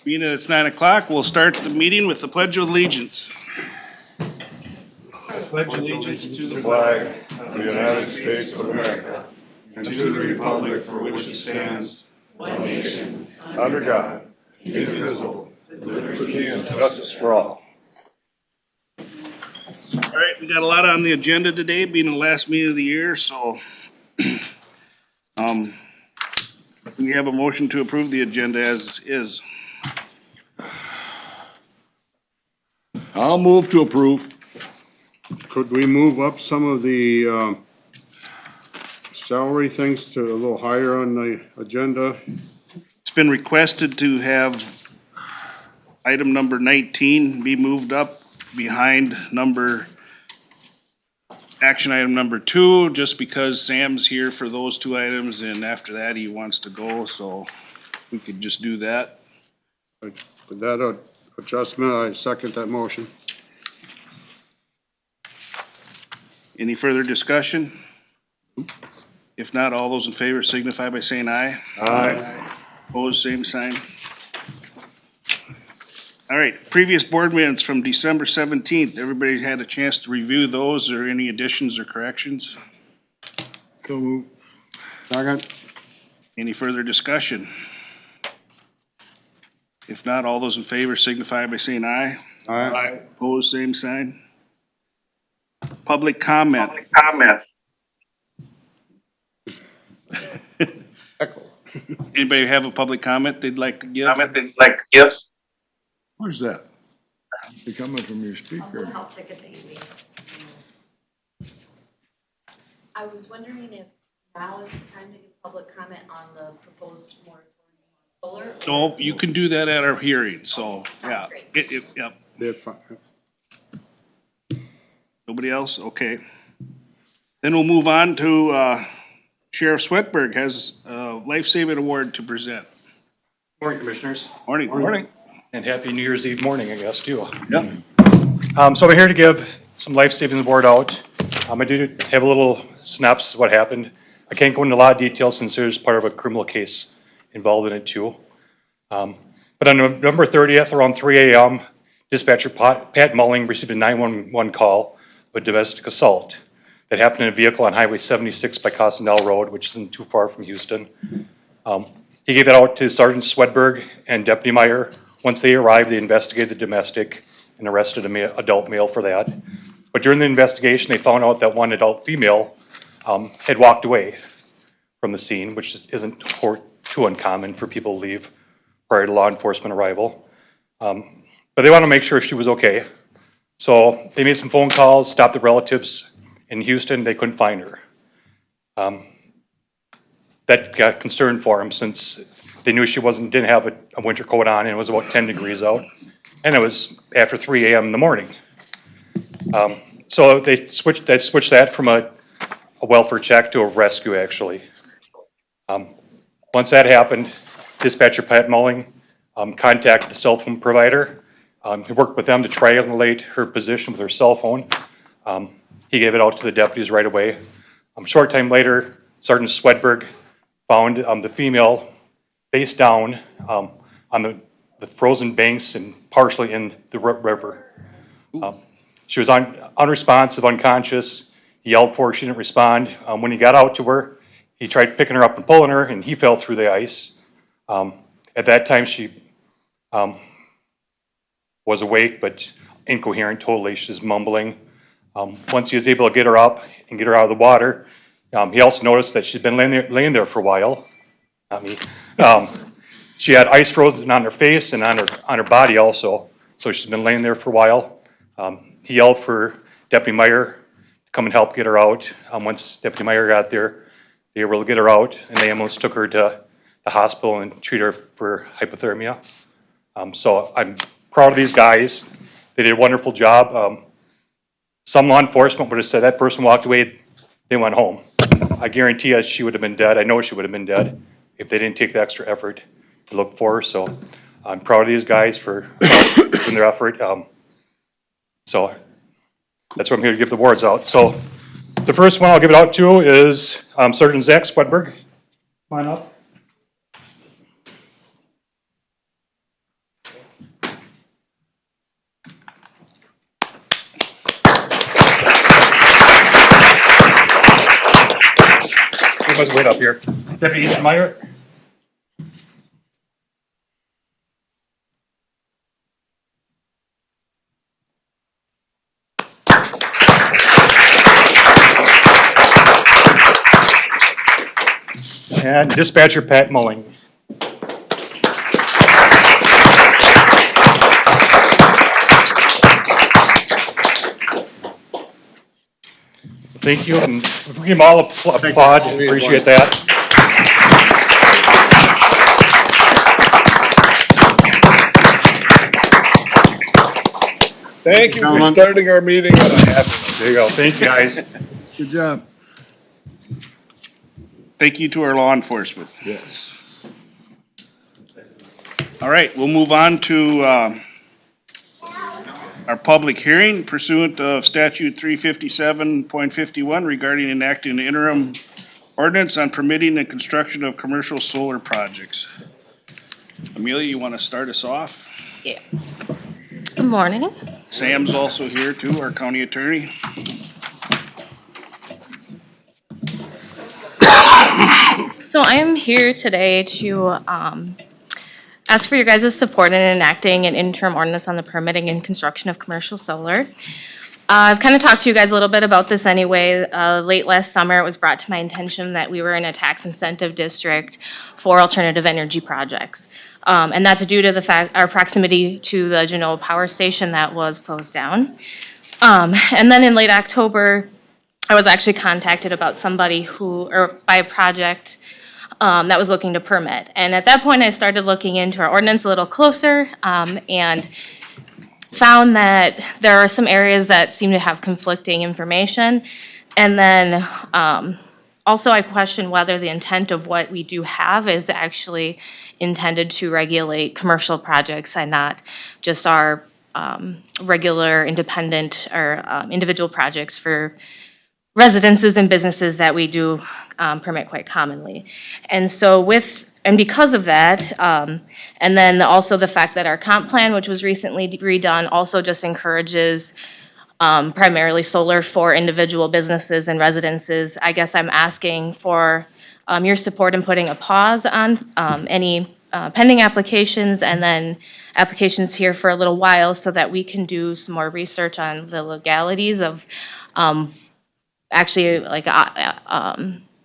Being that it's 9 o'clock, we'll start the meeting with the Pledge of Allegiance. Pledge allegiance to the flag of the United States of America and to the republic for which it stands, one nation, under God, indivisible, with liberty and justice for all. All right, we got a lot on the agenda today, being the last meeting of the year, so we have a motion to approve the agenda as is. I'll move to approve. Could we move up some of the salary things to a little higher on the agenda? It's been requested to have item number 19 be moved up behind action item number 2, just because Sam's here for those 2 items, and after that he wants to go, so we could just do that. With that adjustment, I second that motion. Any further discussion? If not, all those in favor signify by saying aye. Aye. Opposed, same sign. All right, previous board minutes from December 17th. Everybody had a chance to review those, or any additions or corrections? So move. Second. Any further discussion? If not, all those in favor signify by saying aye. Aye. Opposed, same sign. Public comment. Anybody have a public comment they'd like to give? Where's that? They coming from your speaker. I'll take it to Amy. I was wondering if now is the time to give public comment on the proposed moratorium on solar? No, you can do that at our hearing, so, yeah. Sounds great. Yep. That's fine. Nobody else? Okay. Then we'll move on to, Sheriff Swetberg has a life-saving award to present. Morning, Commissioners, Morning. Morning. and happy New Year's Eve morning, I guess, too. Yep. So I'm here to give some life-saving award out. I do have a little synopsis of what happened. I can't go into a lot of details since there's part of a criminal case involved in it, too. But on November 30th, around 3 a.m., dispatcher Pat Mulling received a 911 call of a domestic assault that happened in a vehicle on Highway 76 by Costendale Road, which isn't too far from Houston. He gave it out to Sergeant Swedberg and Deputy Meyer. Once they arrived, they investigated the domestic and arrested an adult male for that. But during the investigation, they found out that one adult female had walked away from the scene, which isn't too uncommon for people to leave prior to law enforcement arrival. But they want to make sure she was okay. So they made some phone calls, stopped the relatives in Houston. They couldn't find her. That got concerned for them since they knew she didn't have a winter coat on, and it was about 10 degrees out. And it was after 3 a.m. in the morning. So they switched that from a welfare check to a rescue, actually. Once that happened, dispatcher Pat Mulling contacted the cell phone provider. He worked with them to triangulate her position with her cell phone. He gave it out to the deputies right away. Short time later, Sergeant Swedberg found the female face down on the frozen banks and partially in the river. She was unresponsive, unconscious. He yelled for her, she didn't respond. When he got out to her, he tried picking her up and pulling her, and he fell through the ice. At that time, she was awake, but incoherent totally. She's mumbling. Once he was able to get her up and get her out of the water, he also noticed that she'd been laying there for a while. She had ice frozen on her face and on her body also, so she's been laying there for a while. He yelled for Deputy Meyer to come and help get her out. Once Deputy Meyer got there, they were able to get her out, and the ambulance took her to the hospital and treated her for hypothermia. So I'm proud of these guys. They did a wonderful job. Some law enforcement would have said that person walked away, they went home. I guarantee you she would have been dead. I know she would have been dead if they didn't take the extra effort to look for her. So I'm proud of these guys for doing their effort. So that's what I'm here to give the awards out. So the first one I'll give it out to is Sergeant Zach Swedberg. Come on up. Let's wait up here. Deputy Ethan Meyer? And dispatcher Pat Mulling. Thank you, and if we can all applaud, appreciate that. Thank you for starting our meeting on a happy note. There you go. Thank you, guys. Good job. Thank you to our law enforcement. Yes. All right, we'll move on to, our public hearing pursuant of statute 357.51 regarding enacting an interim ordinance on permitting and construction of commercial solar projects. Amelia, you want to start us off? Yeah. Good morning. Sam's also here too, our county attorney. So I am here today to ask for your guys' support in enacting an interim ordinance on the permitting and construction of commercial solar. I've kind of talked to you guys a little bit about this anyway. Late last summer, it was brought to my attention that we were in a tax incentive district for alternative energy projects. And that's due to the fact, our proximity to the Genoa Power Station that was closed down. And then in late October, I was actually contacted about somebody by a project that was looking to permit. And at that point, I started looking into our ordinance a little closer and found that there are some areas that seem to have conflicting information. And then also I questioned whether the intent of what we do have is actually intended to regulate commercial projects and not just our regular independent or individual projects for residences and businesses that we do permit quite commonly. And so because of that, and then also the fact that our comp plan, which was recently redone, also just encourages primarily solar for individual businesses and residences, I guess I'm asking for your support in putting a pause on any pending applications and then applications here for a little while so that we can do some more research on the legalities of actually like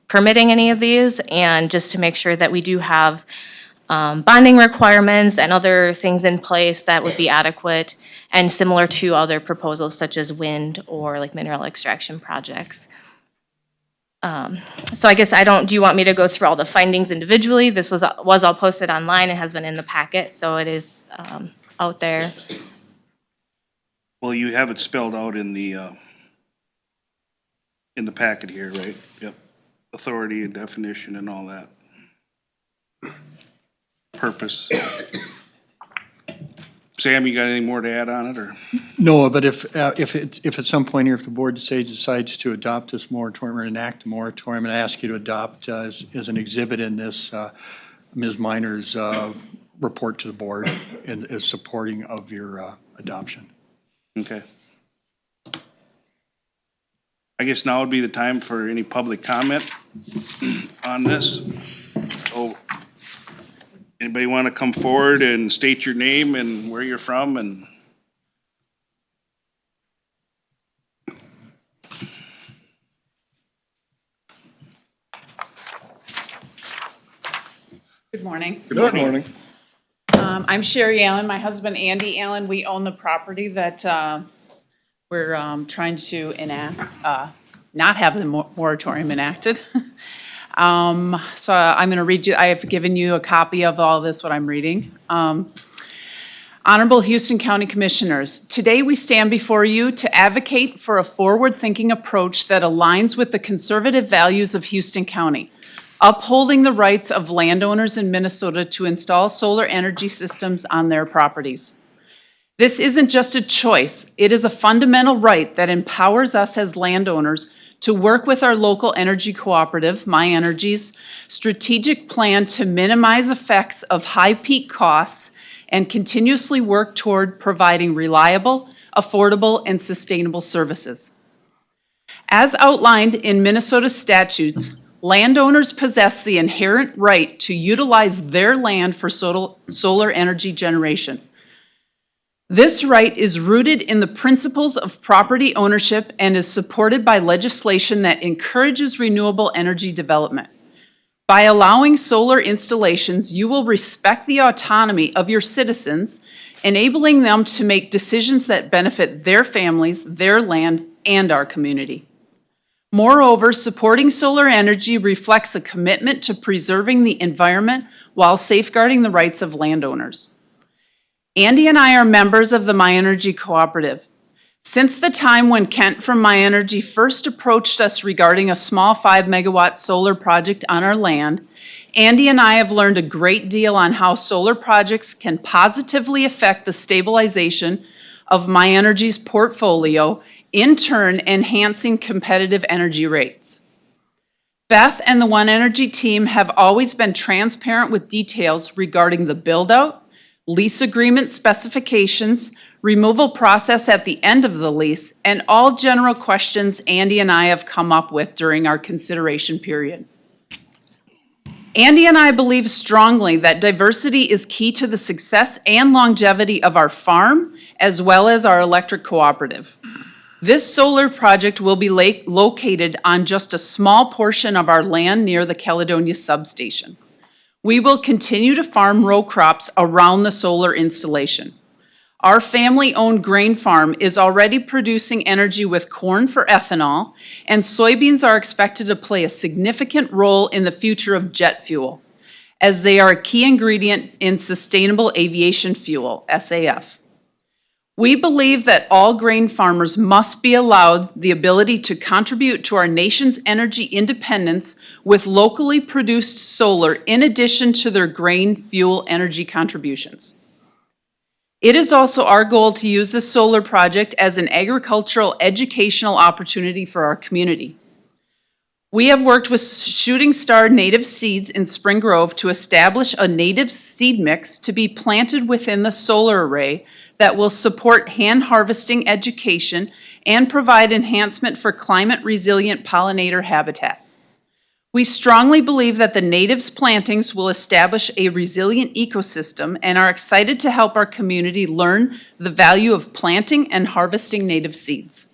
permitting any of these, and just to make sure that we do have bonding requirements and other things in place that would be adequate and similar to other proposals such as wind or like mineral extraction projects. So I guess do you want me to go through all the findings individually? This was all posted online and has been in the packet, so it is out there. Well, you have it spelled out in the packet here, right? Yep. Authority and definition and all that. Purpose. Sam, you got any more to add on it, or? No, but if at some point here, if the board decides to adopt this moratorium or enact a moratorium, and I ask you to adopt as an exhibit in this, Ms. Minor's report to the board as supporting of your adoption. Okay. I guess now would be the time for any public comment on this. So, anybody want to come forward and state your name and where you're from and? Good morning. Good morning. I'm Sherry Allen, my husband Andy Allen. We own the property that we're trying to not have the moratorium enacted. So I'm going to read you, I have given you a copy of all this, what I'm reading. Honorable Houston County Commissioners, today we stand before you to advocate for a forward-thinking approach that aligns with the conservative values of Houston County, upholding the rights of landowners in Minnesota to install solar energy systems on their properties. This isn't just a choice, it is a fundamental right that empowers us as landowners to work with our local energy cooperative, MyEnergy's strategic plan to minimize effects of high peak costs and continuously work toward providing reliable, affordable, and sustainable services. As outlined in Minnesota statutes, landowners possess the inherent right to utilize their land for solar energy generation. This right is rooted in the principles of property ownership and is supported by legislation that encourages renewable energy development. By allowing solar installations, you will respect the autonomy of your citizens, enabling them to make decisions that benefit their families, their land, and our community. Moreover, supporting solar energy reflects a commitment to preserving the environment while safeguarding the rights of landowners. Andy and I are members of the My Energy Cooperative. Since the time when Kent from My Energy first approached us regarding a small 5-megawatt solar project on our land, Andy and I have learned a great deal on how solar projects can positively affect the stabilization of My Energy's portfolio, in turn enhancing competitive energy rates. Beth and the One Energy team have always been transparent with details regarding the build-out, lease agreement specifications, removal process at the end of the lease, and all general questions Andy and I have come up with during our consideration period. Andy and I believe strongly that diversity is key to the success and longevity of our farm, as well as our electric cooperative. This solar project will be located on just a small portion of our land near the Caledonia substation. We will continue to farm row crops around the solar installation. Our family-owned grain farm is already producing energy with corn for ethanol, and soybeans are expected to play a significant role in the future of jet fuel, as they are a key ingredient in sustainable aviation fuel, SAF. We believe that all grain farmers must be allowed the ability to contribute to our nation's energy independence with locally produced solar in addition to their grain fuel energy contributions. It is also our goal to use this solar project as an agricultural educational opportunity for our community. We have worked with Shooting Star Native Seeds in Spring Grove to establish a native seed mix to be planted within the solar array that will support hand harvesting education and provide enhancement for climate-resilient pollinator habitat. We strongly believe that the natives' plantings will establish a resilient ecosystem and are excited to help our community learn the value of planting and harvesting native seeds.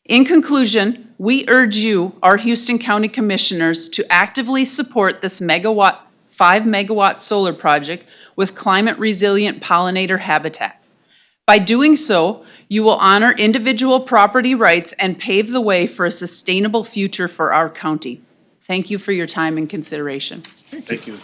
In conclusion, we urge you, our Houston County Commissioners, to actively support this 5-megawatt solar project with climate-resilient pollinator habitat. By doing so, you will honor individual property rights and pave the way for a sustainable future for our county. Thank you for your time and consideration. Thank you.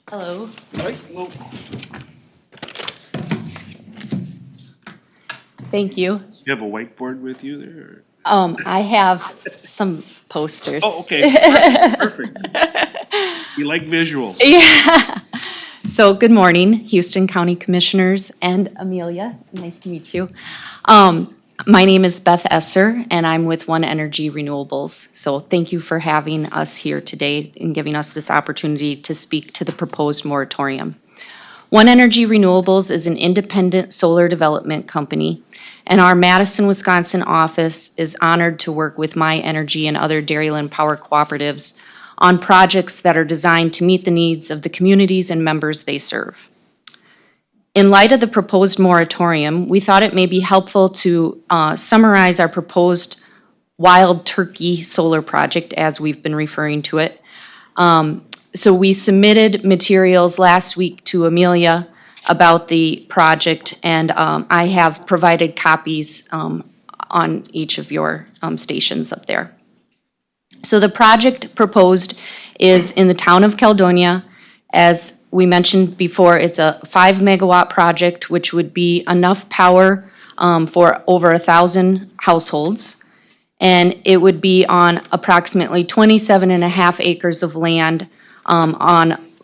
Hello. Thank you. You have a whiteboard with you there? I have some posters. Oh, okay. Perfect. You like visuals. Yeah. So, good morning, Houston County Commissioners and Amelia. Nice to meet you. My name is Beth Esser, and I'm with One Energy Renewables. So, thank you for having us here today and giving us this opportunity to speak to the proposed moratorium. One Energy Renewables is an independent solar development company, and our Madison, Wisconsin office is honored to work with My Energy and other Dairyland Power Cooperatives on projects that are designed to meet the needs of the communities and members they serve. In light of the proposed moratorium, we thought it may be helpful to summarize our proposed wild turkey solar project, as we've been referring to it. So we submitted materials last week to Amelia about the project, and I have provided copies on each of your stations up there. So the project proposed is in the town of Caledonia. As we mentioned before, it's a 5-megawatt project, which would be enough power for over 1,000 households. And it would be on approximately 27.5 acres of land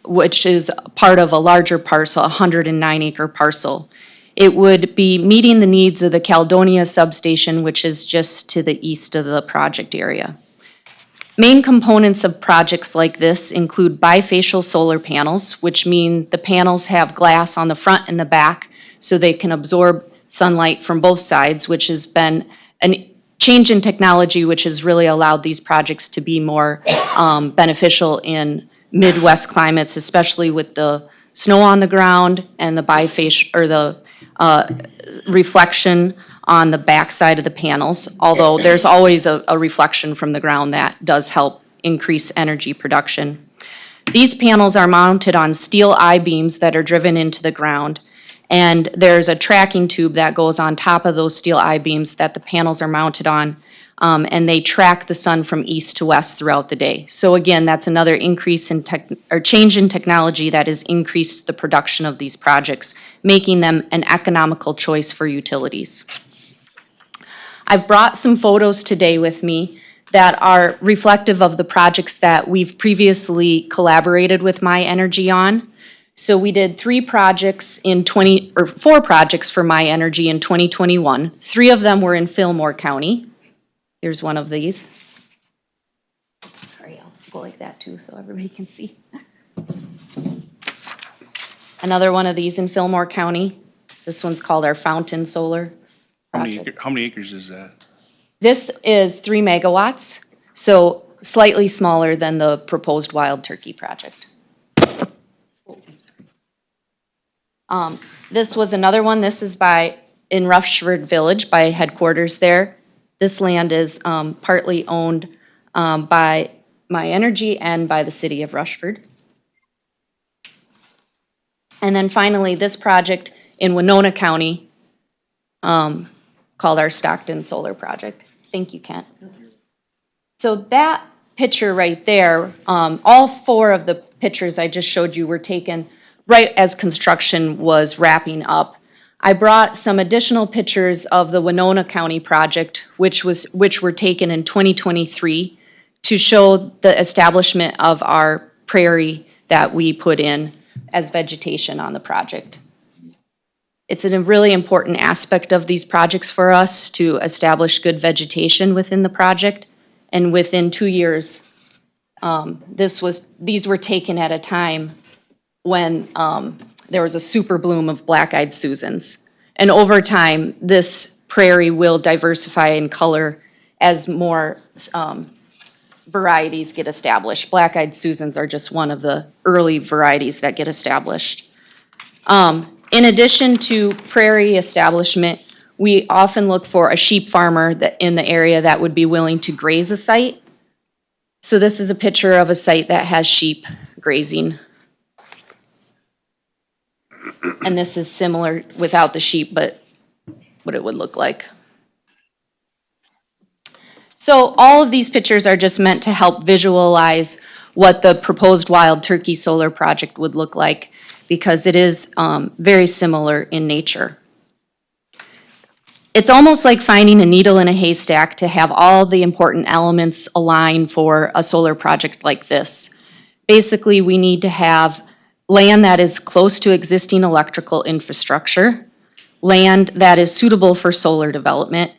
which is part of a larger parcel, a 109-acre parcel. It would be meeting the needs of the Caledonia substation, which is just to the east of the project area. Main components of projects like this include bifacial solar panels, which mean the panels have glass on the front and the back, so they can absorb sunlight from both sides, which has been a change in technology which has really allowed these projects to be more beneficial in Midwest climates, especially with the snow on the ground and the bifacial, or the reflection on the backside of the panels, although there's always a reflection from the ground that does help increase energy production. These panels are mounted on steel I-beams that are driven into the ground, and there's a tracking tube that goes on top of those steel I-beams that the panels are mounted on, and they track the sun from east to west throughout the day. So again, that's another increase in change in technology that has increased the production of these projects, making them an economical choice for utilities. I've brought some photos today with me that are reflective of the projects that we've previously collaborated with My Energy on. So we did 4 projects for My Energy in 2021. 3 of them were in Fillmore County. Here's one of these. Sorry, I'll go like that too so everybody can see. Another one of these in Fillmore County. This one's called our Fountain Solar project. How many acres is that? This is 3 megawatts, so slightly smaller than the proposed Wild Turkey project. This was another one. This is in Rushford Village by headquarters there. This land is partly owned by My Energy and by the city of Rushford. And then finally, this project in Winona County called our Stockton Solar Project. Thank you, Kent. So that picture right there, all 4 of the pictures I just showed you were taken right as construction was wrapping up. I brought some additional pictures of the Winona County project, which were taken in 2023 to show the establishment of our prairie that we put in as vegetation on the project. It's a really important aspect of these projects for us to establish good vegetation within the project. And within 2 years, these were taken at a time when there was a super bloom of black-eyed Susans. And over time, this prairie will diversify in color as more varieties get established. Black-eyed Susans are just one of the early varieties that get established. In addition to prairie establishment, we often look for a sheep farmer in the area that would be willing to graze a site. So this is a picture of a site that has sheep grazing. And this is similar without the sheep, but what it would look like. So all of these pictures are just meant to help visualize what the proposed Wild Turkey Solar project would look like, because it is very similar in nature. It's almost like finding a needle in a haystack to have all the important elements align for a solar project like this. Basically, we need to have land that is close to existing electrical infrastructure, land that is suitable for solar development,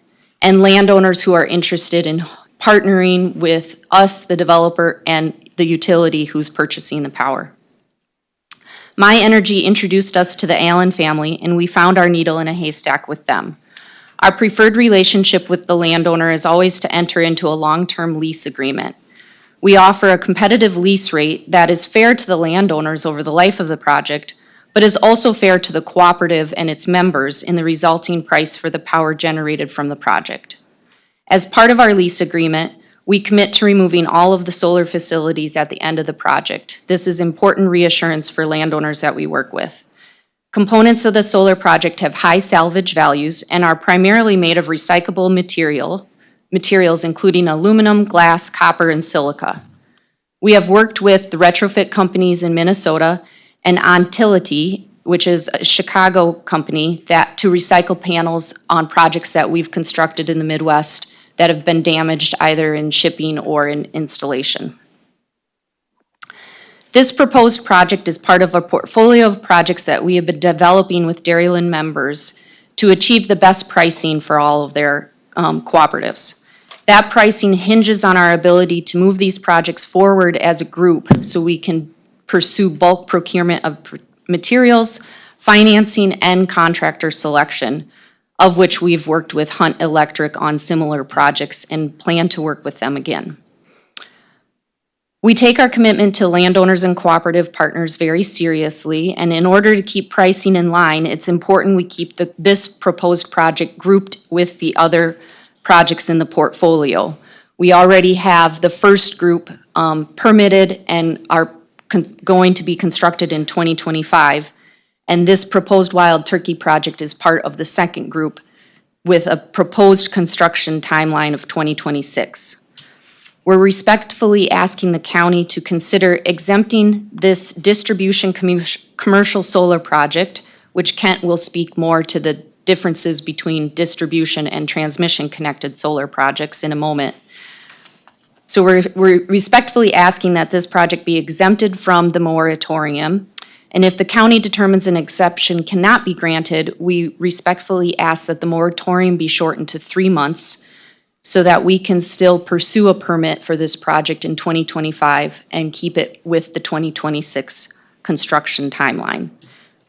and landowners who are interested in partnering with us, the developer, and the utility who's purchasing the power. My Energy introduced us to the Allen family, and we found our needle in a haystack with them. Our preferred relationship with the landowner is always to enter into a long-term lease agreement. We offer a competitive lease rate that is fair to the landowners over the life of the project, but is also fair to the cooperative and its members in the resulting price for the power generated from the project. As part of our lease agreement, we commit to removing all of the solar facilities at the end of the project. This is important reassurance for landowners that we work with. Components of the solar project have high salvage values and are primarily made of recyclable materials including aluminum, glass, copper, and silica. We have worked with the retrofit companies in Minnesota and Ontility, which is a Chicago company, to recycle panels on projects that we've constructed in the Midwest that have been damaged either in shipping or in installation. This proposed project is part of a portfolio of projects that we have been developing with Dairyland members to achieve the best pricing for all of their cooperatives. That pricing hinges on our ability to move these projects forward as a group so we can pursue bulk procurement of materials, financing, and contractor selection, of which we've worked with Hunt Electric on similar projects and plan to work with them again. We take our commitment to landowners and cooperative partners very seriously, and in order to keep pricing in line, it's important we keep this proposed project grouped with the other projects in the portfolio. We already have the first group permitted and are going to be constructed in 2025, and this proposed Wild Turkey project is part of the second group with a proposed construction timeline of 2026. We're respectfully asking the county to consider exempting this distribution commercial solar project, which Kent will speak more to the differences between distribution and transmission connected solar projects in a moment. So we're respectfully asking that this project be exempted from the moratorium. And if the county determines an exception cannot be granted, we respectfully ask that the moratorium be shortened to 3 months so that we can still pursue a permit for this project in 2025 and keep it with the 2026 construction timeline.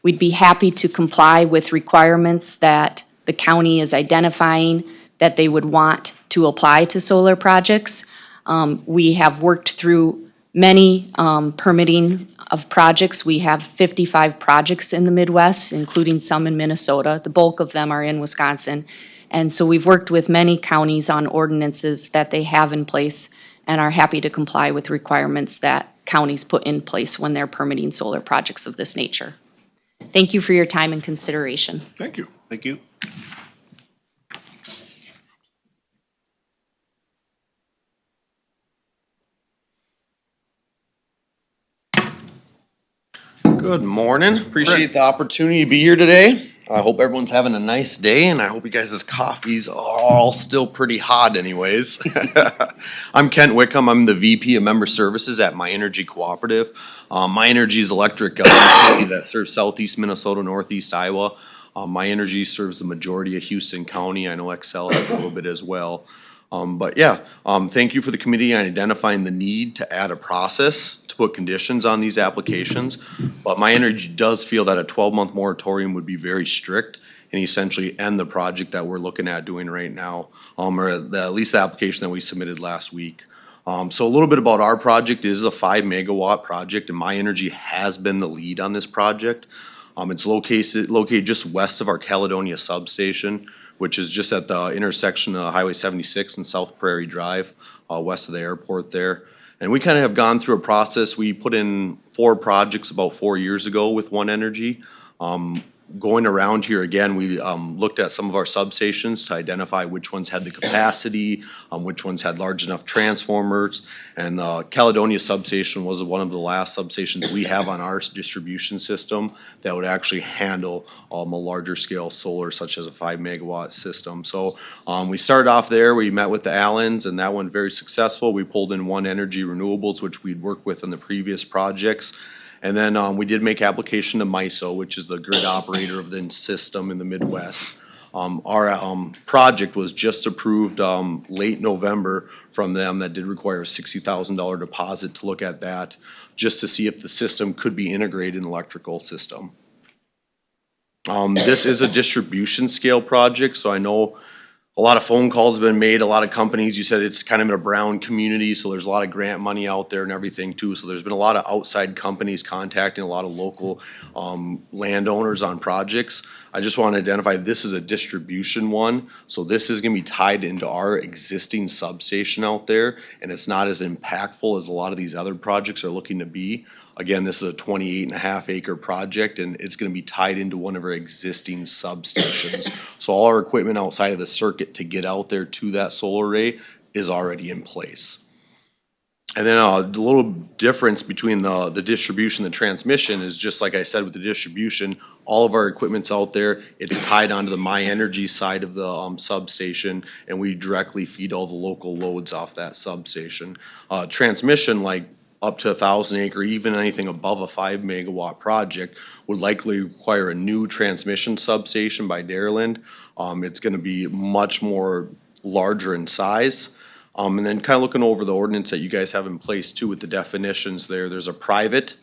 We'd be happy to comply with requirements that the county is identifying that they would want to apply to solar projects. We have worked through many permitting of projects. We have 55 projects in the Midwest, including some in Minnesota. The bulk of them are in Wisconsin. And so we've worked with many counties on ordinances that they have in place and are happy to comply with requirements that counties put in place when they're permitting solar projects of this nature. Thank you for your time and consideration. Thank you. Thank you. Good morning. Appreciate the opportunity to be here today. I hope everyone's having a nice day, and I hope you guys' coffees are all still pretty hot anyways. I'm Kent Wickham. I'm the VP of Member Services at My Energy Cooperative. My Energy is electric utility that serves southeast Minnesota, northeast Iowa. My Energy serves the majority of Houston County. I know Excel has a little bit as well. Thank you for the committee on identifying the need to add a process to put conditions on these applications. But My Energy does feel that a 12-month moratorium would be very strict and essentially end the project that we're looking at doing right now, or at least the application that we submitted last week. So a little bit about our project. It is a 5 megawatt project, and My Energy has been the lead on this project. It's located just west of our Caledonia substation, which is just at the intersection of Highway 76 and South Prairie Drive, west of the airport there. And we kind of have gone through a process. We put in 4 projects about 4 years ago with One Energy. Going around here again, we looked at some of our substations to identify which ones had the capacity, which ones had large enough transformers. And the Caledonia substation was one of the last substations we have on our distribution system that would actually handle a larger scale solar, such as a 5 megawatt system. So we started off there. We met with the Allens, and that went very successful. We pulled in One Energy Renewables, which we'd worked with in the previous projects. And then we did make application to MISO, which is the grid operator of the system in the Midwest. Our project was just approved late November from them. That did require a $60,000 deposit to look at that, just to see if the system could be integrated in the electrical system. This is a distribution scale project, so I know a lot of phone calls have been made, a lot of companies. You said it's kind of in a brown community, so there's a lot of grant money out there and everything too. So there's been a lot of outside companies contacting a lot of local landowners on projects. I just want to identify this is a distribution one. So this is going to be tied into our existing substation out there, and it's not as impactful as a lot of these other projects are looking to be. Again, this is a 28.5 acre project, and it's going to be tied into one of our existing substations. So all our equipment outside of the circuit to get out there to that solar array is already in place. And then the little difference between the distribution and the transmission is just like I said with the distribution, all of our equipment's out there. It's tied onto the My Energy side of the substation, and we directly feed all the local loads off that substation. Transmission, like up to 1,000 acre, even anything above a 5 megawatt project, would likely require a new transmission substation by Dairyland. It's going to be much more larger in size. And then kind of looking over the ordinance that you guys have in place too with the definitions there, there's a private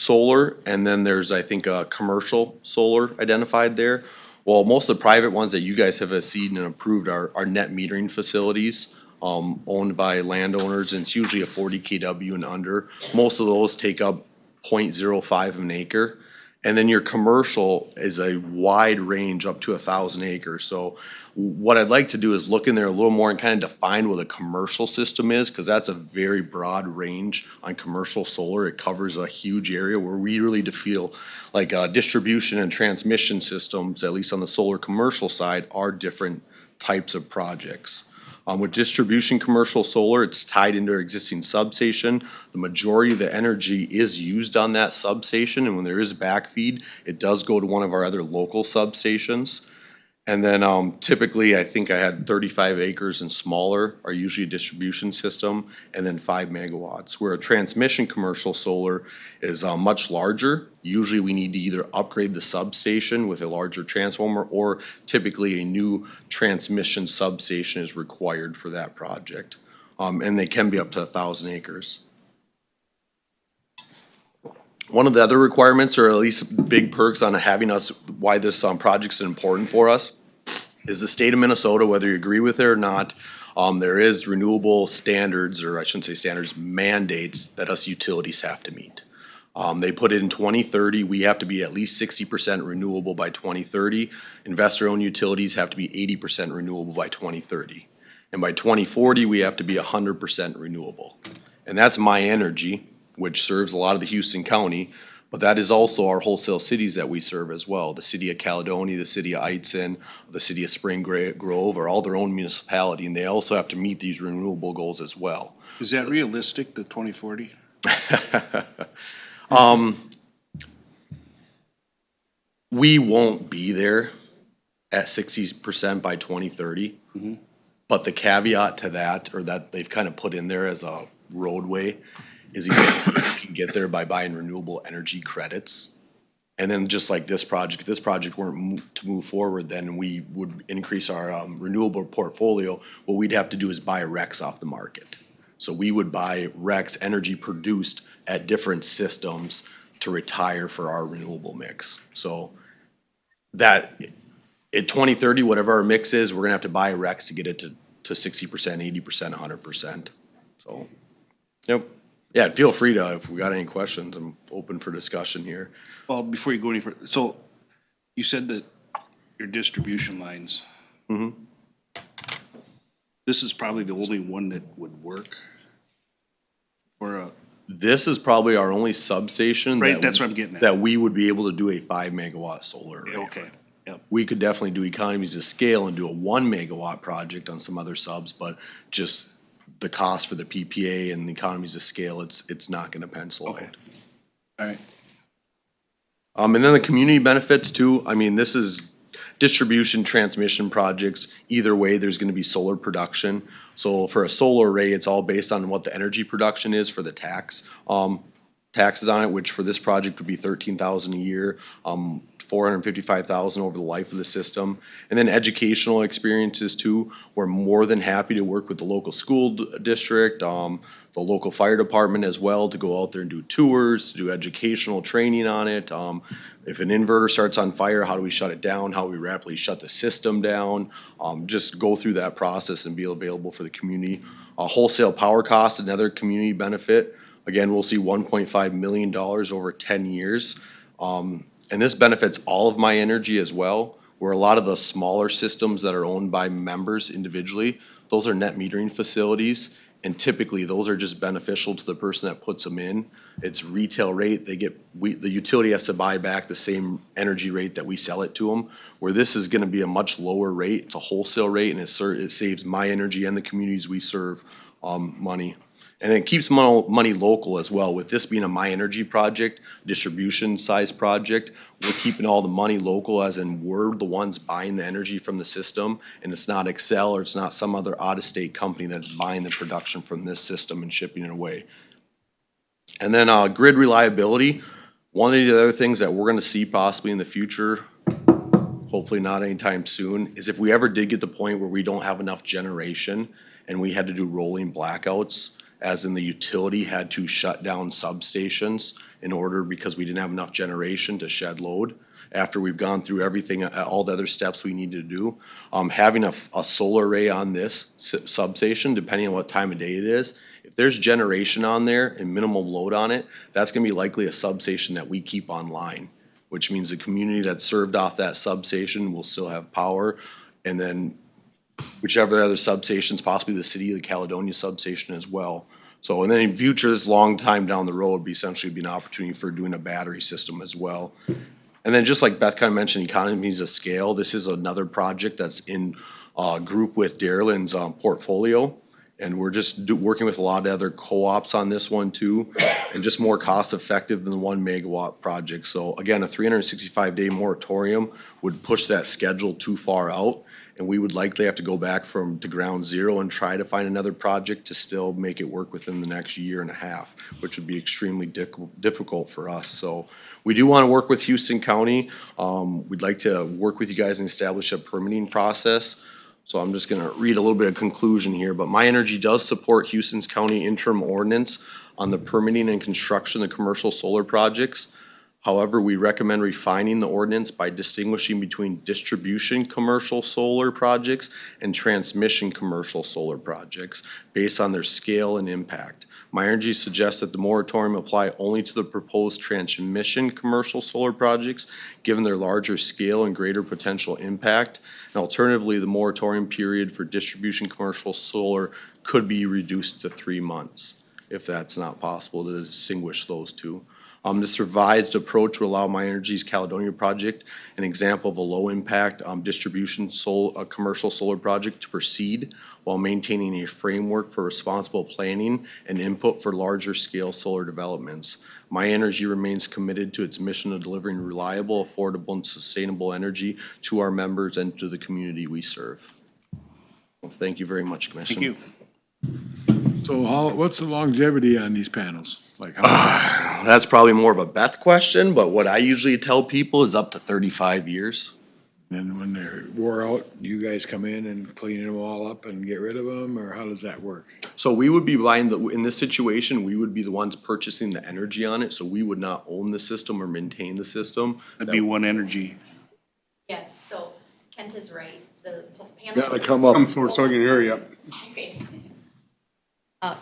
solar, and then there's, I think, a commercial solar identified there. Well, most of the private ones that you guys have seen and approved are net metering facilities, owned by landowners, and it's usually a 40 kW and under. Most of those take up 0.05 of an acre. And then your commercial is a wide range up to 1,000 acres. So what I'd like to do is look in there a little more and kind of define what a commercial system is, because that's a very broad range on commercial solar. It covers a huge area where we really feel like distribution and transmission systems, at least on the solar commercial side, are different types of projects. With distribution commercial solar, it's tied into our existing substation. The majority of the energy is used on that substation, and when there is backfeed, it does go to one of our other local substations. And then typically, I think I had 35 acres and smaller are usually a distribution system, and then 5 megawatts. Where a transmission commercial solar is much larger. Usually we need to either upgrade the substation with a larger transformer, or typically a new transmission substation is required for that project. And they can be up to 1,000 acres. One of the other requirements, or at least big perks on having us, why this project is important for us, is the state of Minnesota, whether you agree with it or not, there is renewable standards, or I shouldn't say standards, mandates that us utilities have to meet. They put it in 2030, we have to be at least 60% renewable by 2030. Investor-owned utilities have to be 80% renewable by 2030. And by 2040, we have to be 100% renewable. And that's My Energy, which serves a lot of the Houston County, but that is also our wholesale cities that we serve as well. The city of Caledonia, the city of Eitzen, the city of Spring Grove are all their own municipality, and they also have to meet these renewable goals as well. Is that realistic, the 2040? We won't be there at 60% by 2030. But the caveat to that, or that they've kind of put in there as a roadway, is essentially you can get there by buying renewable energy credits. And then just like this project, if this project weren't to move forward, then we would increase our renewable portfolio. What we'd have to do is buy RECs off the market. So we would buy RECs, energy produced at different systems, to retire for our renewable mix. So that at 2030, whatever our mix is, we're gonna have to buy RECs to get it to 60%, 80%, 100%. So, yep. Yeah, feel free to, if we got any questions, I'm open for discussion here. Well, before you go any further, so you said that your distribution lines. This is probably the only one that would work for a. This is probably our only substation. Right, that's what I'm getting at. That we would be able to do a 5 megawatt solar array. Okay, yep. We could definitely do economies of scale and do a 1 megawatt project on some other subs, but just the cost for the PPA and the economies of scale, it's not gonna pencil Okay. out. All right. And then the community benefits too, I mean, this is distribution, transmission projects. Either way, there's gonna be solar production. So for a solar array, it's all based on what the energy production is for the taxes on it, which for this project would be $13,000 a year, $455,000 over the life of the system. And then educational experiences too. We're more than happy to work with the local school district, the local fire department as well, to go out there and do tours, to do educational training on it. If an inverter starts on fire, how do we shut it down? How do we rapidly shut the system down? Just go through that process and be available for the community. Wholesale power costs, another community benefit. Again, we'll see $1.5 million over 10 years. And this benefits all of My Energy as well, where a lot of the smaller systems that are owned by members individually, those are net metering facilities. And typically, those are just beneficial to the person that puts them in. It's retail rate, the utility has to buy back the same energy rate that we sell it to them, where this is gonna be a much lower rate, it's a wholesale rate, and it saves My Energy and the communities we serve money. And it keeps money local as well. With this being a My Energy project, distribution size project, we're keeping all the money local, as in we're the ones buying the energy from the system, and it's not Xcel or it's not some other out-of-state company that's buying the production from this system and shipping it away. And then grid reliability, one of the other things that we're gonna see possibly in the future, hopefully not anytime soon, is if we ever did get to the point where we don't have enough generation and we had to do rolling blackouts, as in the utility had to shut down substations in order, because we didn't have enough generation to shed load. After we've gone through everything, all the other steps we need to do, having a solar array on this substation, depending on what time of day it is, if there's generation on there and minimum load on it, that's gonna be likely a substation that we keep online, which means the community that's served off that substation will still have power. And then whichever other substations, possibly the city of the Caledonia substation as well. So, and then in future, this long time down the road, be essentially be an opportunity for doing a battery system as well. And then just like Beth kind of mentioned, economies of scale, this is another project that's in group with Darylyn's portfolio. And we're just working with a lot of other co-ops on this one too, and just more cost effective than the 1 megawatt project. So again, a 365-day moratorium would push that schedule too far out. And we would likely have to go back to ground zero and try to find another project to still make it work within the next year and a half, which would be extremely difficult for us. So we do want to work with Houston County. We'd like to work with you guys and establish a permitting process. So I'm just gonna read a little bit of conclusion here, but My Energy does support Houston's County interim ordinance on the permitting and construction of commercial solar projects. However, we recommend refining the ordinance by distinguishing between distribution commercial solar projects and transmission commercial solar projects based on their scale and impact. My Energy suggests that the moratorium apply only to the proposed transmission commercial solar projects, given their larger scale and greater potential impact. And alternatively, the moratorium period for distribution commercial solar could be reduced to 3 months, if that's not possible to distinguish those two. This revised approach will allow My Energy's Caledonia project, an example of a low-impact distribution commercial solar project, to proceed while maintaining a framework for responsible planning and input for larger-scale solar developments. My Energy remains committed to its mission of delivering reliable, affordable, and sustainable energy to our members and to the community we serve. Well, thank you very much, Commissioner. Thank you. So what's the longevity on these panels? Like, how That's probably more of a Beth question, but what I usually tell people is up to 35 years. and when they're wore out, you guys come in and clean them all up and get rid of them, or how does that work? So we would be buying in this situation, we would be the ones purchasing the energy on it, so we would not own the system or maintain the system. That'd be One Energy. Yes, so Kent is right. The panels. Gotta come up. Come forward so I can hear you.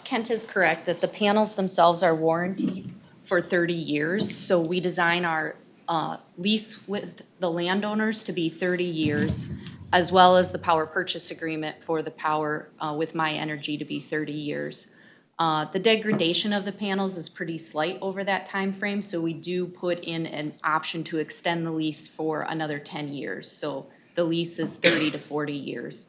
Kent is correct that the panels themselves are warranted for 30 years. So we design our lease with the landowners to be 30 years, as well as the power purchase agreement for the power with My Energy to be 30 years. The degradation of the panels is pretty slight over that time frame, so we do put in an option to extend the lease for another 10 years. So the lease is 30 to 40 years.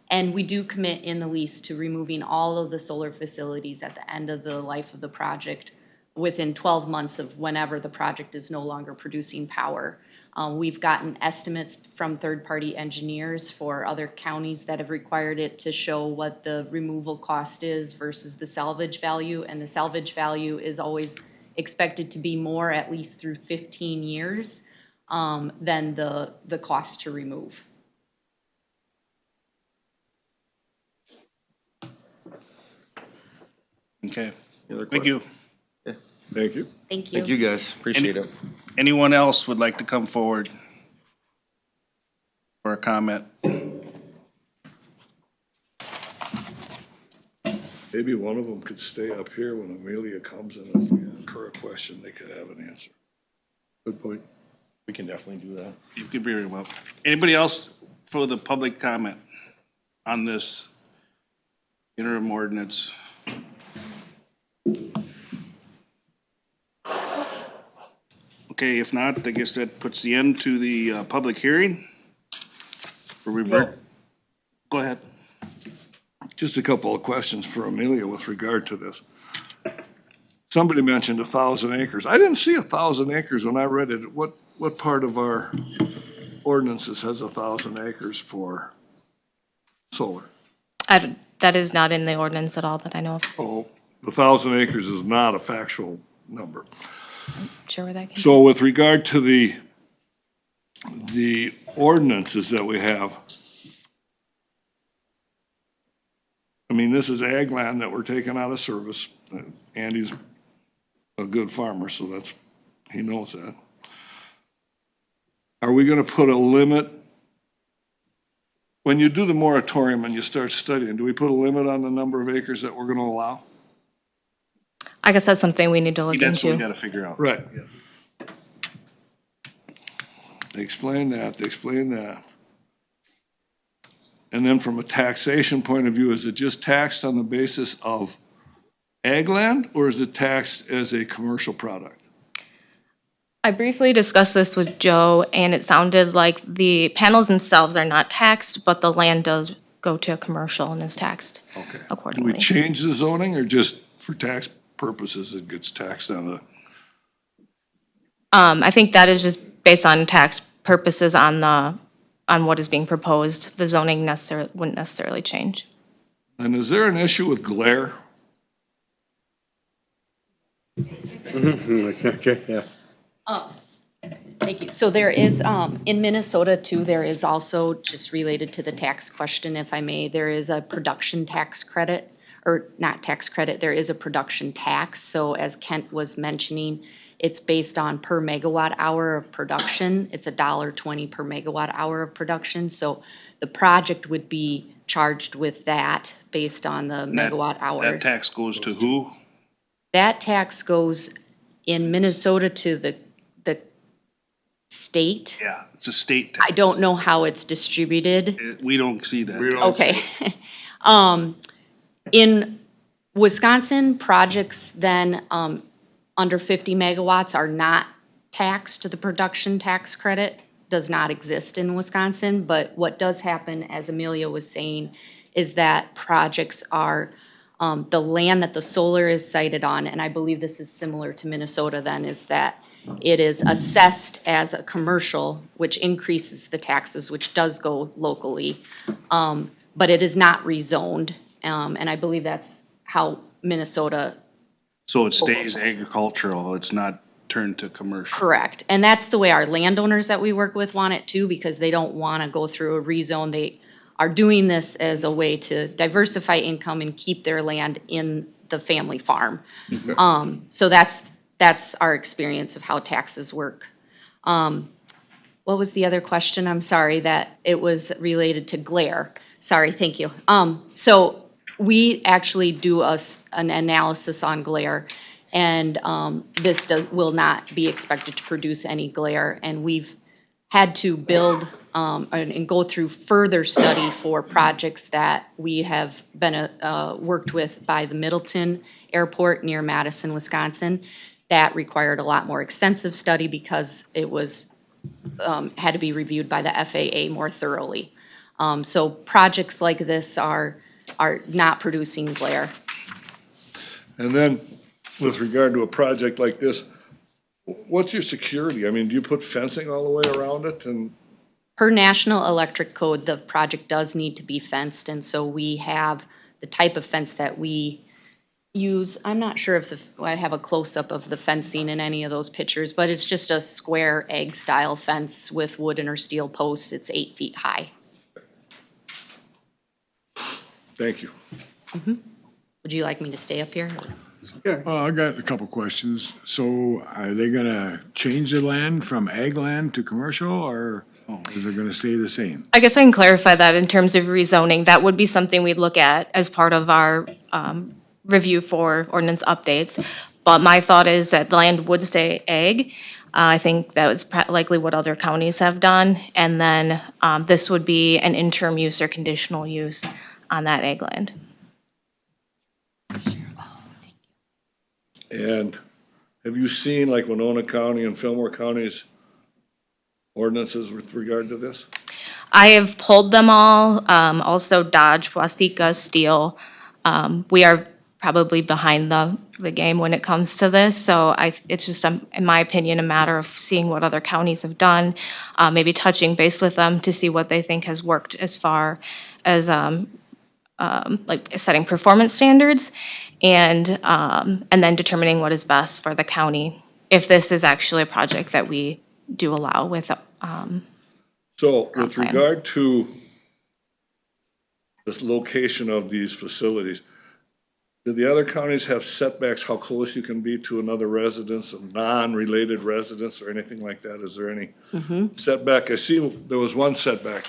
And we do commit in the lease to removing all of the solar facilities at the end of the life of the project within 12 months of whenever the project is no longer producing power. We've gotten estimates from third-party engineers for other counties that have required it to show what the removal cost is versus the salvage value, and the salvage value is always expected to be more, at least through 15 years, than the cost to remove. Okay, Any other thank you. Thank you. Thank you. Thank you, guys. Appreciate it. Anyone else would like to come forward for a comment? Maybe one of them could stay up here when Amelia comes and if we incur a question, they could have an answer. Good point. We can definitely do that. You could be very well. Anybody else for the public comment on this interim ordinance? Okay, if not, I guess that puts the end to the public hearing. Or revert. Go ahead. Just a couple of questions for Amelia with regard to this. Somebody mentioned 1,000 acres. I didn't see 1,000 acres when I read it. What part of our ordinances has 1,000 acres for solar? That is not in the ordinance at all that I know of. Oh, 1,000 acres is not a factual number. Sure where that came So with regard to the ordinances that we have, mean, this is ag land that we're taking out of service. Andy's a good farmer, so he knows that. Are we gonna put a limit? When you do the moratorium and you start studying, do we put a limit on the number of acres that we're gonna allow? I guess that's something we need to look That's what we into. gotta figure out. Right. Explain that. And then from a taxation point of view, is it just taxed on the basis of ag land, or is it taxed as a commercial product? I briefly discussed this with Joe, and it sounded like the panels themselves are not taxed, but the land does go to a commercial and is taxed Okay. Do we accordingly. change the zoning, or just for tax purposes, it gets taxed on the? I think that is just based on tax purposes on what is being proposed. The zoning wouldn't necessarily change. And is there an issue with glare? Okay, yeah. Thank you. So there is, in Minnesota too, there is also, just related to the tax question, if I may, there is a production tax credit, or not tax credit, there is a production tax. So as Kent was mentioning, it's based on per megawatt hour of production. It's $1.20 per megawatt hour of production. So the project would be charged with that based on the megawatt hours. That tax goes to who? That tax goes in Minnesota to the state. Yeah, it's a state tax. I don't know how it's distributed. We don't see that. Okay. In Wisconsin, projects then, under 50 megawatts are not taxed. The production tax credit does not exist in Wisconsin, but what does happen, as Amelia was saying, is that projects are, the land that the solar is sited on, and I believe this is similar to Minnesota then, is that it is assessed as a commercial, which increases the taxes, which does go locally. But it is not rezoned, and I believe that's how Minnesota. So it stays agricultural, it's not turned to commercial. Correct, and that's the way our landowners that we work with want it too, because they don't wanna go through a rezone. They are doing this as a way to diversify income and keep their land in the family farm. So that's our experience of how taxes work. What was the other question? I'm sorry, that it was related to glare. Sorry, thank you. So we actually do an analysis on glare, and this will not be expected to produce any glare. And we've had to build and go through further study for projects that we have been worked with by the Middleton Airport near Madison, Wisconsin. That required a lot more extensive study because it was had to be reviewed by the FAA more thoroughly. So projects like this are not producing glare. And then, with regard to a project like this, what's your security? I mean, do you put fencing all the way around it and? Per National Electric Code, the project does need to be fenced, and so we have the type of fence that we use. I'm not sure if I have a close-up of the fencing in any of those pictures, but it's just a square egg-style fence with wooden or steel posts. It's 8 feet high. Thank you. Would you like me to stay up here? I got a couple questions. So are they gonna change the land from ag land to commercial, or is it gonna stay the same? I guess I can clarify that in terms of rezoning. That would be something we'd look at as part of our review for ordinance updates. But my thought is that the land would stay ag. I think that was likely what other counties have done. And then this would be an interim use or conditional use on that ag land. And have you seen like Winona County and Fillmore County's ordinances with regard to this? I have pulled them all, also Dodge, Wasika, Steel. We are probably behind the game when it comes to this. So it's just, in my opinion, a matter of seeing what other counties have done, maybe touching base with them to see what they think has worked as far as like setting performance standards and then determining what is best for the county if this is actually a project that we do allow with So with plan. regard to this location of these facilities, do the other counties have setbacks, how close you can be to another residence, a non-related residence or anything like that? Is there any setback? I see there was one setback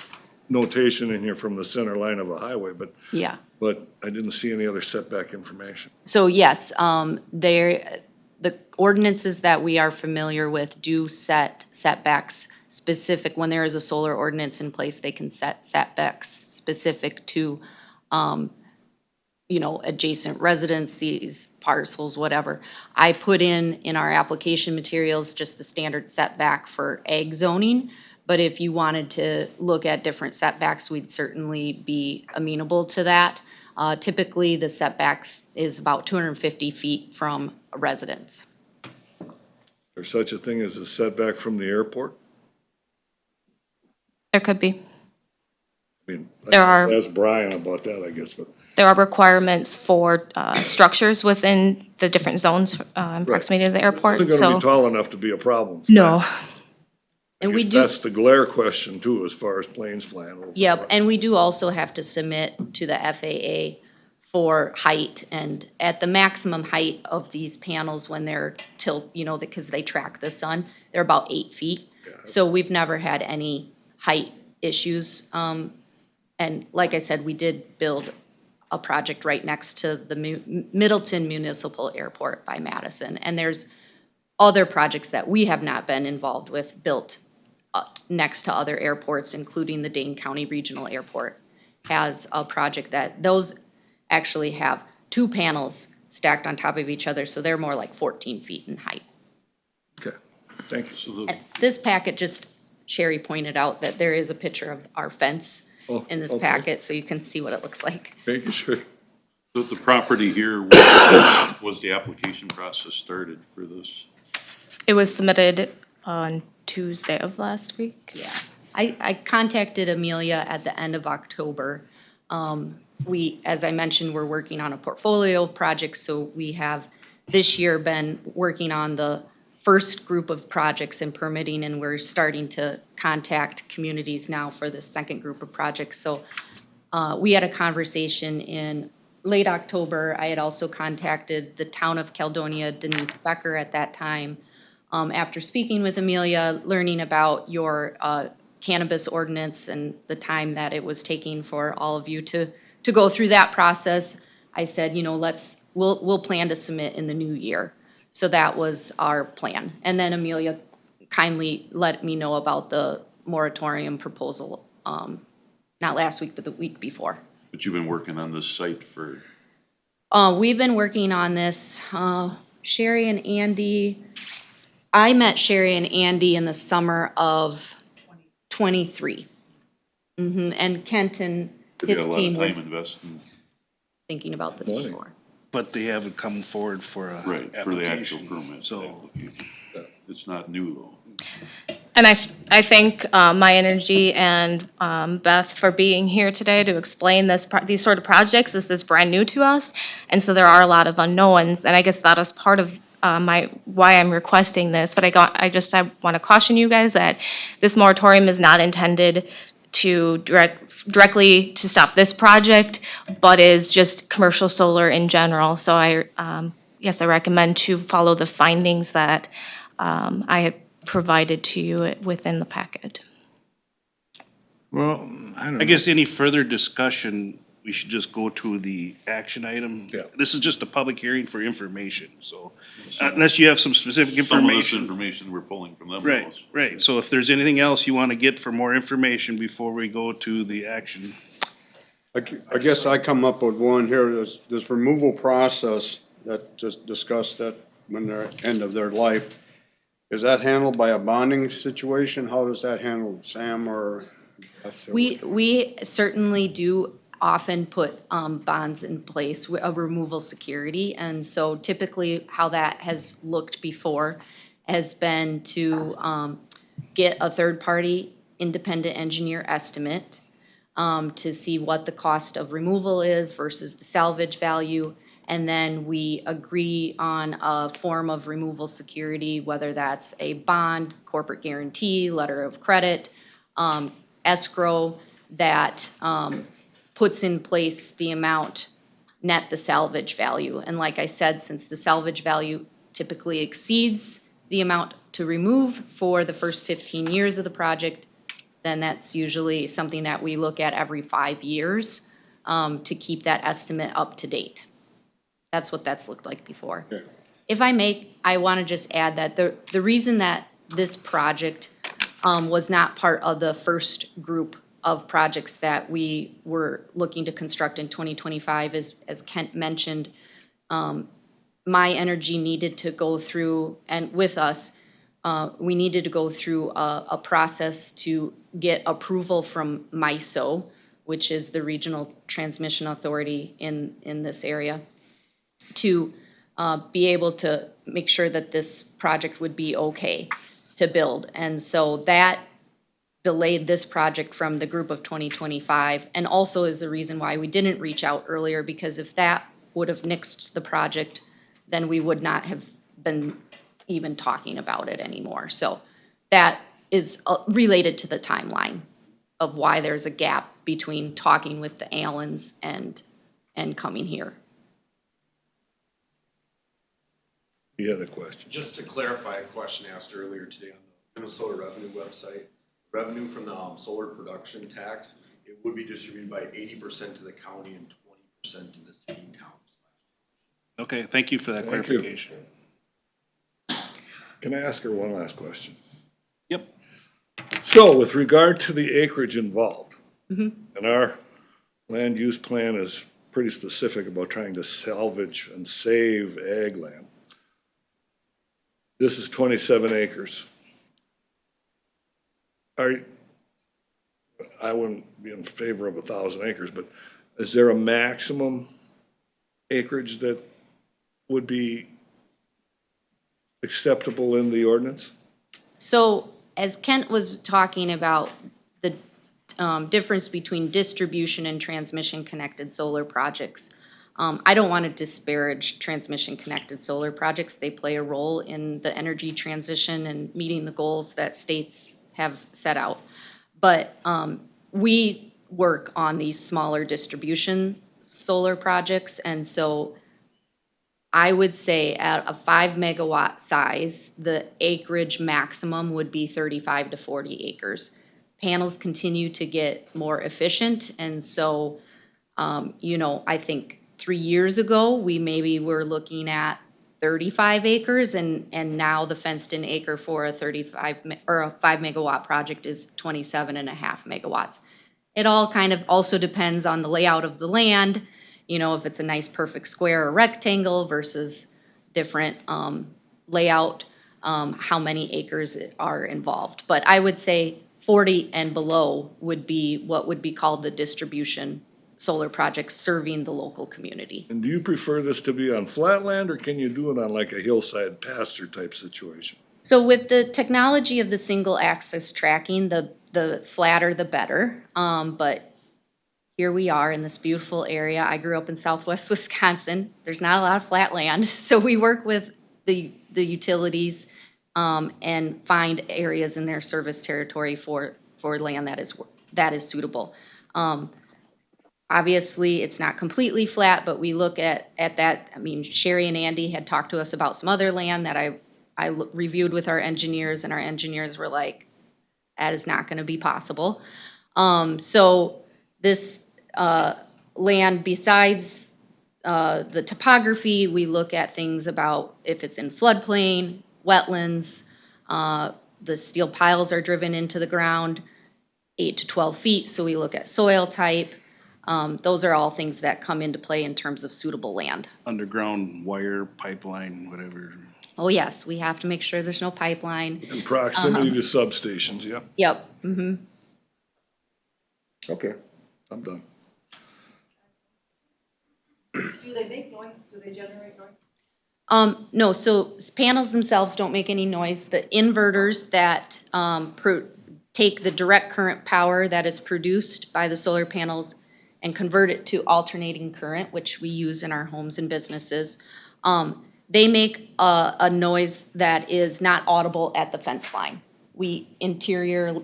notation in here from the center line of a highway, but Yeah. I didn't see any other setback information. So yes, the ordinances that we are familiar with do set setbacks specific, when there is a solar ordinance in place, they can set setbacks specific to, adjacent residencies, parcels, whatever. I put in our application materials, just the standard setback for ag zoning. But if you wanted to look at different setbacks, we'd certainly be amenable to that. Typically, the setbacks is about 250 feet from a residence. There's such a thing as a setback from the airport? There could be. I mean, There are- ask Brian about that, I guess, but. There are requirements for structures within the different zones in proximity to the airport, It's gonna be so, tall enough to be a problem. no. And we Guess do, that's the glare question too, as far as planes flying over. yep, and we do also have to submit to the FAA for height, and at the maximum height of these panels when they're because they track the sun, they're about 8 feet. So we've never had any height issues. And like I said, we did build a project right next to the Middleton Municipal Airport by Madison. And there's other projects that we have not been involved with built next to other airports, including the Dane County Regional Airport has a project that those actually have 2 panels stacked on top of each other, so they're more like 14 feet in height. Okay, thank you. And this packet, just Sherry pointed out that there is a picture of our fence in this okay. packet, so you can see what it looks like. Thank you, sir. So the property here, was the application process started for this? It was submitted on Tuesday of last week. Yeah, I contacted Amelia at the end of October. We, as I mentioned, we're working on a portfolio of projects, so we have this year been working on the first group of projects and permitting, and we're starting to contact communities now for the second group of projects. So we had a conversation in late October. I had also contacted the town of Caledonia, Denise Becker at that time. After speaking with Amelia, learning about your cannabis ordinance and the time that it was taking for all of you to go through that process, I said, we'll plan to submit in the new year. So that was our plan. And then Amelia kindly let me know about the moratorium proposal, not last week, but the week before. But you've been working on this site for, We've been working on this, Sherry and Andy. I met Sherry and Andy in the summer of 23. And Kent and you got his a lot team of were time invested, thinking about this before. But they haven't come forward for a right, for the actual application. permit So, application. It's not new though. And I thank My Energy and Beth for being here today to explain these sort of projects. This is brand new to us, and so there are a lot of unknowns. And I guess that is part of why I'm requesting this. But I want to caution you guys that this moratorium is not intended to directly to stop this project, but is just commercial solar in general. So I recommend to follow the findings that I had provided to you within the packet. Well, I don't know. I guess any further discussion, we should just go to the action item. Yeah. This is just a public hearing for information, so unless you have some specific Some of this information. information we're pulling from them. Right, also. right. So if there's anything else you want to get for more information before we go to the action. I guess I come up with one here, this removal process that just discussed that when they're at end of their life. Is that handled by a bonding situation? How does that handle, Sam or? We certainly do often put bonds in place, a removal security. And so typically how that has looked before has been to get a third-party independent engineer estimate to see what the cost of removal is versus the salvage value. And then we agree on a form of removal security, whether that's a bond, corporate guarantee, letter of credit, escrow, that puts in place the amount net the salvage value. And like I said, since the salvage value typically exceeds the amount to remove for the first 15 years of the project, then that's usually something that we look at every 5 years to keep that estimate up to date. That's what that's looked like before. If I may, I want to just add that the reason that this project was not part of the first group of projects that we were looking to construct in 2025 is, as Kent mentioned, My Energy needed to go through, and with us, we needed to go through a process to get approval from MISO, which is the Regional Transmission Authority in this area, to be able to make sure that this project would be okay to build. And so that delayed this project from the group of 2025, and also is the reason why we didn't reach out earlier, because if that would have nixed the project, then we would not have been even talking about it anymore. So that is related to the timeline of why there's a gap between talking with the Allens and coming here. You had a question. Just to clarify a question asked earlier today on the Minnesota Revenue website, revenue from the solar production tax, it would be distributed by 80% to the county and 20% to the city and towns. Okay, thank you for that Thank you. clarification. Can I ask her one last question? Yep. So with regard to the acreage involved, and our land use plan is pretty specific about trying to salvage and save ag land. This is 27 acres. I wouldn't be in favor of 1,000 acres, but is there a maximum acreage that would be acceptable in the ordinance? So as Kent was talking about the difference between distribution and transmission connected solar projects, I don't want to disparage transmission connected solar projects. They play a role in the energy transition and meeting the goals that states have set out. But we work on these smaller distribution solar projects, and so I would say at a 5 megawatt size, the acreage maximum would be 35 to 40 acres. Panels continue to get more efficient, and so, I think 3 years ago, we maybe were looking at 35 acres, and now the fenced-in acre for a 5 megawatt project is 27.5 megawatts. It all kind of also depends on the layout of the land, if it's a nice perfect square or rectangle versus different layout, how many acres are involved. But I would say 40 and below would be what would be called the distribution solar projects serving the local community. And do you prefer this to be on flat land, or can you do it on like a hillside pasture type situation? So with the technology of the single axis tracking, the flatter the better. But here we are in this beautiful area. I grew up in Southwest Wisconsin. There's not a lot of flat land, so we work with the utilities and find areas in their service territory for land that is suitable. Obviously, it's not completely flat, but we look at that. I mean, Sherry and Andy had talked to us about some other land that I reviewed with our engineers, and our engineers were like, that is not gonna be possible. So this land, besides the topography, we look at things about if it's in floodplain, wetlands, the steel piles are driven into the ground 8 to 12 feet, so we look at soil type. Those are all things that come into play in terms of suitable land. Underground wire, pipeline, whatever. Oh, yes, we have to make sure there's no pipeline. In proximity to substations, yeah. Yep, mm-hmm. Okay, I'm done. Do they make noise? Do they generate noise? No, so panels themselves don't make any noise. The inverters that take the direct current power that is produced by the solar panels and convert it to alternating current, which we use in our homes and businesses, they make a noise that is not audible at the fence line. We interior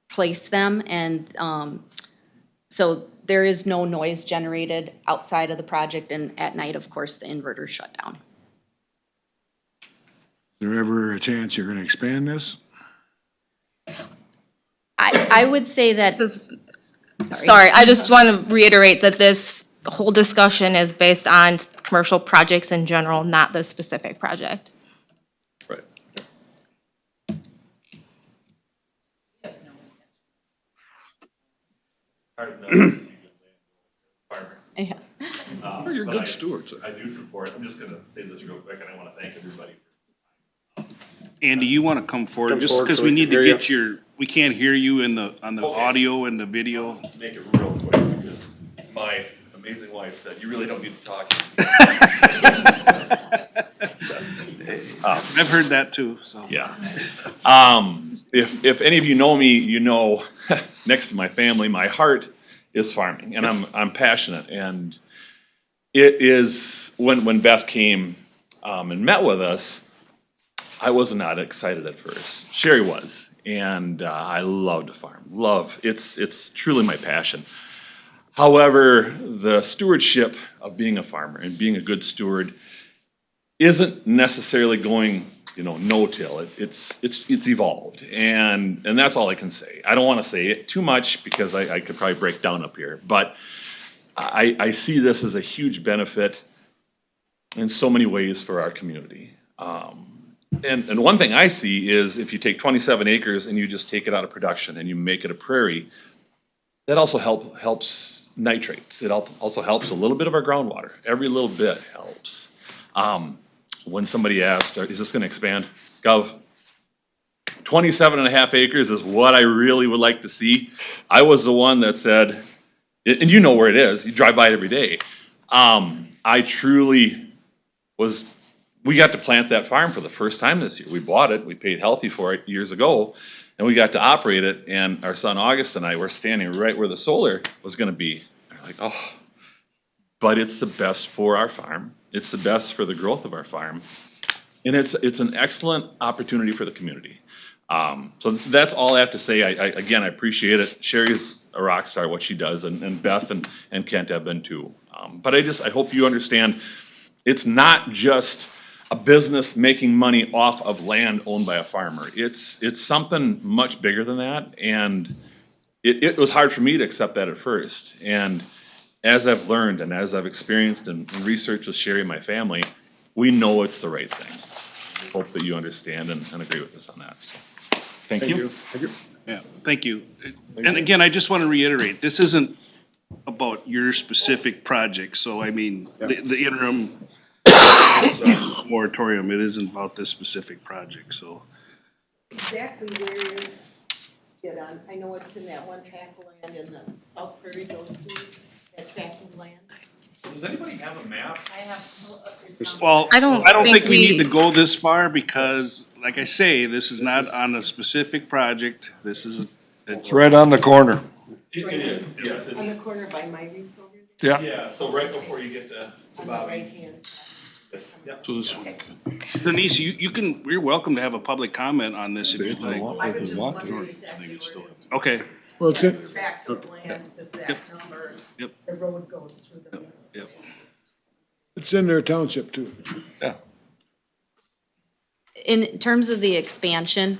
place them, and So there is no noise generated outside of the project, and at night, of course, the inverters shut down. Is there ever a chance you're gonna expand this? I would say that, Sorry, I just want to reiterate that this whole discussion is based on commercial projects in general, not this specific project. Right. yeah. You're good stewards. I do support, I'm just gonna say this real quick, and I wanna thank everybody. Andy, you want to come forward, Come just forward because so we we need can to hear get your, we can't hear you in the, on the audio and the video. Make it real quick, because my amazing wife said, you really don't need to talk. I've heard that too, so. Yeah. If any of you know me, you know, next to my family, my heart is farming, and I'm passionate, and it is, when Beth came, and met with us, I was not excited at first. Sherry was, and I love to farm. It's truly my passion. However, the stewardship of being a farmer and being a good steward isn't necessarily going, no-till. It's evolved, and that's all I can say. I don't want to say it too much because I could probably break down up here, but I see this as a huge benefit in so many ways for our community. And one thing I see is if you take 27 acres and you just take it out of production and you make it a prairie, that also helps nitrates. It also helps a little bit of our groundwater. Every little bit helps. When somebody asked, is this gonna expand? Gov, 27 and a half acres is what I really would like to see. I was the one that said, and you know where it is, you drive by it every day. I truly we got to plant that farm for the first time this year. We bought it, we paid healthy for it years ago, and we got to operate it, and our son August and I were standing right where the solar was gonna be. We're like, oh, but it's the best for our farm. It's the best for the growth of our farm. And it's an excellent opportunity for the community. So that's all I have to say. Again, I appreciate it. Sherry's a rock star, what she does, and Beth and Kent have been too. But I hope you understand, it's not just a business making money off of land owned by a farmer. It's something much bigger than that, and it was hard for me to accept that at first. And as I've learned and as I've experienced and researched with Sherry and my family, we know it's the right thing. Hope that you understand and agree with us on that. So, thank you. Thank you. Yeah, thank you. And again, I just want to reiterate, this isn't about your specific project, so I mean, the interim moratorium, it isn't about this specific project, so. Exactly where is it on? I know it's in that one tract of land in the South Prairie goes through that tract of land. Does anybody have a map? I have, it's Well, I don't think think we need we- to go this far because, like I say, this is not on a specific project. This is, It's right on the corner. It is, yes. on the corner by my reef over Yeah. there, Yeah, so right before you get to on the right hand side. so this one. Denise, you're welcome to have a public comment on this if you'd like. I was just wondering exactly where it is. Okay, Well, it's in, Tract of land with that number, Yep. the road goes through the. Yep. it's in their township too. Yeah. In terms of the expansion,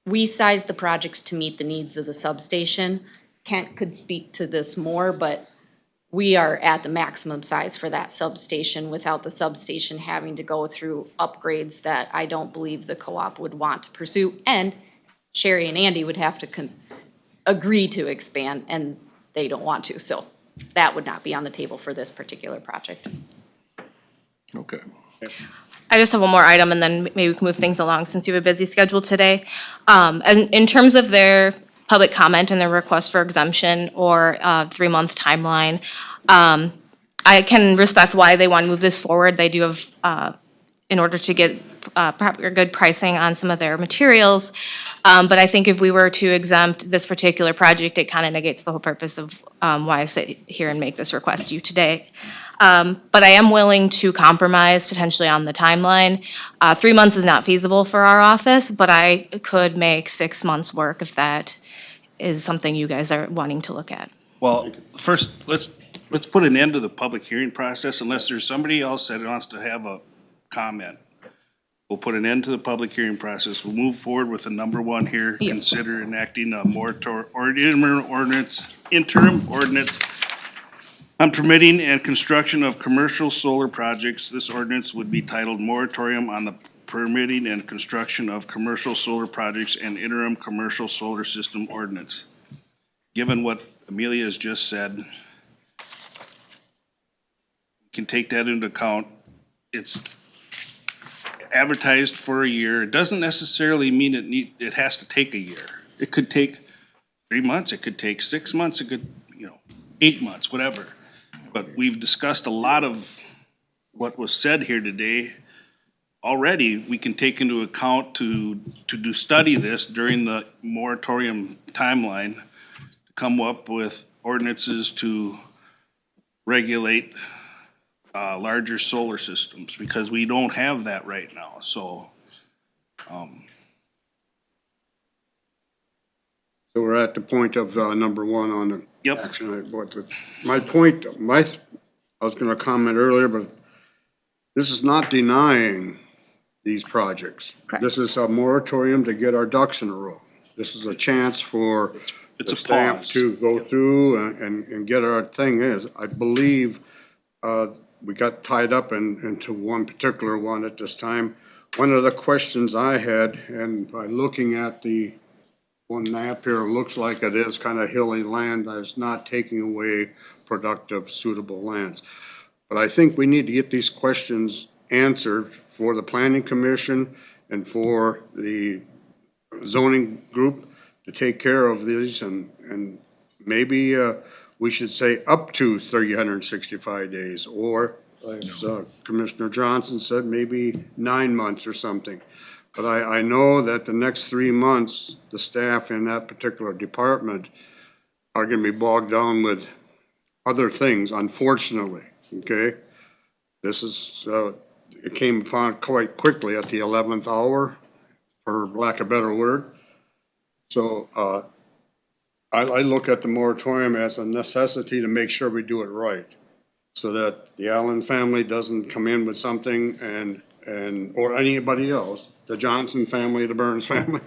we sized the projects to meet the needs of the substation. Kent could speak to this more, but we are at the maximum size for that substation without the substation having to go through upgrades that I don't believe the co-op would want to pursue. And Sherry and Andy would have to agree to expand, and they don't want to. So that would not be on the table for this particular project. Okay. I just have one more item, and then maybe we can move things along since you have a busy schedule today. And in terms of their public comment and their request for exemption or 3-month timeline, I can respect why they want to move this forward. They do have, in order to get proper good pricing on some of their materials. But I think if we were to exempt this particular project, it kind of negates the whole purpose of why I sit here and make this request to you today. But I am willing to compromise potentially on the timeline. 3 months is not feasible for our office, but I could make 6 months work if that is something you guys are wanting to look at. Well, first, let's put an end to the public hearing process unless there's somebody else that wants to have a comment. We'll put an end to the public hearing process. We'll move forward with the number one here. Yeah. Consider enacting a moratorium or interim ordinance on permitting and construction of commercial solar projects. This ordinance would be titled Moratorium on the Permitting and Construction of Commercial Solar Projects and Interim Commercial Solar System Ordinance. Given what Amelia has just said, you can take that into account. It's advertised for a year. It doesn't necessarily mean it has to take a year. It could take 3 months, it could take 6 months, it could, 8 months, whatever. But we've discussed a lot of what was said here today. Already, we can take into account to study this during the moratorium timeline, to come up with ordinances to regulate larger solar systems, because we don't have that right now, so. So we're at the point of number one on the Yep. action item. My point, I was gonna comment earlier, but this is not denying these projects. Correct. This is a moratorium to get our ducks in a row. This is a chance for It's the a staff pause. to go through and get our thing is. I believe we got tied up into one particular one at this time. One of the questions I had, and by looking at the one map here, it looks like it is kind of hilly land that is not taking away productive, suitable lands. But I think we need to get these questions answered for the planning commission and for the zoning group to take care of these, and maybe we should say up to 365 days, or as Commissioner Johnson said, maybe 9 months or something. But I know that the next 3 months, the staff in that particular department are gonna be bogged down with other things, unfortunately, okay? This is, it came upon quite quickly at the 11th hour, for lack of a better word. So, I look at the moratorium as a necessity to make sure we do it right, so that the Allen family doesn't come in with something or anybody else, the Johnson family, the Burns family,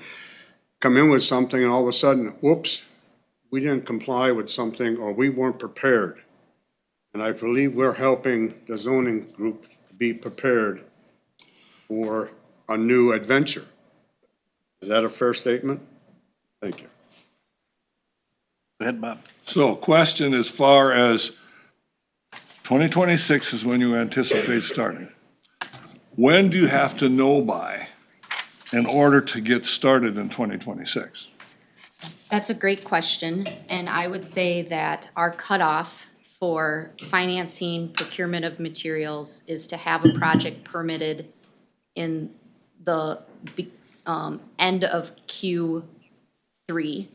come in with something and all of a sudden, whoops, we didn't comply with something or we weren't prepared. And I believe we're helping the zoning group be prepared for a new adventure. Is that a fair statement? Thank you. Go ahead, Bob. So question as far as 2026 is when you anticipate starting. When do you have to know by in order to get started in 2026? That's a great question, and I would say that our cutoff for financing procurement of materials is to have a project permitted in the end of Q3.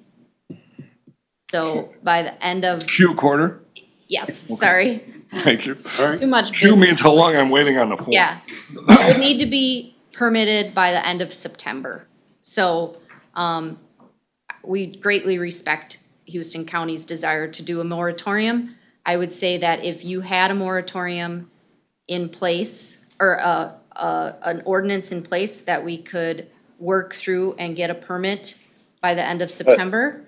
So by the end of, Q quarter? yes, sorry, Thank you. too much Q business. means how long I'm waiting on the phone. Yeah, it would need to be permitted by the end of September. So, we greatly respect Houston County's desire to do a moratorium. I would say that if you had a moratorium in place, or an ordinance in place that we could work through and get a permit by the end of September,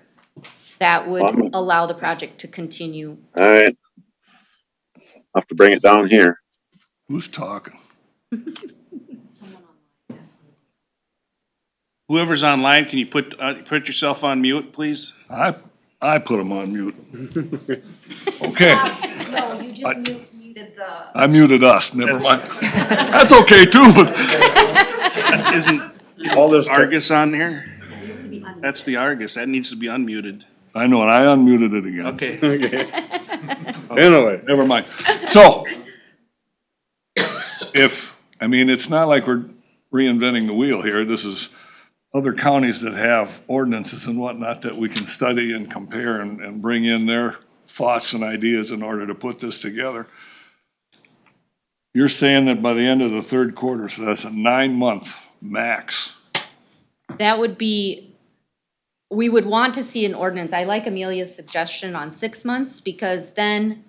that would allow the project to continue. All right. I'll have to bring it down here. Who's talking? Whoever's online, can you put yourself on mute, please? I put him on mute. Okay, No, you just muted the. I muted us, never mind. That's okay too, but Isn't All this Argus on here? That's the Argus. That needs to be unmuted. I know, and I unmuted it again. Okay. Anyway, Never mind. So, it's not like we're reinventing the wheel here. This is other counties that have ordinances and whatnot that we can study and compare and bring in their thoughts and ideas in order to put this together. You're saying that by the end of the third quarter, so that's a 9-month max. That would be we would want to see an ordinance. I like Amelia's suggestion on 6 months, because then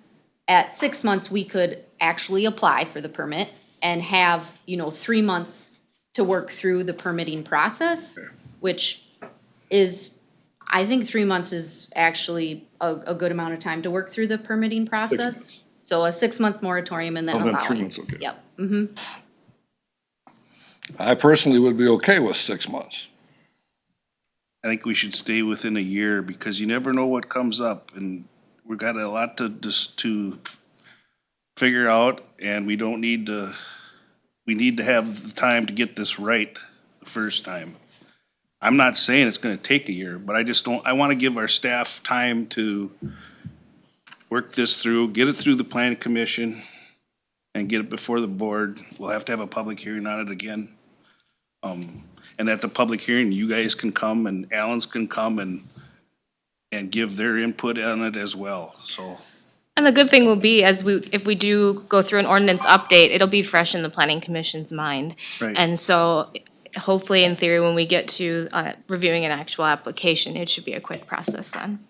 at 6 months, we could actually apply for the permit and have, 3 months to work through the permitting process, which is, I think 3 months is actually a good amount of time to work through the permitting process. months. So a 6-month moratorium and then Oh, then 3 allowing. months, okay. Yep. I personally would be okay with 6 months. I think we should stay within a year because you never know what comes up, and we've got a lot to figure out, and we need to have the time to get this right the first time. I'm not saying it's gonna take a year, but I wanna give our staff time to work this through, get it through the planning commission, and get it before the board. We'll have to have a public hearing on it again. And at the public hearing, you guys can come and Allen's can come and give their input on it as well, so. And the good thing will be, if we do go through an ordinance update, it'll be fresh in the planning commission's mind. Right. And so hopefully, in theory, when we get to reviewing an actual application, it should be a quick process then.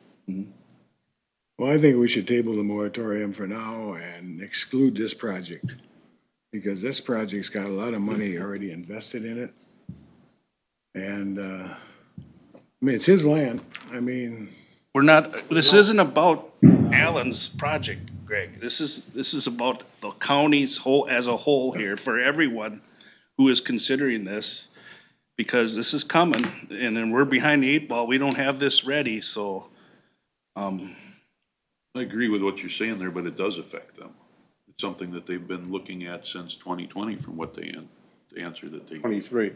Well, I think we should table the moratorium for now and exclude this project. Because this project's got a lot of money already invested in it. And, it's his land. This isn't about Allen's project, Greg. This is about the county's as a whole here for everyone who is considering this. Because this is coming and then we're behind the 8 ball. We don't have this ready, so, I agree with what you're saying there, but it does affect them. It's something that they've been looking at since 2020 from what the answer that they. 23.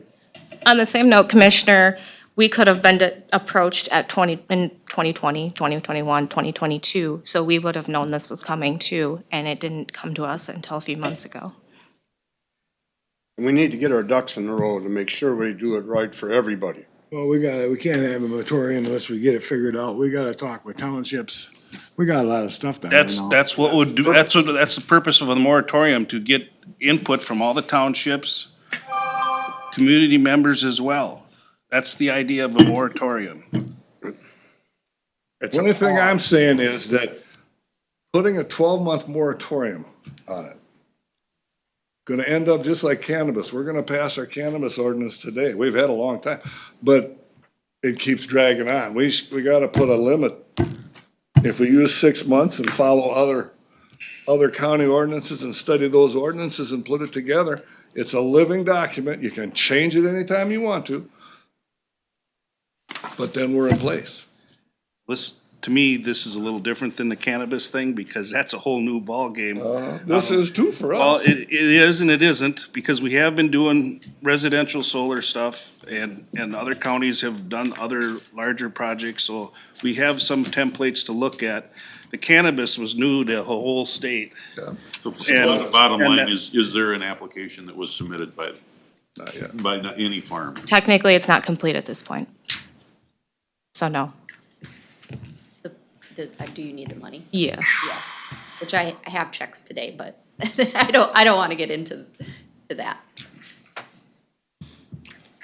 On the same note, Commissioner, we could have been approached in 2020, 2021, 2022, so we would have known this was coming too, and it didn't come to us until a few months ago. We need to get our ducks in a row to make sure we do it right for everybody. Well, we can't have a moratorium unless we get it figured out. We gotta talk with townships. We got a lot of stuff down there now. that's what would do, that's the purpose of a moratorium, to get input from all the townships, community members as well. That's the idea of a moratorium. It's The only a thing I'm pause. saying is that putting a 12-month moratorium on it, gonna end up just like cannabis. We're gonna pass our cannabis ordinance today. We've had a long time, but it keeps dragging on. We gotta put a limit. If we use 6 months and follow other county ordinances and study those ordinances and put it together, it's a living document. You can change it anytime you want to. But then we're in place. To me, this is a little different than the cannabis thing because that's a whole new ballgame. This is too for Well, us. it is and it isn't, because we have been doing residential solar stuff and other counties have done other larger projects, so we have some templates to look at. The cannabis was new to the whole state. So And- the bottom and line that- is there an application that was submitted by Not yet. any farm? Technically, it's not complete at this point. So no. Do you need the money? Yeah. Yeah, which I have checks today, but I don't want to get into that.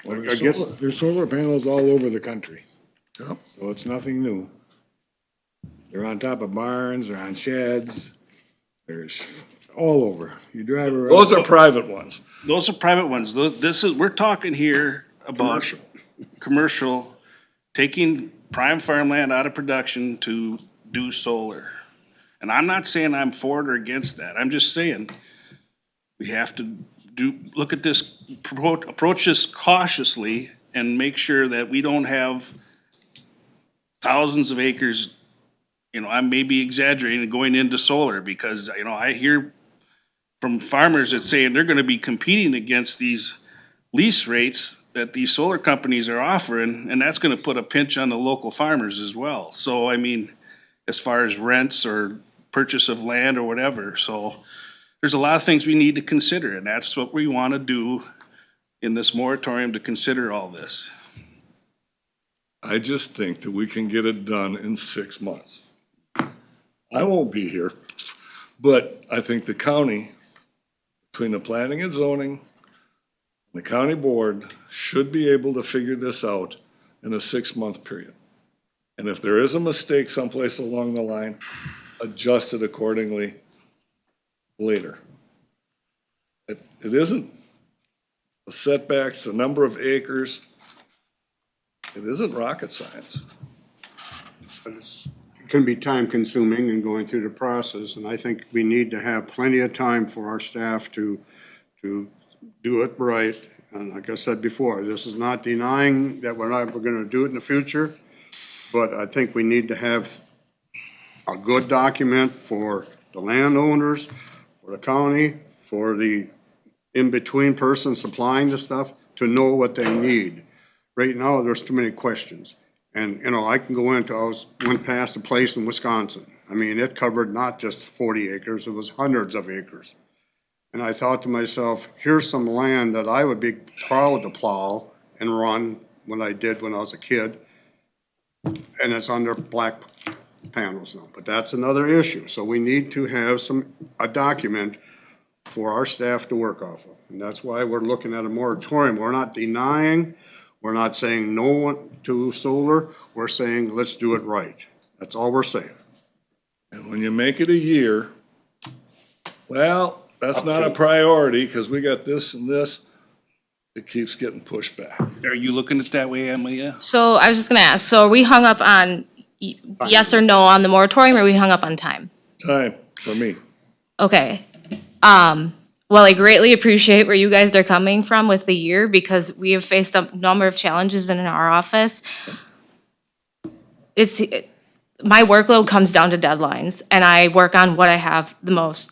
I guess there's solar panels all over the country. Yep. So it's nothing new. They're on top of barns, they're on sheds, there's all over. You drive around. Those are private ones. Those are private ones. We're talking here about commercial, taking prime farmland out of production to do solar. And I'm not saying I'm for it or against that. I'm just saying we have to look at this, approach this cautiously and make sure that we don't have thousands of acres, I may be exaggerating, going into solar because, I hear from farmers that saying they're gonna be competing against these lease rates that these solar companies are offering, and that's gonna put a pinch on the local farmers as well. So, as far as rents or purchase of land or whatever, so there's a lot of things we need to consider, and that's what we wanna do in this moratorium, to consider all this. I just think that we can get it done in 6 months. I won't be here, but I think the county, between the planning and zoning, the county board should be able to figure this out in a 6-month period. And if there is a mistake someplace along the line, adjust it accordingly later. It isn't the setbacks, the number of acres. It isn't rocket science. But it can be time consuming and going through the process, and I think we need to have plenty of time for our staff to do it right. And like I said before, this is not denying that we're gonna do it in the future, but I think we need to have a good document for the landowners, for the county, for the in-between person supplying the stuff to know what they need. Right now, there's too many questions. And, you know, I can go into, went past a place in Wisconsin. I mean, it covered not just 40 acres, it was hundreds of acres. And I thought to myself, here's some land that I would be proud to plow and run when I did when I was a kid. And it's under black panels now, but that's another issue. So we need to have a document for our staff to work off of. And that's why we're looking at a moratorium. We're not denying, we're not saying no to solar, we're saying let's do it right. That's all we're saying. And when you make it a year, well, that's not a priority because we got this and this. It keeps getting pushed back. Are you looking at it that way, Amelia? So I was just gonna ask, so are we hung up on yes or no on the moratorium, or are we hung up on time? Time for me. Okay. Well, I greatly appreciate where you guys are coming from with the year, because we have faced a number of challenges in our office. My workload comes down to deadlines, and I work on what I have the most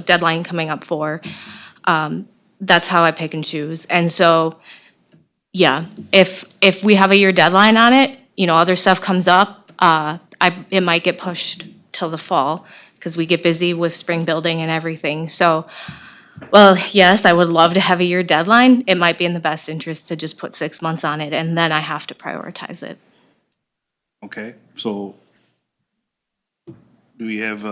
deadline coming up for. That's how I pick and choose. And so, yeah, if we have a year deadline on it, you know, other stuff comes up, it might get pushed till the fall, because we get busy with spring building and everything. So, well, yes, I would love to have a year deadline. It might be in the best interest to just put 6 months on it, and then I have to prioritize it. Okay, so do we have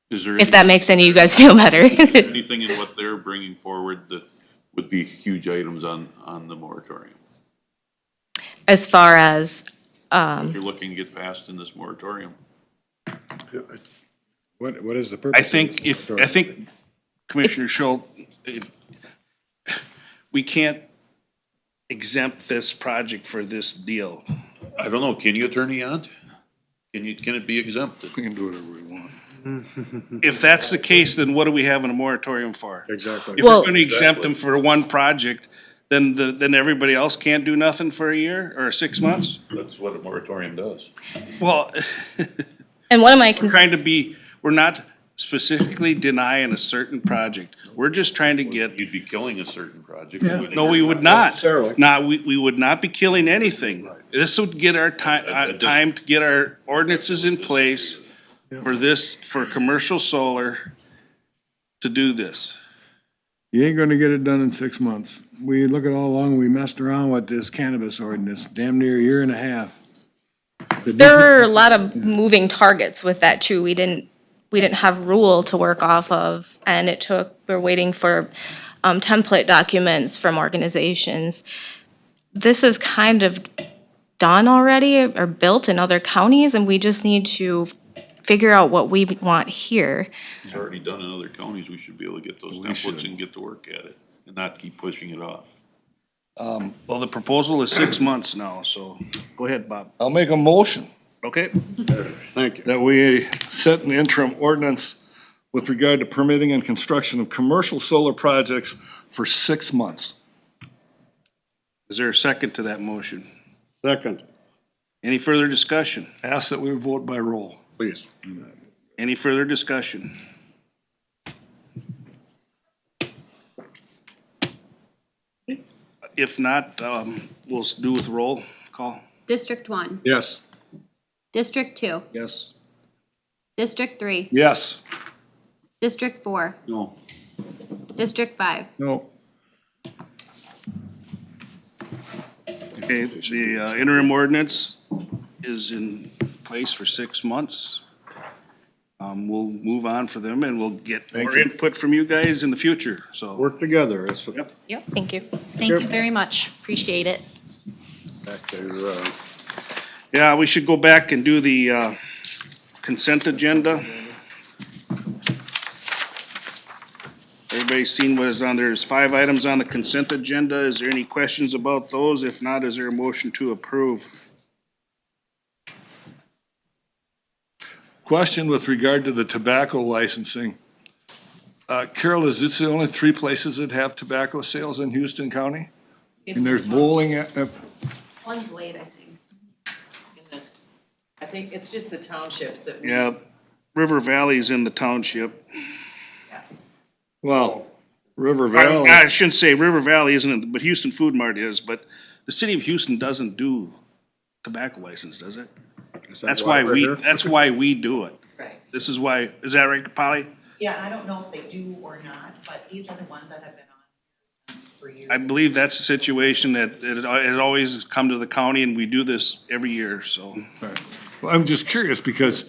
Is there If that makes any of you guys feel better. anything in what they're bringing forward that would be huge items on the moratorium? As far as, If you're looking to get passed in this moratorium? What is the purpose? I think Commissioner Schultz, we can't exempt this project for this deal. I don't know, can you, Attorney Yant? Can it be exempted? We can do whatever we want. If that's the case, then what are we having a moratorium for? Exactly. If we're gonna exempt them for one project, then everybody else can't do nothing for a year or 6 months? That's what a moratorium does. Well, and one of my we're not specifically denying a certain project. We're just trying to get, You'd be killing a certain project. no, we would not. Necessarily. We would not be killing anything. This would get our time to get our ordinances in place for commercial solar to do this. You ain't gonna get it done in 6 months. We look at how long we messed around with this cannabis ordinance, damn near a year and a half. there were a lot of moving targets with that too. We didn't have rule to work off of, and we're waiting for template documents from organizations. This is kind of done already or built in other counties, and we just need to figure out what we want here. It's already done in other counties, we should be able to get those templates and get to work at it, and not keep pushing it off. Well, the proposal is 6 months now, so go ahead, Bob. I'll make a motion Okay? Thank you. that we set an interim ordinance with regard to permitting and construction of commercial solar projects for 6 months. Is there a second to that motion? Second, Any further discussion? Ask that we vote by roll. please. Any further discussion? If not, we'll do with roll call. District 1, Yes. District 2, Yes. District 3, Yes. District 4, No. District 5. No, Okay, the interim ordinance is in place for 6 months. We'll move on for them and we'll get more input from you guys in the future, so. Work together. It's Yep. Thank you. Thank you very much. Appreciate it. back to, Yeah, we should go back and do the consent agenda. Everybody's seen what is on there. There's 5 items on the consent agenda. Is there any questions about those? If not, is there a motion to approve? Question with regard to the tobacco licensing. Carol, is this the only 3 places that have tobacco sales in Houston County? And there's bowling at, One's late, I think. I think it's just the townships that. Yeah, River Valley's in the township. well, River Valley. I shouldn't say River Valley isn't, but Houston Food Mart is, but the city of Houston doesn't do tobacco license, does it? That's why we do it. Right. This is why, is that right, Polly? Yeah, I don't know if they do or not, but these are the ones that have been on for years. I believe that's the situation that it always come to the county and we do this every year, so. Well, I'm just curious because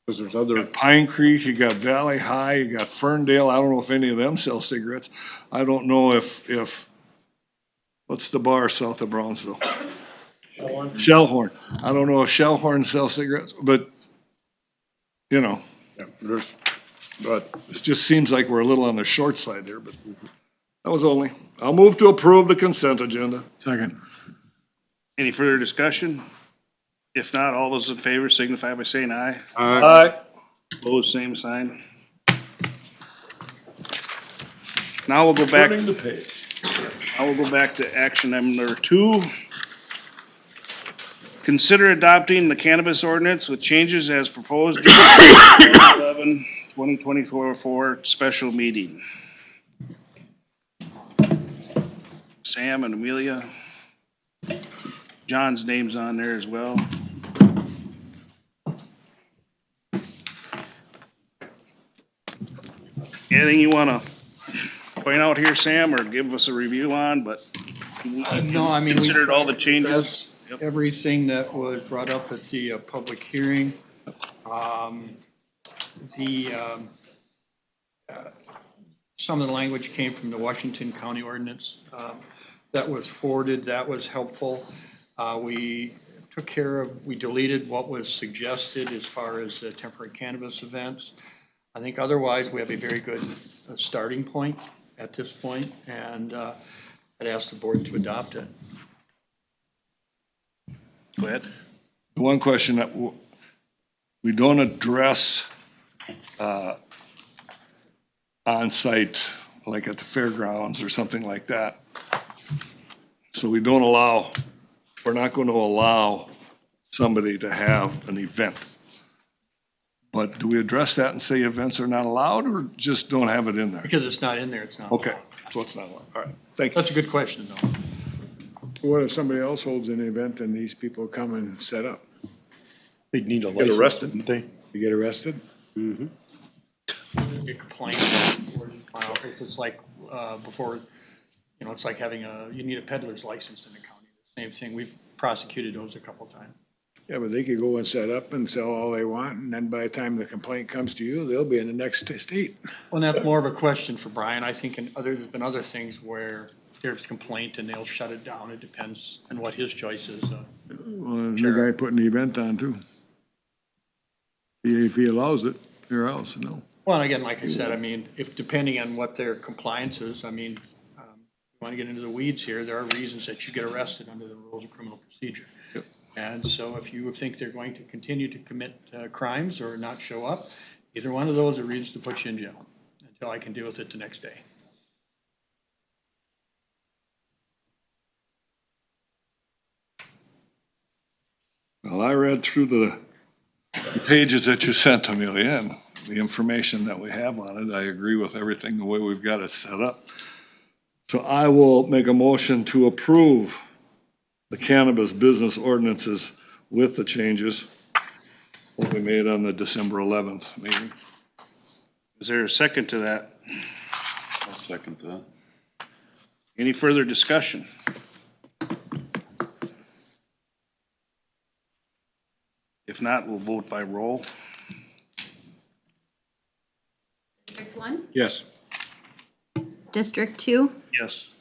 there's other. you got Pine Creek, you got Valley High, you got Ferndale. I don't know if any of them sell cigarettes. I don't know if, what's the bar south of Brownsville? Shellhorn. I don't know if Shellhorn sells cigarettes, but, you know, Yeah, but it just seems like we're a little on the short side there, but that was only. I'll move to approve the consent agenda. Second. Any further discussion? If not, all those in favor signify by saying aye. Aye. Opposed, same sign. Now we'll go back. Turning the page. I will go back to action item number 2. Consider adopting the cannabis ordinance with changes as proposed during the 2024 special meeting. Sam and Amelia. John's name's on there as well. Anything you wanna point out here, Sam, or give us a review on, but No, I mean. we considered all the changes? addressed Yep. Everything that was brought up at the public hearing. Some of the language came from the Washington County ordinance that was forwarded, that was helpful. We took care of, we deleted what was suggested as far as the temporary cannabis events. I think otherwise, we have a very good starting point at this point, and I'd ask the board to adopt it. Go ahead. The one question that we don't address on-site, like at the fairgrounds or something like that. So we don't allow, we're not going to allow somebody to have an event. But do we address that and say events are not allowed, or just don't have it in there? Because it's not in there, it's not. Okay, so it's not allowed. All right, thank you. That's a good question, though. What if somebody else holds an event and these people come and set up? they'd need a Get license, arrested. didn't they? You get arrested? Get complaints, if it's like, before, you know, it's like having you need a peddler's license in the county. Same thing, we've prosecuted those a couple times. Yeah, but they could go and set up and sell all they want, and then by the time the complaint comes to you, they'll be in the next state. Well, and that's more of a question for Brian. I think there's been other things where there's complaint and they'll shut it down. It depends on what his choice is. Well, the guy putting the event on too. If he allows it, or else, no. Well, and again, like I said, I mean, if, depending on what their compliance is, I mean, you want to get into the weeds here, there are reasons that you get arrested under the rules of criminal procedure. And so if you think they're going to continue to commit crimes or not show up, either one of those are reasons to put you in jail until I can deal with it the next day. Well, I read through the pages that you sent, Amelia, and the information that we have on it. I agree with everything, the way we've got it set up. So I will make a motion to approve the cannabis business ordinances with the changes that we made on the December 11th meeting. Is there a second to that? I'll second that. Any further discussion? If not, we'll vote by roll. one, Yes. District 2, Yes.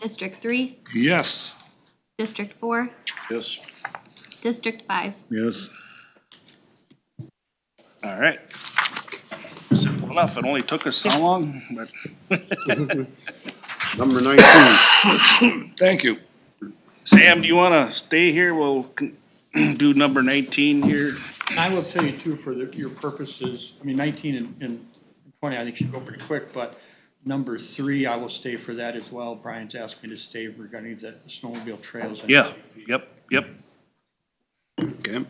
District 3, Yes. District 4, Yes. District 5. Yes. All right. Simple enough. It only took us how long? But Number 19. Thank you. Sam, do you want to stay here? We'll do number 19 here. And I will tell you too, for your purposes, I mean, 19 and 20, I think should go pretty quick, but number 3, I will stay for that as well. Brian's asked me to stay regarding the snowmobile trails. Yeah, yep. Okay.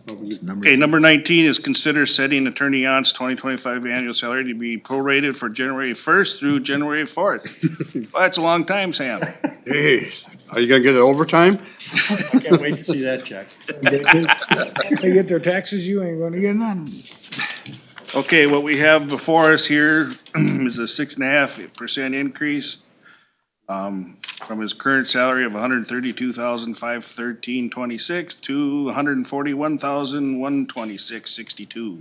Okay, number 19 is consider setting Attorney Yon's 2025 annual salary to be prorated for January 1st through January 4th. Well, that's a long time, Sam. Hey, are you gonna get it overtime? I can't wait to see that check. They get their taxes, you ain't gonna get none. Okay, what we have before us here is a 6.5% increase from his current salary of $132,513.26 to $141,126.62.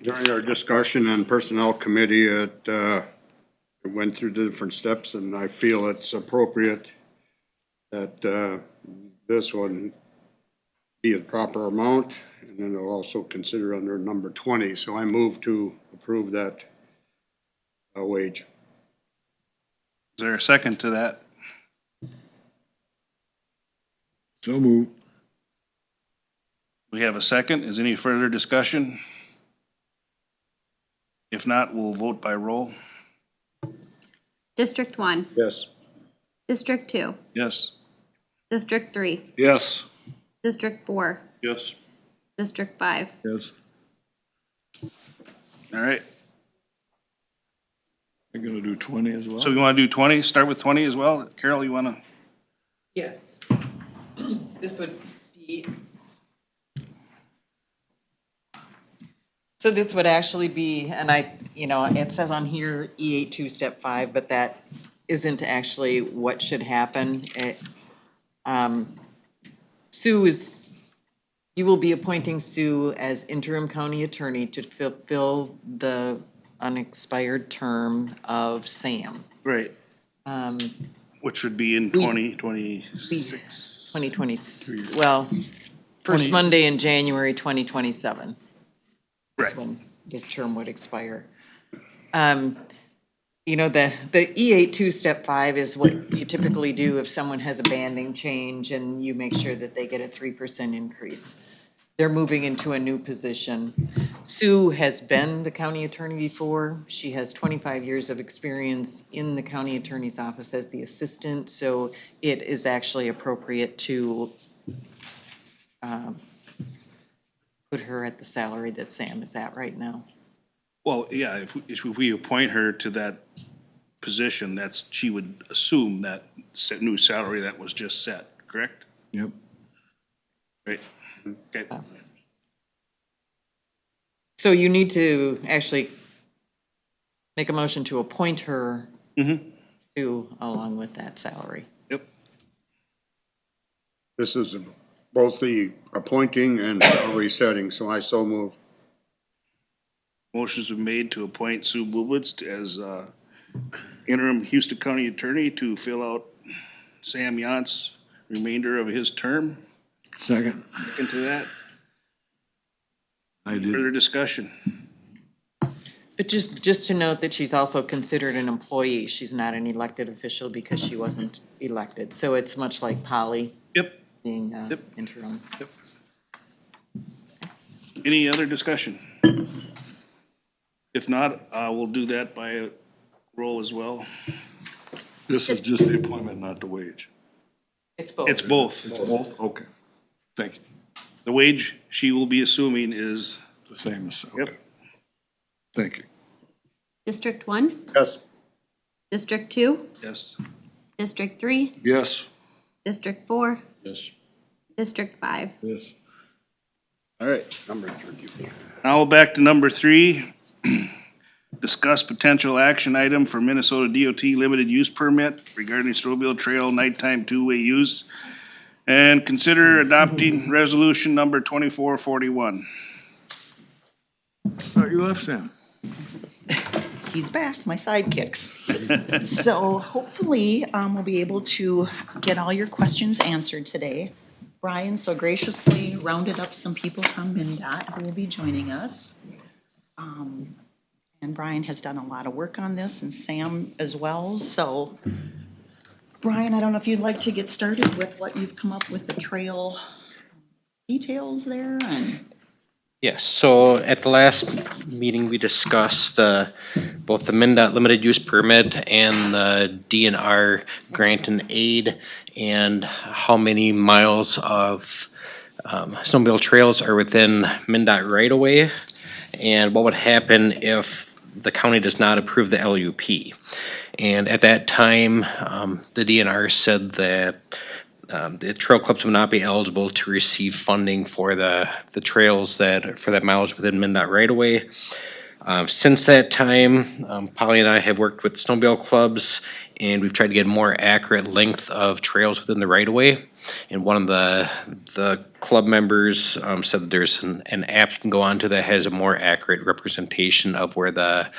During our discussion on Personnel Committee, it went through the different steps, and I feel it's appropriate that this one be the proper amount, and then I'll also consider under number 20. So I move to approve that wage. Is there a second to that? So move. We have a second. Is any further discussion? If not, we'll vote by roll. District 1, Yes. District 2, Yes. District 3, Yes. District 4, Yes. District 5. Yes. All right. I'm gonna do 20 as well. So you want to do 20? Start with 20 as well? Carol, you want to? Yes. This would be. So this would actually be, and it says on here E82 step 5, but that isn't actually what should happen. You will be appointing Sue as interim county attorney to fulfill the unexpired term of Sam. Right. Which would be in 2026. 2020, well, first Monday in January 2027. Right. Is when this term would expire. The E82 step 5 is what you typically do if someone has a banding change and you make sure that they get a 3% increase. They're moving into a new position. Sue has been the county attorney before. She has 25 years of experience in the county attorney's office as the assistant, so it is actually appropriate to put her at the salary that Sam is at right now. Well, yeah, if we appoint her to that position, she would assume that new salary that was just set, correct? Yep. Right. Okay. So you need to actually make a motion to appoint her to, along with that salary. Yep. This is both the appointing and salary setting, so I so move. Motion's been made to appoint Sue Bublitz as interim Houston County Attorney to fill out Sam Yant's remainder of his term. Second. Into that. I did. Further discussion. But just to note that she's also considered an employee. She's not an elected official because she wasn't elected. So it's much like Polly. Yep. Being interim. Yep. Any other discussion? If not, we'll do that by roll as well. This is just the appointment, not the wage. It's both. It's both. It's both? Okay. Thank you. The wage she will be assuming is The same as, okay. Yep. Thank you. District 1, Yes. District 2, yes. District 3, Yes. District 4, Yes. District 5. Yes. All right. Number 3. Now back to number 3. Discuss potential action item for Minnesota DOT limited use permit regarding Strobel Trail nighttime two-way use And consider adopting resolution number 2441. Thought you left, Sam. He's back, my sidekicks. So hopefully, we'll be able to get all your questions answered today. Brian so graciously rounded up some people from MnDOT who will be joining us. And Brian has done a lot of work on this, and Sam as well, so. Brian, I don't know if you'd like to get started with what you've come up with, the trail details there, and. Yes, so at the last meeting, we discussed both the MnDOT limited use permit and the DNR grant and aid, and how many miles of snowmobile trails are within MnDOT right of way, and what would happen if the county does not approve the LUP. And at that time, the DNR said that the trail clubs would not be eligible to receive funding for the trails for that mileage within MnDOT right of way. Since that time, Polly and I have worked with snowmobile clubs, and we've tried to get a more accurate length of trails within the right of way. And one of the club members said that there's an app you can go onto that has a more accurate representation of where the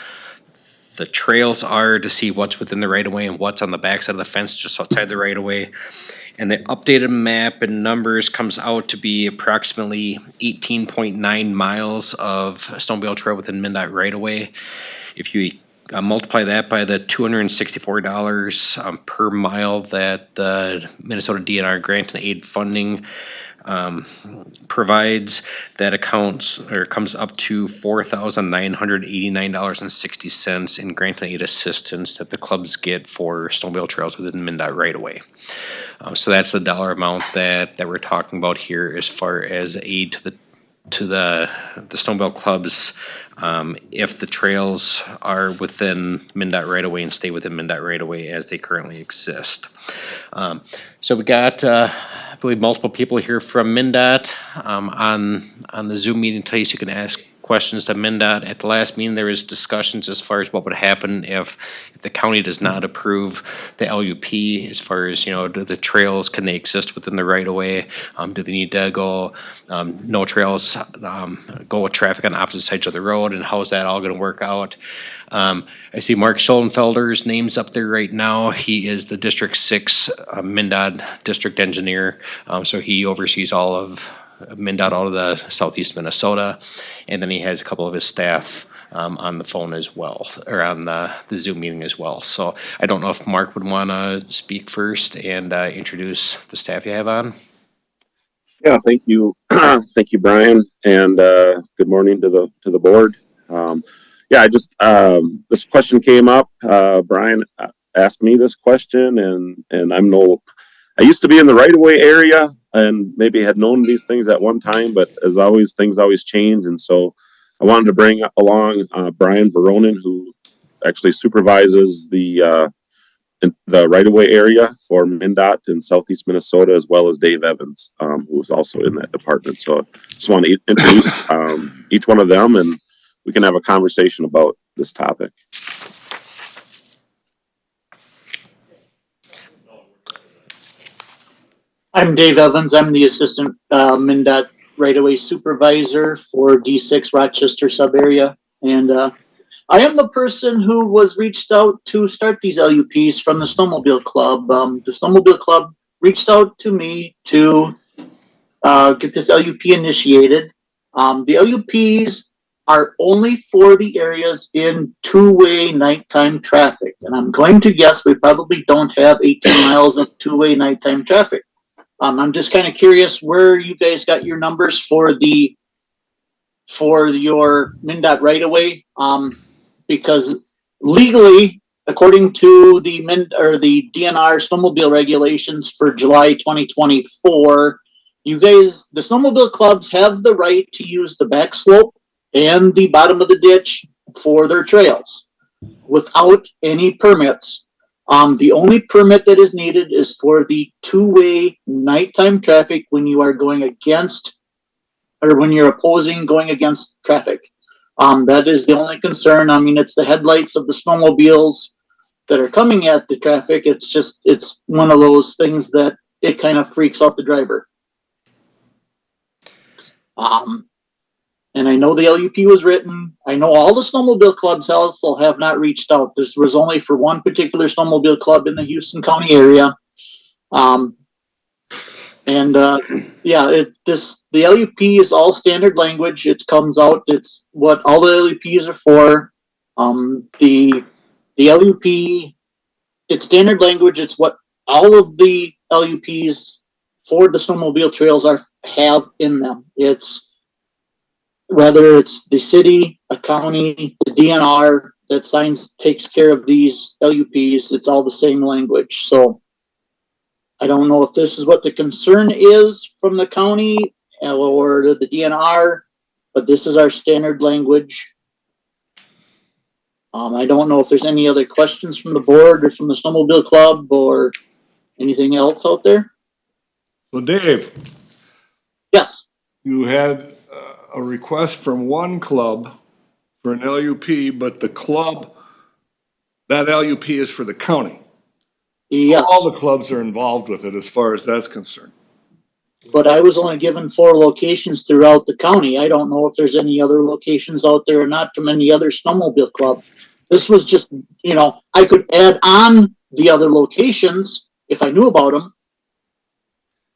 trails are, to see what's within the right of way and what's on the backside of the fence just outside the right of way. And the updated map and numbers comes out to be approximately 18.9 miles of snowmobile trail within MnDOT right of way. If you multiply that by the $264 per mile that the Minnesota DNR grant and aid funding provides, that comes up to $4,989.60 in grant and aid assistance that the clubs get for snowmobile trails within MnDOT right of way. So that's the dollar amount that we're talking about here as far as aid to the snowmobile clubs, if the trails are within MnDOT right of way and stay within MnDOT right of way as they currently exist. So we got, I believe, multiple people here from MnDOT on the Zoom meeting today, so you can ask questions to MnDOT. At the last meeting, there was discussions as far as what would happen if the county does not approve the LUP, as far as, do the trails, can they exist within the right of way? Do they need to go, no trails, go with traffic on opposite sides of the road, and how is that all gonna work out? I see Mark Schoenfelder's name's up there right now. He is the District 6 MnDOT district engineer, so he oversees all of MnDOT out of the southeast Minnesota, and then he has a couple of his staff on the phone as well, or on the Zoom meeting as well. So I don't know if Mark would want to speak first and introduce the staff you have on. Yeah, thank you, thank you, Brian, and good morning to the board. Yeah, I just this question came up. Brian asked me this question, and I used to be in the right of way area and maybe had known these things at one time, but as always, things always change. And so I wanted to bring along Brian Veronin, who actually supervises the right of way area for MnDOT in southeast Minnesota, as well as Dave Evans, who is also in that department. So I just want to introduce each one of them, and we can have a conversation about this topic. I'm Dave Evans. I'm the assistant MnDOT right-of-way supervisor for D6 Rochester sub-area. And I am the person who was reached out to start these LUPs from the Snowmobile Club. The Snowmobile Club reached out to me to get this LUP initiated. The LUPs are only for the areas in two-way nighttime traffic. And I'm going to guess we probably don't have 18 miles of two-way nighttime traffic. I'm just kind of curious where you guys got your numbers for your MnDOT right of way, because legally, according to the DNR snowmobile regulations for July 2024, you guys, the snowmobile clubs, have the right to use the back slope and the bottom of the ditch for their trails without any permits. The only permit that is needed is for the two-way nighttime traffic when you are going against, or when you're opposing going against traffic. That is the only concern. I mean, it's the headlights of the snowmobiles that are coming at the traffic. It's one of those things that it kind of freaks out the driver. And I know the LUP was written. I know all the snowmobile clubs also have not reached out. This was only for one particular snowmobile club in the Houston County area. The LUP is all standard language. It comes out. It's what all the LUPs are for. The LUP, it's standard language. It's what all of the LUPs for the snowmobile trails have in them. It's whether it's the city, a county, the DNR that takes care of these LUPs. It's all the same language. So I don't know if this is what the concern is from the county or the DNR, but this is our standard language. I don't know if there's any other questions from the board or from the snowmobile club or anything else out there. So Dave. Yes. You had a request from one club for an LUP, but the club, that LUP is for the county. Yes. All the clubs are involved with it as far as that's concerned. But I was only given 4 locations throughout the county. I don't know if there's any other locations out there or not from any other snowmobile club. This was just, I could add on the other locations if I knew about them.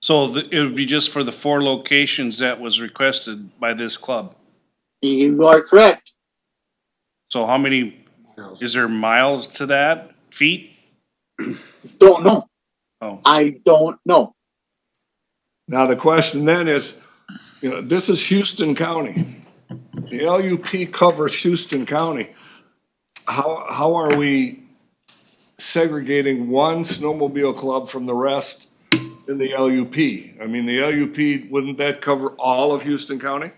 So it would be just for the 4 locations that was requested by this club? You are correct. So how many, is there miles to that? Feet? Don't know. Oh. I don't know. Now the question then is, this is Houston County. The LUP covers Houston County. How are we segregating one snowmobile club from the rest in the LUP? I mean, the LUP, wouldn't that cover all of Houston County?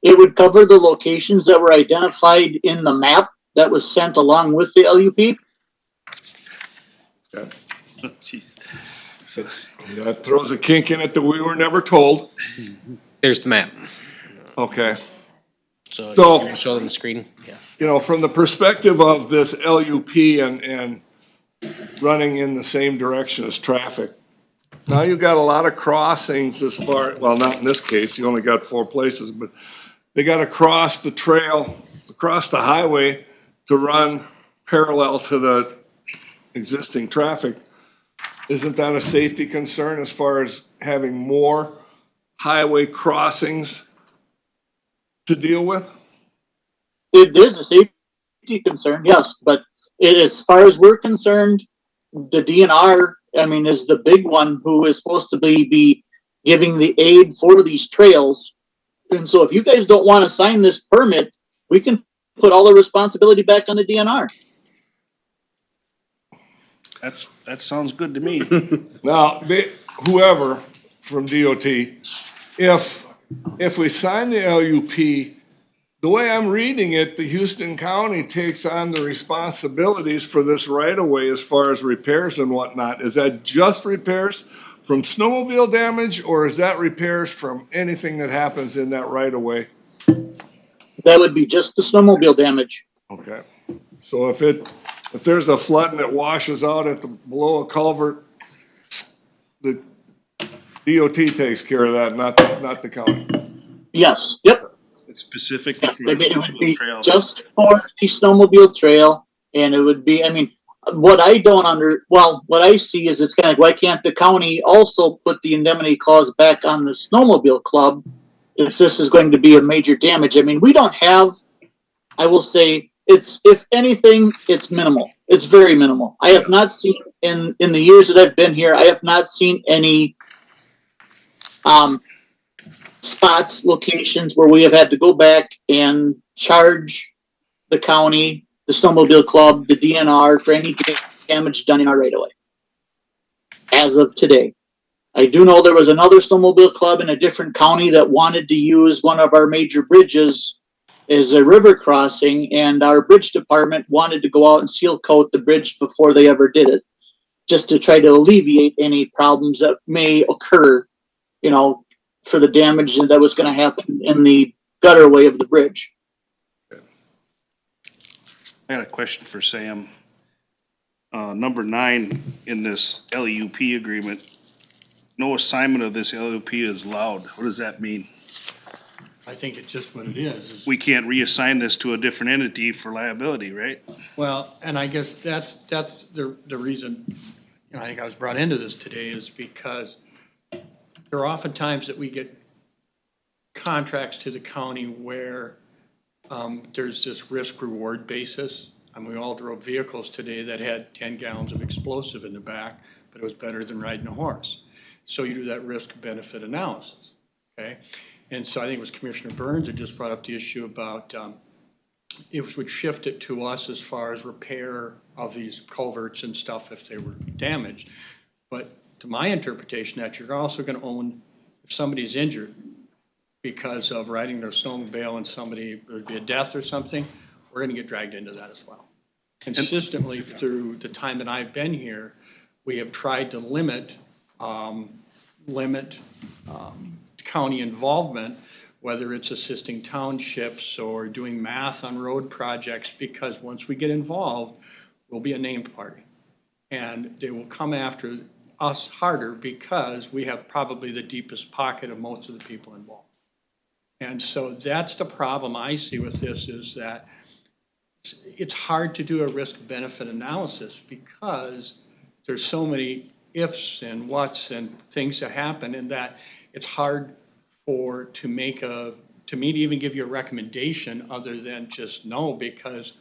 It would cover the locations that were identified in the map that was sent along with the LUP. Okay. So that throws a kink in it that we were never told. There's the map. Okay. So you So, can show them the screen. Yeah. from the perspective of this LUP and running in the same direction as traffic, now you've got a lot of crossings as far, well, not in this case, you only got 4 places, but they got to cross the trail, across the highway to run parallel to the existing traffic. Isn't that a safety concern as far as having more highway crossings to deal with? It is a safety concern, yes, but as far as we're concerned, the DNR, is the big one who is supposed to be giving the aid for these trails. And so if you guys don't want to sign this permit, we can put all the responsibility back on the DNR. That sounds good to me. Now, whoever from DOT, if we sign the LUP, the way I'm reading it, the Houston County takes on the responsibilities for this right-of-way as far as repairs and whatnot. Is that just repairs from snowmobile damage, or is that repairs from anything that happens in that right-of-way? That would be just the snowmobile damage. Okay. So if there's a flood and it washes out below a culvert, the DOT takes care of that, not the county. Yes, yep. It's specifically for the It would be snowmobile trail. just for the snowmobile trail, and it would be, what I see is it's kind of like, why can't the county also put the indemnity clause back on the snowmobile club if this is going to be a major damage? We don't have, I will say, if anything, it's minimal. It's very minimal. I have not seen, in the years that I've been here, I have not seen any spots, locations where we have had to go back and charge the county, the snowmobile club, the DNR for any damage done in our right of way. As of today. I do know there was another snowmobile club in a different county that wanted to use one of our major bridges as a river crossing, and our bridge department wanted to go out and seal coat the bridge before they ever did it, just to try to alleviate any problems that may occur, for the damage that was going to happen in the gutterway of the bridge. I got a question for Sam. Number 9 in this LUP agreement, no assignment of this LUP is allowed. What does that mean? I think it's just what it is. We can't reassign this to a different entity for liability, right? Well, and I guess that's the reason, I think I was brought into this today is because there are often times that we get contracts to the county where there's this risk reward basis. And we all drove vehicles today that had 10 gallons of explosive in the back, but it was better than riding a horse. So you do that risk benefit analysis, okay? And so I think it was Commissioner Burns that just brought up the issue about it would shift it to us as far as repair of these culverts and stuff if they were damaged. But to my interpretation, that you're also gonna own, if somebody's injured because of riding their snowmobile and somebody, there'd be a death or something, we're gonna get dragged into that as well. Consistently through the time that I've been here, we have tried to limit county involvement, whether it's assisting townships or doing math on road projects, because once we get involved, we'll be a named party. And they will come after us harder because we have probably the deepest pocket of most of the people involved. And so that's the problem I see with this, is that it's hard to do a risk-benefit analysis because there's so many ifs and whats and things that happen, and that it's hard to me to even give you a recommendation other than just no, because,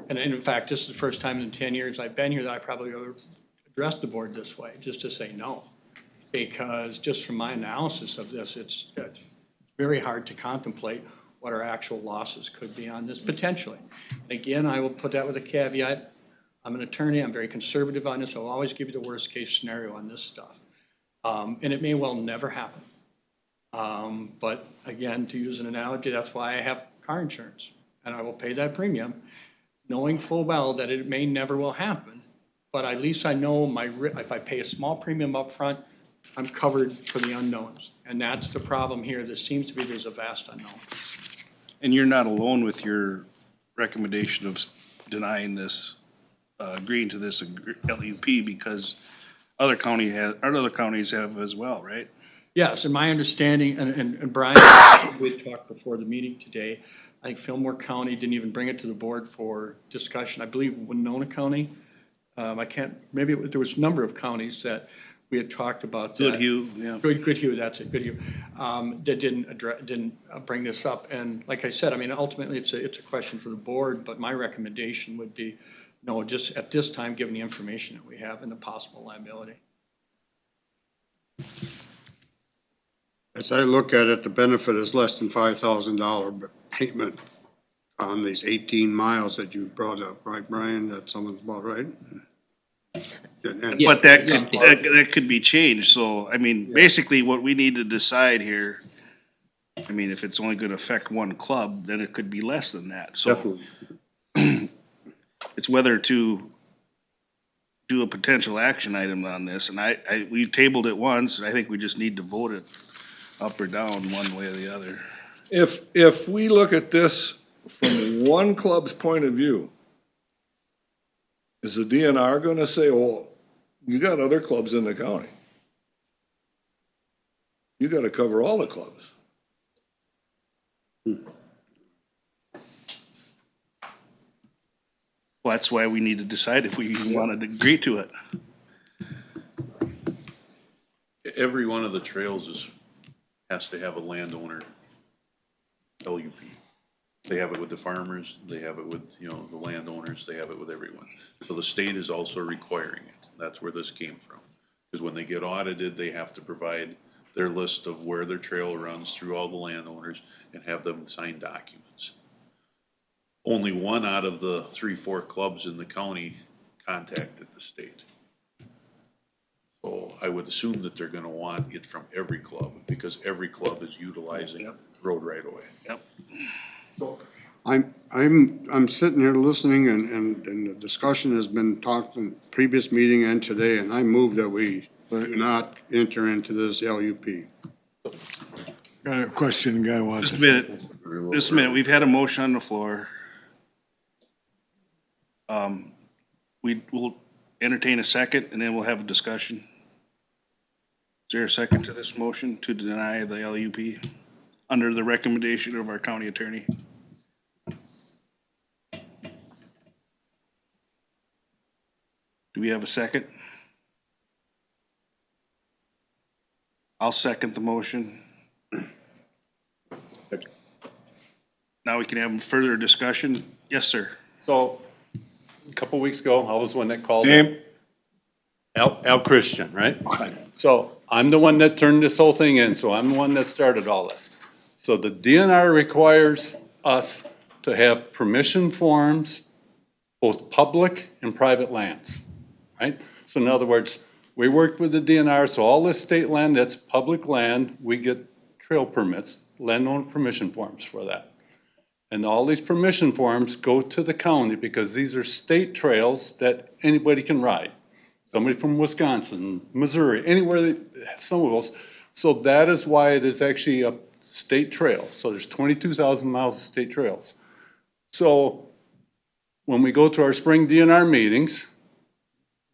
and in fact, this is the first time in 10 years I've been here that I probably addressed the board this way, just to say no. Because just from my analysis of this, it's very hard to contemplate what our actual losses could be on this potentially. And again, I will put that with a caveat. I'm an attorney, I'm very conservative on this, I'll always give you the worst case scenario on this stuff. And it may well never happen. But again, to use an analogy, that's why I have car insurance, and I will pay that premium, knowing full well that it may never will happen, but at least I know if I pay a small premium up front, I'm covered for the unknowns. And that's the problem here. There seems to be, there's a vast unknown. And you're not alone with your recommendation of denying this, agreeing to this LUP, because other counties have as well, right? Yes, and my understanding, and Brian, we talked before the meeting today, I think Fillmore County didn't even bring it to the board for discussion. I believe Winona County, maybe there was a number of counties that we had talked about that. Goodhue, yeah. Goodhue, that's it, Goodhue, that didn't bring this up. And like I said, I mean, ultimately it's a question for the board, but my recommendation would be, no, just at this time, given the information that we have and the possible liability. As I look at it, the benefit is less than $5,000 payment on these 18 miles that you brought up, right, Brian? That someone's about right? But that could be changed, so, I mean, basically what we need to decide here, I mean, if it's only gonna affect one club, then it could be less than that, so. Definitely. It's whether to do a potential action item on this, and we've tabled it once, and I think we just need to vote it up or down one way or the other. If we look at this from one club's point of view, is the DNR gonna say, oh, you got other clubs in the county? You gotta cover all the clubs. Well, that's why we need to decide if we even want to agree to it. Every one of the trails has to have a landowner LUP. They have it with the farmers, they have it with, the landowners, they have it with everyone. So the state is also requiring it. That's where this came from. Because when they get audited, they have to provide their list of where their trail runs through all the landowners and have them sign documents. Only one out of the 3-4 clubs in the county contacted the state. So I would assume that they're gonna want it from every club, because every club is utilizing road right away. Yep. I'm sitting here listening and the discussion has been talked in previous meeting and today, and I move that we do not enter into this LUP. Got a question, guy wants. Just a minute, we've had a motion on the floor. We will entertain a second and then we'll have a discussion. there a second to this motion to deny the LUP under the recommendation of our county attorney? Do we have a second? I'll second the motion. Now we can have further discussion. Yes, sir. So, a couple weeks ago, I was the one that called. Name? Al Christian, right? So, I'm the one that turned this whole thing in, so I'm the one that started all this. So the DNR requires us to have permission forms, both public and private lands, right? So in other words, we worked with the DNR, so all this state land that's public land, we get trail permits, landowner permission forms for that. And all these permission forms go to the county because these are state trails that anybody can ride. Somebody from Wisconsin, Missouri, anywhere, some of those. So that is why it is actually a state trail. So there's 22,000 miles of state trails. So when we go to our spring DNR meetings,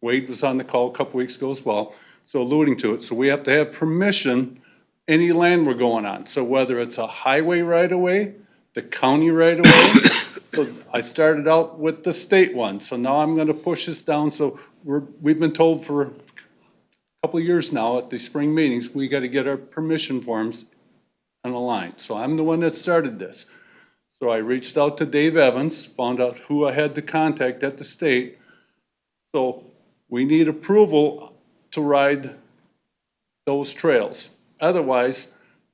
Wade was on the call a couple weeks ago as well, so alluding to it. So we have to have permission, any land we're going on. So whether it's a highway right-of-way, the county right-of-way, so I started out with the state one, so now I'm gonna push this down. So we've been told for a couple of years now at the spring meetings, we gotta get our permission forms on a line. So I'm the one that started this. So I reached out to Dave Evans, found out who I had to contact at the state. So we need approval to ride those trails. Otherwise,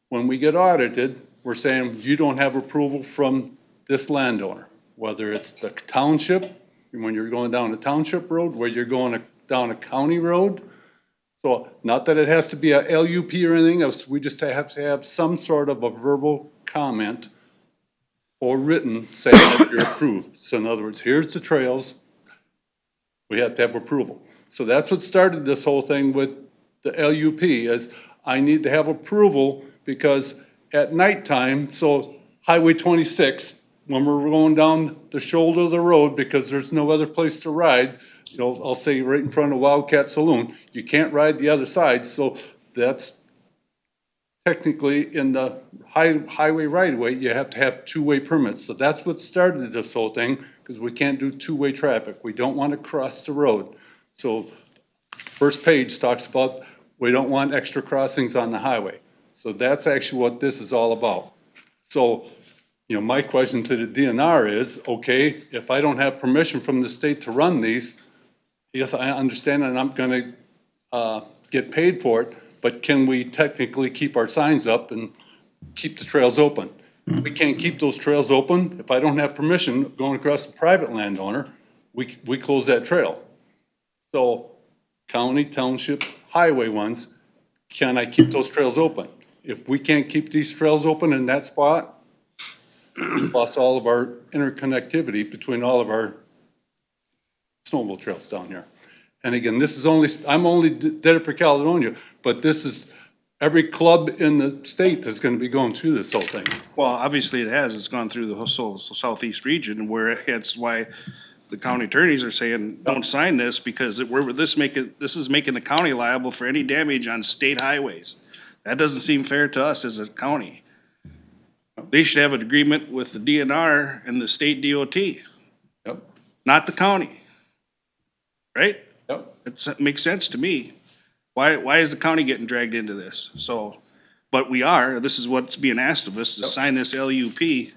when we get audited, we're saying you don't have approval from this landowner, whether it's the township, when you're going down a township road, where you're going down a county road. So not that it has to be a LUP or anything else, we just have to have some sort of a verbal comment or written saying that you're approved. So in other words, here's the trails, we have to have approval. So that's what started this whole thing with the LUP, is I need to have approval because at nighttime, so Highway 26, when we're going down the shoulder of the road because there's no other place to ride, you know, I'll say right in front of Wildcat Saloon, you can't ride the other side, so that's technically in the highway right-of-way, you have to have two-way permits. So that's what started this whole thing, because we can't do two-way traffic. We don't want to cross the road. So first page talks about we don't want extra crossings on the highway. So that's actually what this is all about. So, you know, my question to the DNR is, okay, if I don't have permission from the state to run these, yes, I understand and I'm gonna get paid for it, but can we technically keep our signs up and keep the trails open? We can't keep those trails open. If I don't have permission going across the private landowner, we close that trail. So county, township, highway ones, can I keep those trails open? If we can't keep these trails open in that spot, plus all of our interconnectivity between all of our snowmobile trails down here. And again, this is only, I'm only did it for Caledonia, but this is, every club in the state is gonna be going through this whole thing. Well, obviously it has. It's gone through the whole southeast region where it's why the county attorneys are saying, don't sign this because this is making the county liable for any damage on state highways. That doesn't seem fair to us as a county. They should have an agreement with the DNR and the state DOT. Yep. Not the county. Right? Yep. It makes sense to me. Why is the county getting dragged into this? So, but we are, this is what's being asked of us, to sign this LUP.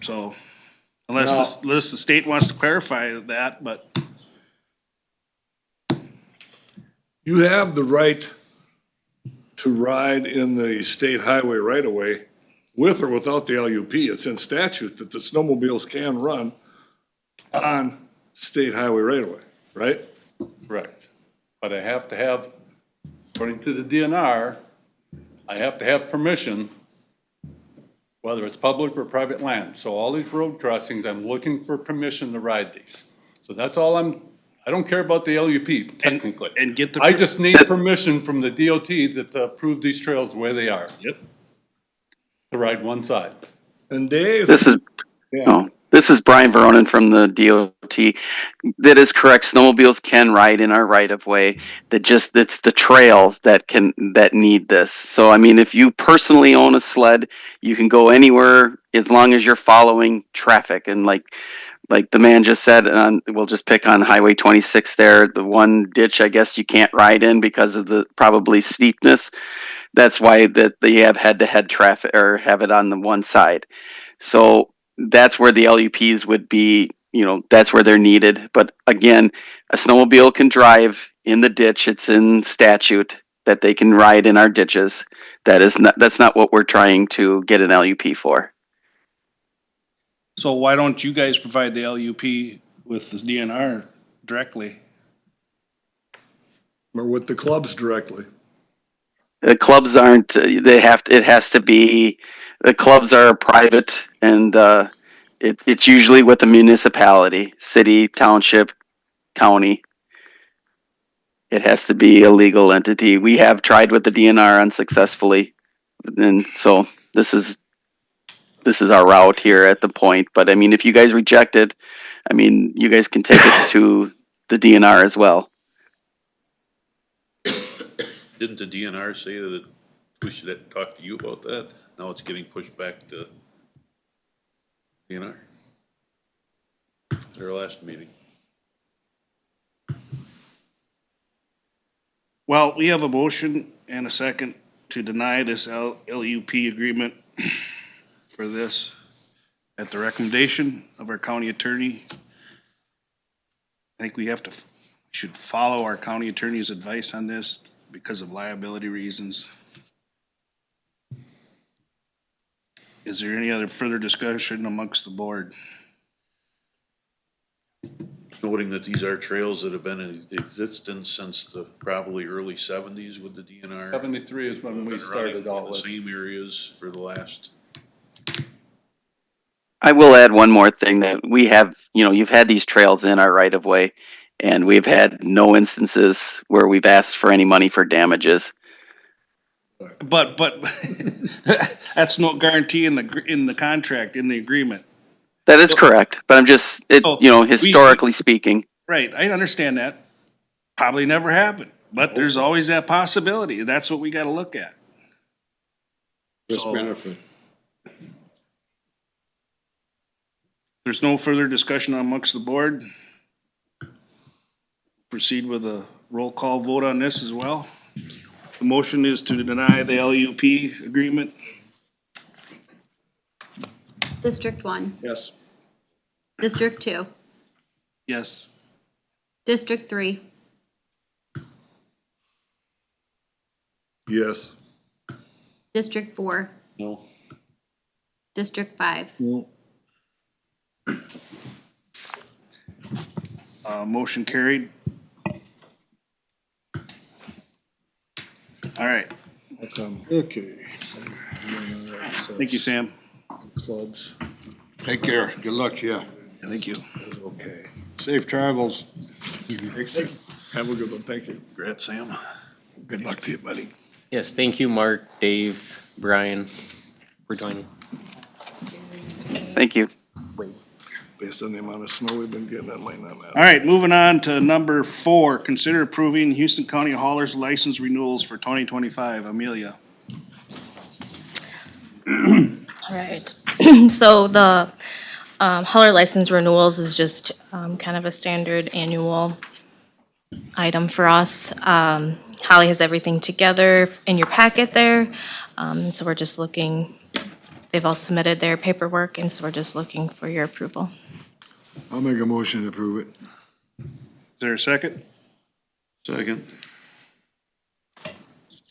So, unless the state wants to clarify that, but. You have the right to ride in the state highway right-of-way with or without the LUP. It's in statute that the snowmobiles can run on state highway right-of-way, right? Correct. But I have to have, according to the DNR, I have to have permission, whether it's public or private land. So all these road crossings, I'm looking for permission to ride these. So that's all I don't care about the LUP technically. And get the. I just need permission from the DOT that to approve these trails the way they are. Yep. To ride one side. And Dave? This is This is Brian Veronin from the DOT. That is correct. Snowmobiles can ride in our right of way. It's the trails that need this. So I mean, if you personally own a sled, you can go anywhere as long as you're following traffic. And like the man just said, we'll just pick on Highway 26 there. The one ditch, I guess you can't ride in because of the probably steepness. That's why that they have head-to-head traffic or have it on the one side. So that's where the LUPs would be, that's where they're needed. But again, a snowmobile can drive in the ditch. It's in statute that they can ride in our ditches. That's not what we're trying to get an LUP for. So why don't you guys provide the LUP with the DNR directly? Or with the clubs directly? The clubs aren't, it has to be, the clubs are private and it's usually with the municipality, city, township, county. It has to be a legal entity. We have tried with the DNR unsuccessfully. And so this is our route here at the point. But I mean, if you guys reject it, I mean, you guys can take it to the DNR as well. Didn't the DNR say that we should talk to you about that? Now it's getting pushed back to DNR. Their last meeting. Well, we have a motion and a second to deny this LUP agreement for this at the recommendation of our county attorney. I think we should follow our county attorney's advice on this because of liability reasons. Is there any other further discussion amongst the board? Noting that these are trails that have been in existence since the probably early 70s with the DNR. 73 is when we started all this. The same areas for the last. I will add one more thing that we have, you've had these trails in our right of way and we've had no instances where we've asked for any money for damages. But that's no guarantee in the contract, in the agreement. That is correct, but I'm just, historically speaking. Right, I understand that. Probably never happened, but there's always that possibility. That's what we gotta look at. Risk benefit. There's no further discussion amongst the board. Proceed with a roll call vote on this as well. The motion is to deny the LUP agreement. District 1. Yes. District 2. Yes. District 3. Yes. District 4. No. District 5. No. Motion carried. All right. Okay. Thank you, Sam. Clubs. Take care. Good luck to you. Thank you. Okay. Safe travels. Have a good one. Thank you. Congrats, Sam. Good luck to you, buddy. Yes, thank you, Mark, Dave, Brian, for joining. Thank you. Based on the amount of snow we've been getting, that might not matter. All right, moving on to number 4, consider approving Houston County haulers license renewals for 2025. Amelia. All right. So the hauler license renewals is just kind of a standard annual item for us. Holly has everything together in your packet there. So we're just looking, they've all submitted their paperwork, and so we're just looking for your approval. I'll make a motion to approve it. Is there a second? Second.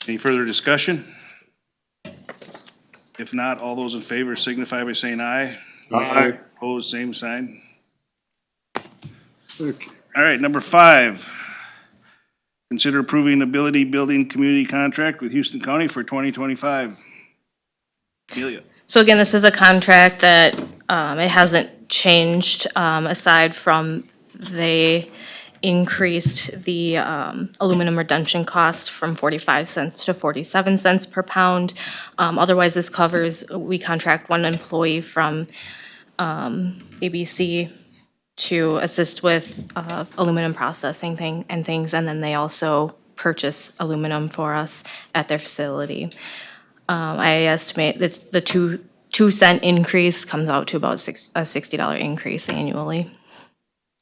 Any further discussion? If not, all those in favor signify by saying aye. Aye. Opposed, same sign. Okay. All right, number 5. Consider approving Ability Building Community Contract with Houston County for 2025. Amelia. So again, this is a contract that it hasn't changed aside from they increased the aluminum redemption cost from 45 cents to 47 cents per pound. Otherwise, this covers, we contract one employee from ABC to assist with aluminum processing and things, and then they also purchase aluminum for us at their facility. I estimate that the 2 cent increase comes out to about a $60 increase annually.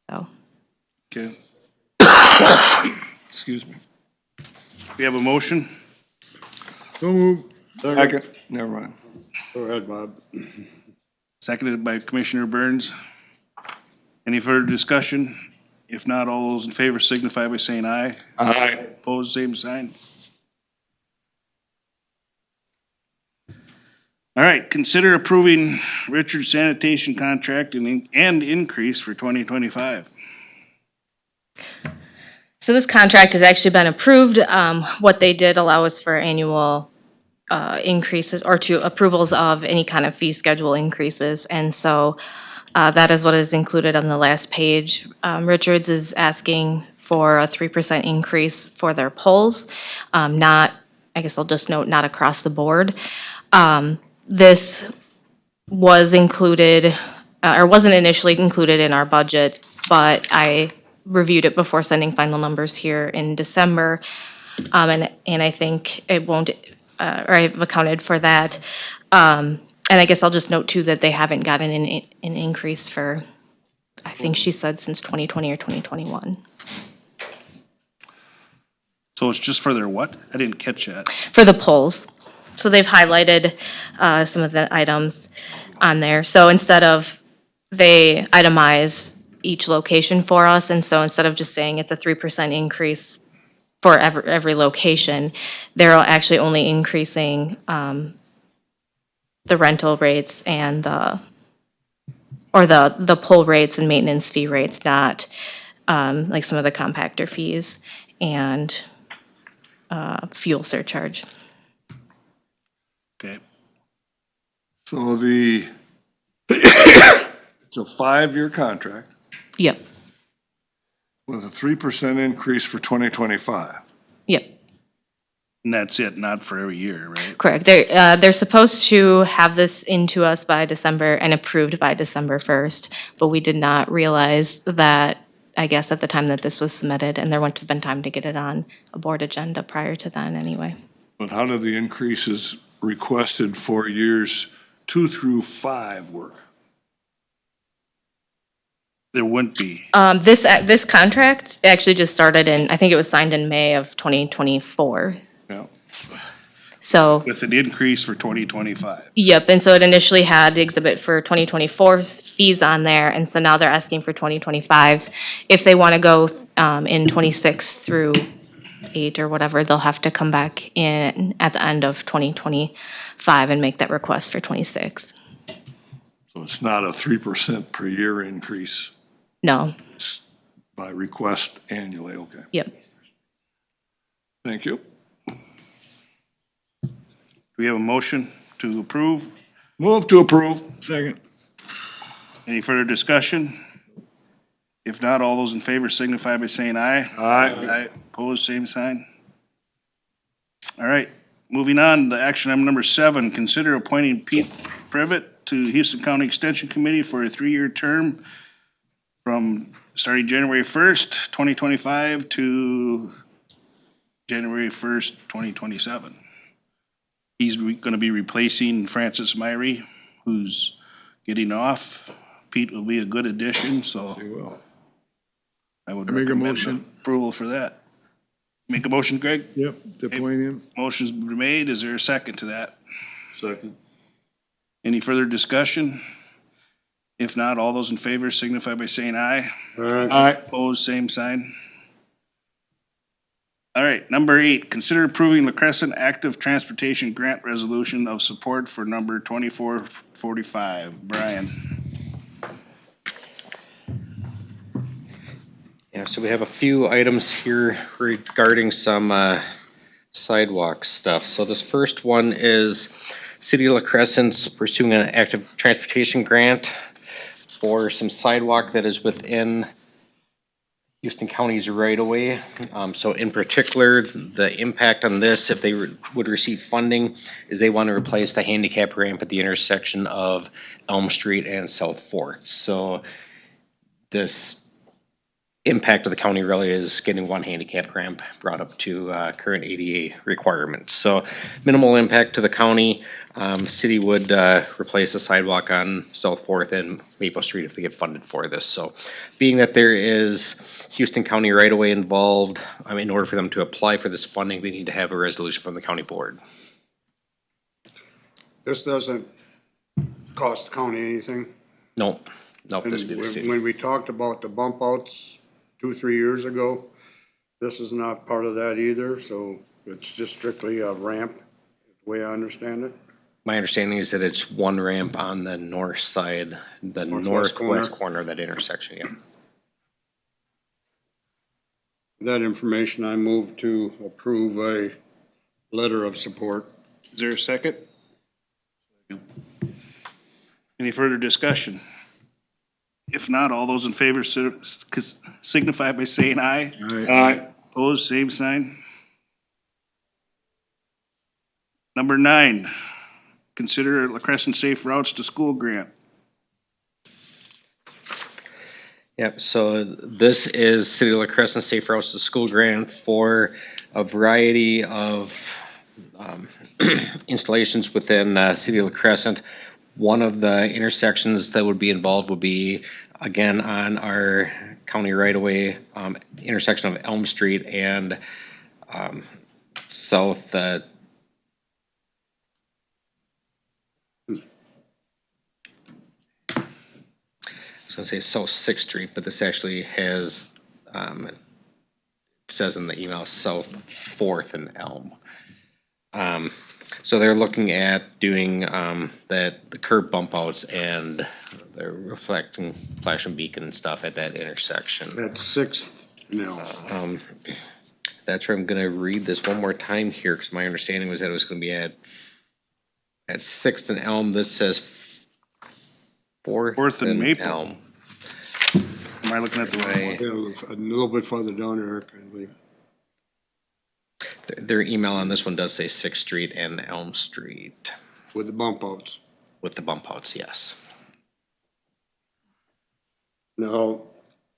So. Okay. Excuse me. We have a motion? So move. Second. Never mind. Go ahead, Bob. Seconded by Commissioner Burns. Any further discussion? If not, all those in favor signify by saying aye. Aye. Opposed, same sign. All right, consider approving Richard's sanitation contract and increase for 2025. So this contract has actually been approved. What they did allow us for annual increases or to approvals of any kind of fee schedule increases. And so that is what is included on the last page. Richards is asking for a 3% increase for their polls. I guess I'll just note, not across the board. This was included, or wasn't initially included in our budget, but I reviewed it before sending final numbers here in December. And I think it won't, or I've accounted for that. And I guess I'll just note too that they haven't gotten an increase for, I think she said, since 2020 or 2021. So it's just for their what? I didn't catch that. For the polls. So they've highlighted some of the items on there. So instead of, they itemize each location for us, and so instead of just saying it's a 3% increase for every location, they're actually only increasing the rental rates and the poll rates and maintenance fee rates, not like some of the compactor fees and fuel surcharge. Okay. So it's a 5-year contract. Yep. With a 3% increase for 2025. Yep. And that's it, not for every year, right? Correct. They're supposed to have this into us by December and approved by December 1st, but we did not realize that, I guess, at the time that this was submitted, and there wouldn't have been time to get it on a board agenda prior to then anyway. But how do the increases requested for years 2 through 5 work? There wouldn't be. This contract actually just started in, I think it was signed in May of 2024. Yeah. So. With an increase for 2025. Yep, and so it initially had the exhibit for 2024's fees on there, and so now they're asking for 2025's. If they want to go in 26 through 8 or whatever, they'll have to come back in at the end of 2025 and make that request for 26. So it's not a 3% per year increase? No. It's by request annually, okay. Yep. Thank you. Do we have a motion to approve? Move to approve. Second. Any further discussion? If not, all those in favor signify by saying aye. Aye. Aye. Opposed, same sign. All right, moving on to action item number 7, consider appointing Pete Privet to Houston County Extension Committee for a 3-year term from starting January 1st, 2025 to January 1st, 2027. He's gonna be replacing Francis Myrie, who's getting off. Pete will be a good addition, so I would Make a recommend motion. approval for that. Make a motion, Greg? Yep, to appoint him. Motion's been made. Is there a second to that? Second. Any further discussion? If not, all those in favor signify by saying aye. Aye. Opposed, same sign. All right, number 8, consider approving La Crescent Active Transportation Grant Resolution of Support for number 2445. Brian. Yeah, so we have a few items here regarding some sidewalk stuff. So this first one is City of La Crescent's pursuing an active transportation grant for some sidewalk that is within Houston County's right away. So in particular, the impact on this, if they would receive funding, is they want to replace the handicap ramp at the intersection of Elm Street and South Fourth. So this impact of the county really is getting one handicap ramp brought up to current ADA requirements. So minimal impact to the county. City would replace a sidewalk on South Fourth and Maple Street if they get funded for this. So being that there is Houston County right away involved, in order for them to apply for this funding, they need to have a resolution from the county board. This doesn't cost the county anything? Nope, this would be the city. When we talked about the bump outs 2-3 years ago, this is not part of that either, so it's just strictly a ramp, the way I understand it. My understanding is that it's one ramp on the north side, the northwest corner of that intersection, yeah. That information, I move to approve a letter of support. Is there a second? Any further discussion? If not, all those in favor signify by saying aye. Aye. Opposed, same sign. Number 9, consider La Crescent Safe Routes to School grant. Yep, so this is City of La Crescent Safe Routes to School grant for a variety of installations within City of La Crescent. One of the intersections that would be involved would be, again, on our county right-of-way intersection of Elm Street and South I was gonna say South Sixth Street, but this actually has, it says in the email, South Fourth and Elm. So they're looking at doing, the curb bump outs and the reflecting flashing beacon and stuff at that intersection. At 6th, no. That's where I'm gonna read this one more time here, cause my understanding was that it was gonna be at 6th and Elm. This says Fourth and Maple. Elm. Am I looking at the right one? Yeah, a little bit further down there, I believe. Their email on this one does say Sixth Street and Elm Street. With the bump outs. With the bump outs, yes. Now,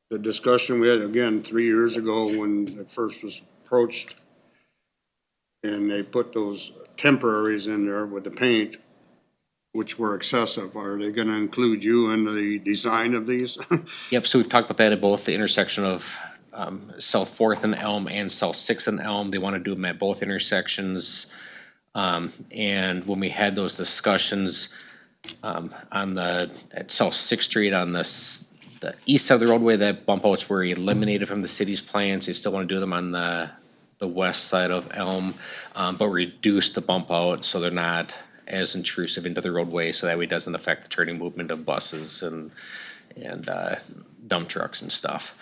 the discussion we had, again, 3 years ago when it first was approached, and they put those temporaries in there with the paint, which were excessive. Are they gonna include you in the design of these? Yep, so we've talked about that at both the intersection of South Fourth and Elm and South Sixth and Elm. They want to do them at both intersections. And when we had those discussions at South Sixth Street on the east side of the roadway, that bump outs were eliminated from the city's plans. They still want to do them on the west side of Elm, but reduce the bump out so they're not as intrusive into the roadway, so that way it doesn't affect the turning movement of buses and dump trucks and stuff.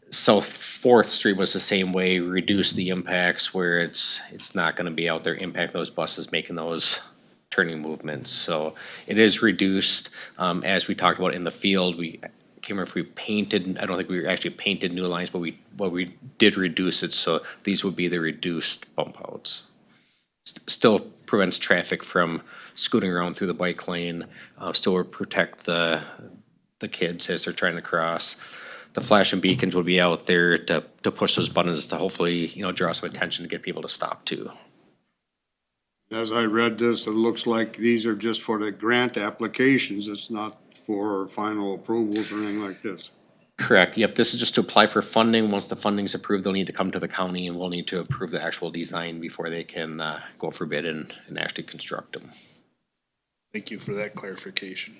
South Fourth Street was the same way, reduce the impacts where it's not gonna be out there impacting those buses, making those turning movements. So it is reduced, as we talked about in the field. I can't remember if we painted, I don't think we actually painted new lines, but we did reduce it, so these would be the reduced bump outs. Still prevents traffic from scooting around through the bike lane, still will protect the kids as they're trying to cross. The flashing beacons will be out there to push those buttons to hopefully, draw some attention to get people to stop too. As I read this, it looks like these are just for the grant applications. It's not for final approvals or anything like this. Correct, yep, this is just to apply for funding. Once the funding's approved, they'll need to come to the county and we'll need to approve the actual design before they can go for bid and actually construct them. Thank you for that clarification.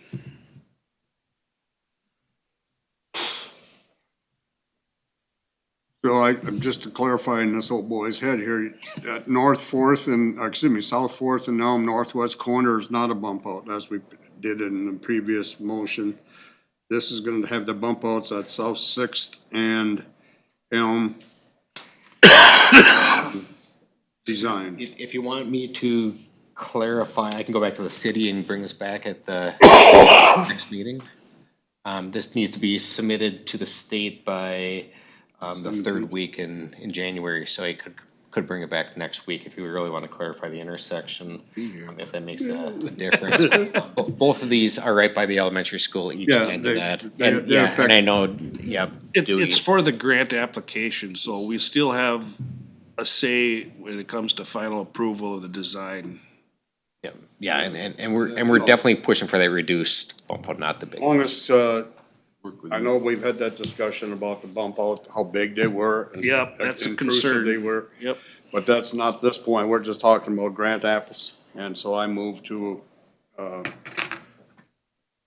So I'm just to clarify in this old boy's head here, at South Fourth and Elm northwest corner is not a bump out, as we did in the previous motion. This is gonna have the bump outs at South Sixth and Elm design. If you want me to clarify, I can go back to the city and bring this back at the next meeting. This needs to be submitted to the state by the third week in January, so I could bring it back next week if you really want to clarify the intersection, if that makes a difference. Both of these are right by the elementary school, each Yeah, end of they- that. they- And, they yeah, affect- and I know, yeah. Dewey. It's for the grant application, so we still have a say when it comes to final approval of the design. Yeah, and we're definitely pushing for that reduced bump out, not the big. As long as, I know we've had that discussion about the bump out, how big they were. and Yep, that's a intrusive concern. They were. Yep. But that's not this point, we're just talking about grant apples, and so I move to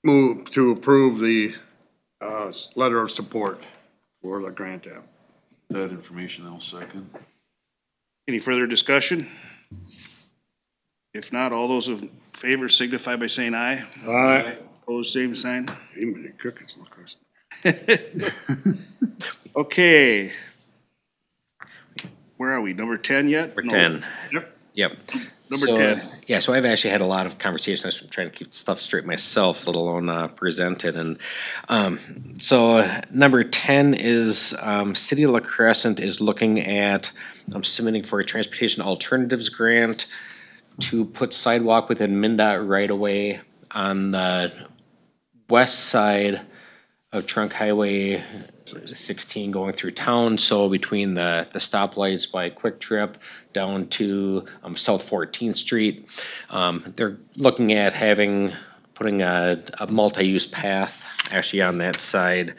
approve the, letter of support for the grant app. That information I'll second. Any further discussion? If not, all those in favor signify by saying aye. Aye. Opposed, same sign. Hey, man, crickets, look, Chris. Okay. Where are we? Number 10 yet? Number No. 10. Yep. Yep. Number So, 10. Yeah, so I've actually had a lot of conversations. I'm trying to keep stuff straight myself, let alone present it. And so number 10 is City of La Crescent is looking at submitting for a transportation alternatives grant to put sidewalk within MnDOT right away on the west side of Trunk Highway 16 going through town, so between the stoplights by Quick Trip down to South 14th Street. They're looking at putting a multi-use path actually on that side.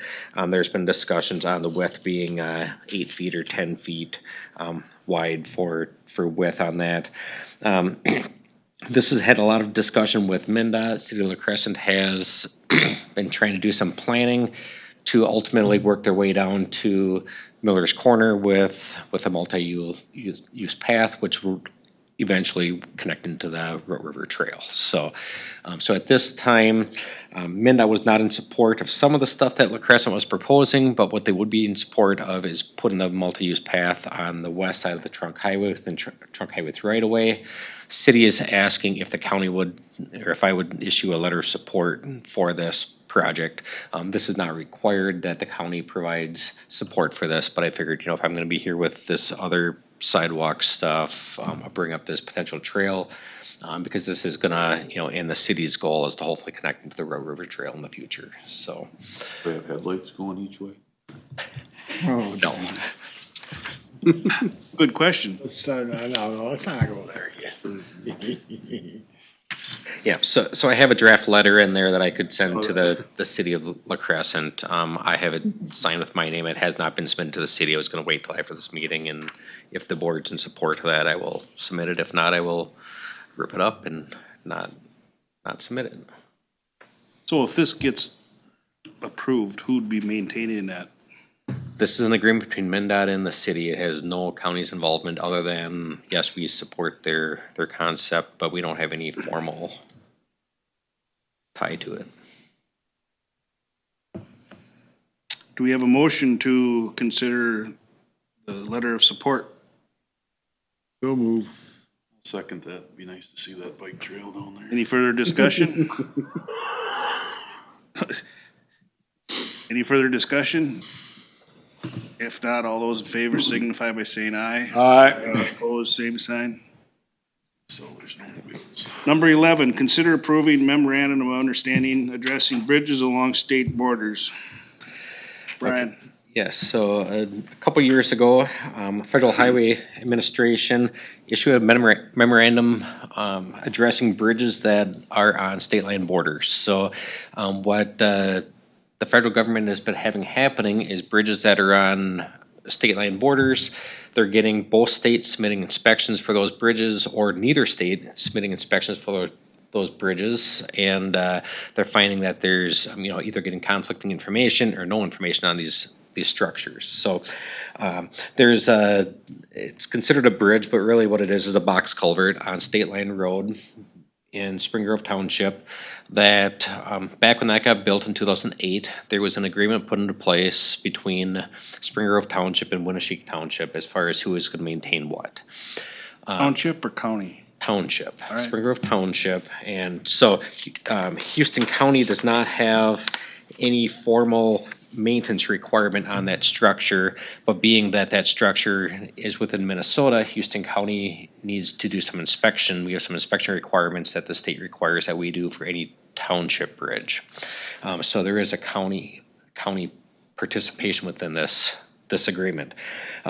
There's been discussions on the width being 8 feet or 10 feet wide for width on that. This has had a lot of discussion with MnDOT. City of La Crescent has been trying to do some planning to ultimately work their way down to Miller's Corner with a multi-use path, which will eventually connect into the Rote River Trail. So at this time, MnDOT was not in support of some of the stuff that La Crescent was proposing, but what they would be in support of is putting the multi-use path on the west side of the Trunk Highway within Trunk Highway right away. City is asking if the county would, or if I would issue a letter of support for this project. This is not required that the county provides support for this, but I figured, if I'm gonna be here with this other sidewalk stuff, I'll bring up this potential trail, because this is gonna, and the city's goal is to hopefully connect into the Rote River Trail in the future, so. They have headlights going each way? Oh, No. Good question. No, let's not go there again. Yeah, so I have a draft letter in there that I could send to the city of La Crescent. I have it signed with my name. It has not been submitted to the city. I was gonna wait till after this meeting, and if the board's in support of that, I will submit it. If not, I will rip it up and not submit it. So if this gets approved, who'd be maintaining that? This is an agreement between MnDOT and the city. It has no county's involvement other than, yes, we support their concept, but we don't have any formal tie to it. Do we have a motion to consider the letter of support? So move. Second that. Be nice to see that bike trail down there. Any further discussion? Any further discussion? If not, all those in favor signify by saying aye. Aye. Opposed, same sign. So there's no wheels. Number 11, consider approving memorandum of understanding addressing bridges along state borders. Brian? Yes, so a couple years ago, Federal Highway Administration issued a memorandum addressing bridges that are on state line borders. So what the federal government has been having happening is bridges that are on state line borders, they're getting both states submitting inspections for those bridges, or neither state submitting inspections for those bridges, and they're finding that there's either getting conflicting information or no information on these structures. So it's considered a bridge, but really what it is a box culvert on State Line Road in Spring Grove Township that back when that got built in 2008, there was an agreement put into place between Spring Grove Township and Winneshiek Township as far as who is going to maintain what. Township or county? Township, All right. Spring Grove Township. And so Houston County does not have any formal maintenance requirement on that structure, but being that that structure is within Minnesota, Houston County needs to do some inspection. We have some inspection requirements that the state requires that we do for any township bridge. So there is a county participation within this agreement.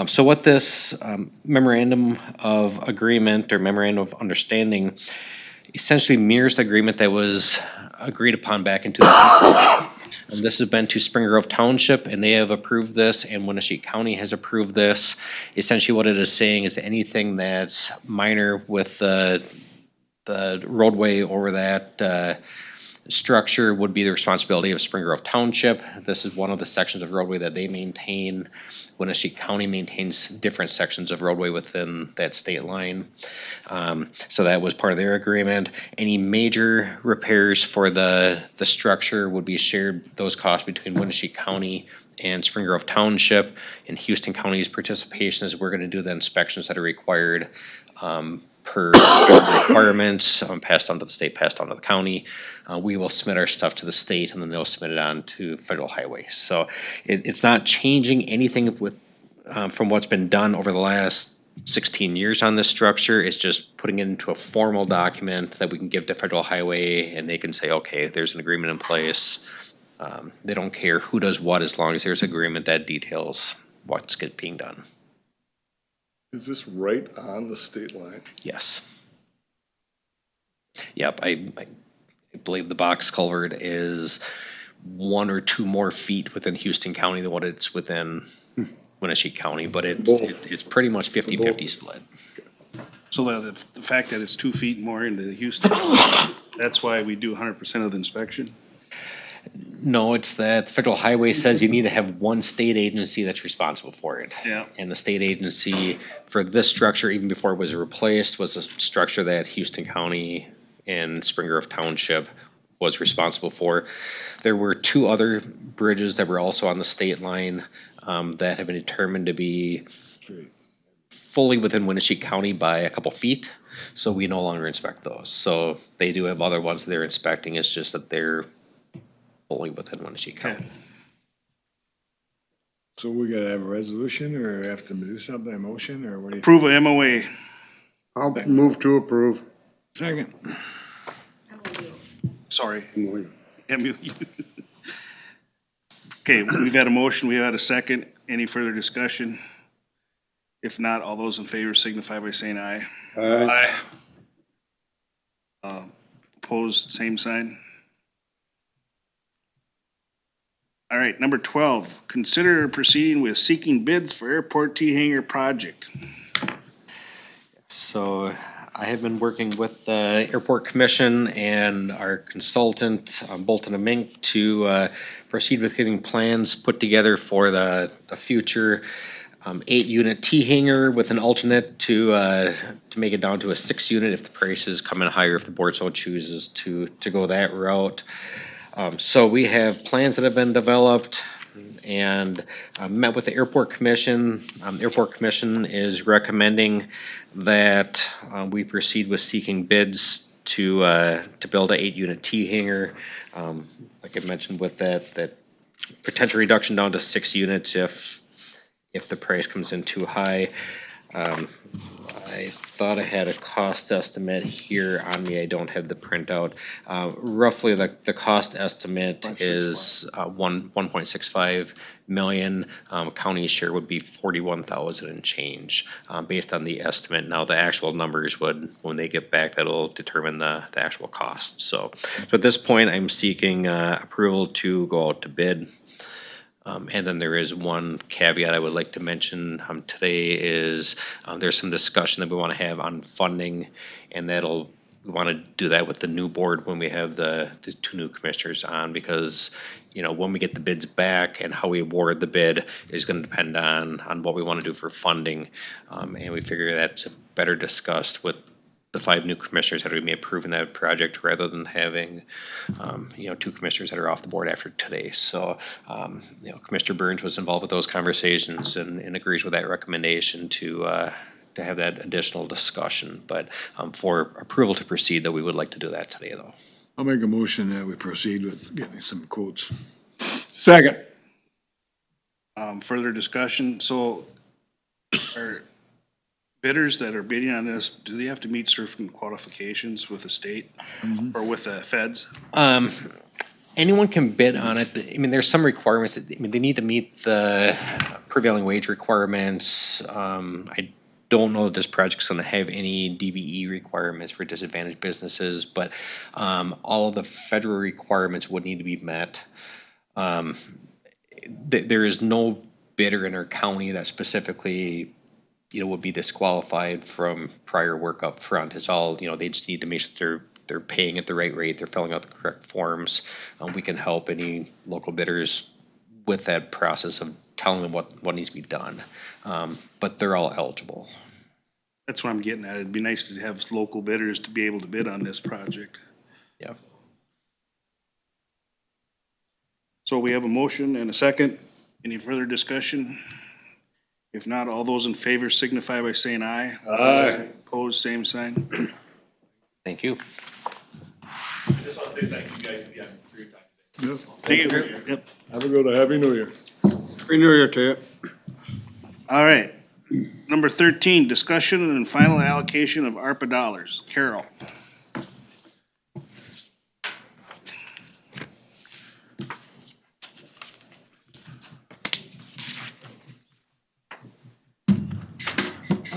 So what this memorandum of agreement or memorandum of understanding essentially mirrors the agreement that was agreed upon back in 2000. This has been to Spring Grove Township, and they have approved this, and Wenatchee County has approved this. Essentially what it is saying is anything that's minor with the roadway over that structure would be the responsibility of Spring Grove Township. This is one of the sections of roadway that they maintain. Wenatchee County maintains different sections of roadway within that state line. So that was part of their agreement. Any major repairs for the structure would be shared, those costs between Wenatchee County and Spring Grove Township. And Houston County's participation is we're gonna do the inspections that are required per requirements, passed on to the state, passed on to the county. We will submit our stuff to the state, and then they'll submit it on to federal highway. So it's not changing anything with from what's been done over the last 16 years on this structure. It's just putting it into a formal document that we can give to federal highway, and they can say, okay, there's an agreement in place. They don't care who does what as long as there's agreement that details what's being done. Is this right on the state line? Yes. Yep, I believe the box culvert is 1 or 2 more feet within Houston County than what it's within Wenatchee County, but it's pretty much 50-50 split. So the fact that it's 2 feet more into Houston, that's why we do 100% of the inspection? No, it's that federal highway says you need to have one state agency that's responsible for it. Yeah. And the state agency for this structure, even before it was replaced, was a structure that Houston County and Spring Grove Township was responsible for. There were 2 other bridges that were also on the state line that have been determined to be fully within Wenatchee County by a couple feet, so we no longer inspect those. So they do have other ones that they're inspecting, it's just that they're fully within Wenatchee County. So we gotta have a resolution or have to do something, a motion, or what do you? Approve a MOA. I'll move to approve. Second. Sorry. MOU. Okay, we've had a motion, we've had a second. Any further discussion? If not, all those in favor signify by saying aye. Aye. Opposed, same sign. All right, number 12, consider proceeding with seeking bids for airport T-hanger project. So I have been working with the Airport Commission and our consultant, Bolton and Mink, to proceed with getting plans put together for the future 8-unit T-hanger with an alternate to make it down to a 6-unit if the prices come in higher, if the board so chooses to go that route. So we have plans that have been developed and met with the Airport Commission. Airport Commission is recommending that we proceed with seeking bids to build a 8-unit T-hanger. Like I mentioned with that potential reduction down to 6 units if the price comes in too high. I thought I had a cost estimate here on me. I don't have the printout. Roughly the cost estimate is 1.65 million. County share would be 41,000 and change based on the estimate. Now the actual numbers would, when they get back, that'll determine the actual cost. So at this point, I'm seeking approval to go out to bid. And then there is one caveat I would like to mention today is there's some discussion that we want to have on funding, and we want to do that with the new board when we have the 2 new commissioners on, because when we get the bids back and how we award the bid is going to depend on what we want to do for funding, and we figure that's better discussed with the 5 new commissioners that are going to be approving that project rather than having 2 commissioners that are off the board after today. So Commissioner Burns was involved with those conversations and agrees with that recommendation to have that additional discussion. But for approval to proceed, though, we would like to do that today, though. I'll make a motion that we proceed with getting some quotes. Second. Further discussion, so are bidders that are bidding on this, do they have to meet certain qualifications with the state or with the feds? Anyone can bid on it. I mean, there's some requirements. I mean, they need to meet the prevailing wage requirements. I don't know that this project's gonna have any DBE requirements for disadvantaged businesses, but all of the federal requirements would need to be met. There is no bidder in our county that specifically, would be disqualified from prior work up front. It's all, they just need to make sure they're paying at the right rate, they're filling out the correct forms. We can help any local bidders with that process of telling them what needs to be done. But they're all eligible. That's what I'm getting at. It'd be nice to have local bidders to be able to bid on this project. Yeah. So we have a motion and a second. Any further discussion? If not, all those in favor signify by saying aye. Aye. Opposed, same sign. Thank you. Just want to say thank you guys again for your time today. Yep. Thank you. Yep. Have a good, Happy New Year. Happy New Year to you. All right. Number 13, discussion and final allocation of ARPA dollars. Carol.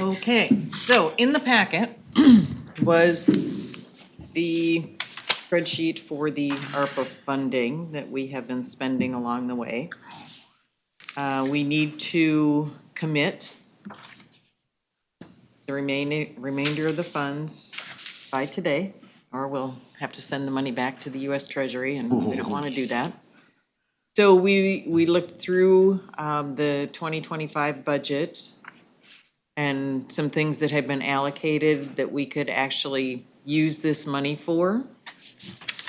Okay, so in the packet was the spreadsheet for the ARPA funding that we have been spending along the way. We need to commit the remainder of the funds by today, or we'll have to send the money back to the US Treasury, and we don't want to do that. So we looked through the 2025 budget and some things that have been allocated that we could actually use this money for.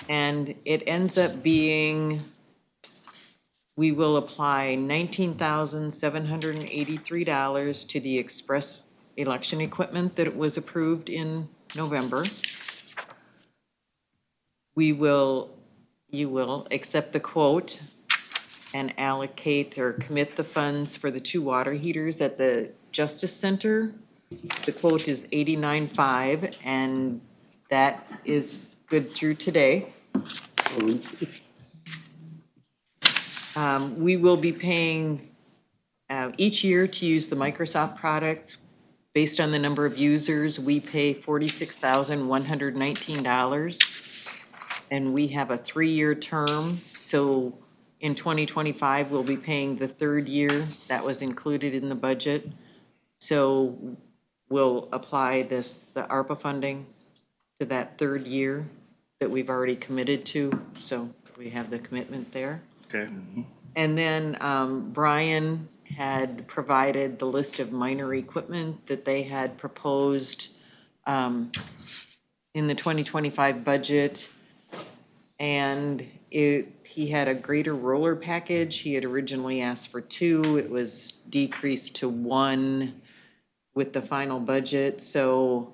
And it ends up being, we will apply $19,783 to the express election equipment that was approved in November. You will accept the quote and allocate or commit the funds for the 2 water heaters at the Justice Center. The quote is $89,500, and that is good through today. We will be paying each year to use the Microsoft products. Based on the number of users, we pay $46,119, and we have a 3-year term. So in 2025, we'll be paying the 3rd year. That was included in the budget. So we'll apply the ARPA funding to that 3rd year that we've already committed to. So we have the commitment there. Okay. And then Brian had provided the list of minor equipment that they had proposed in the 2025 budget. And he had a greater roller package. He had originally asked for 2. It was decreased to 1 with the final budget. So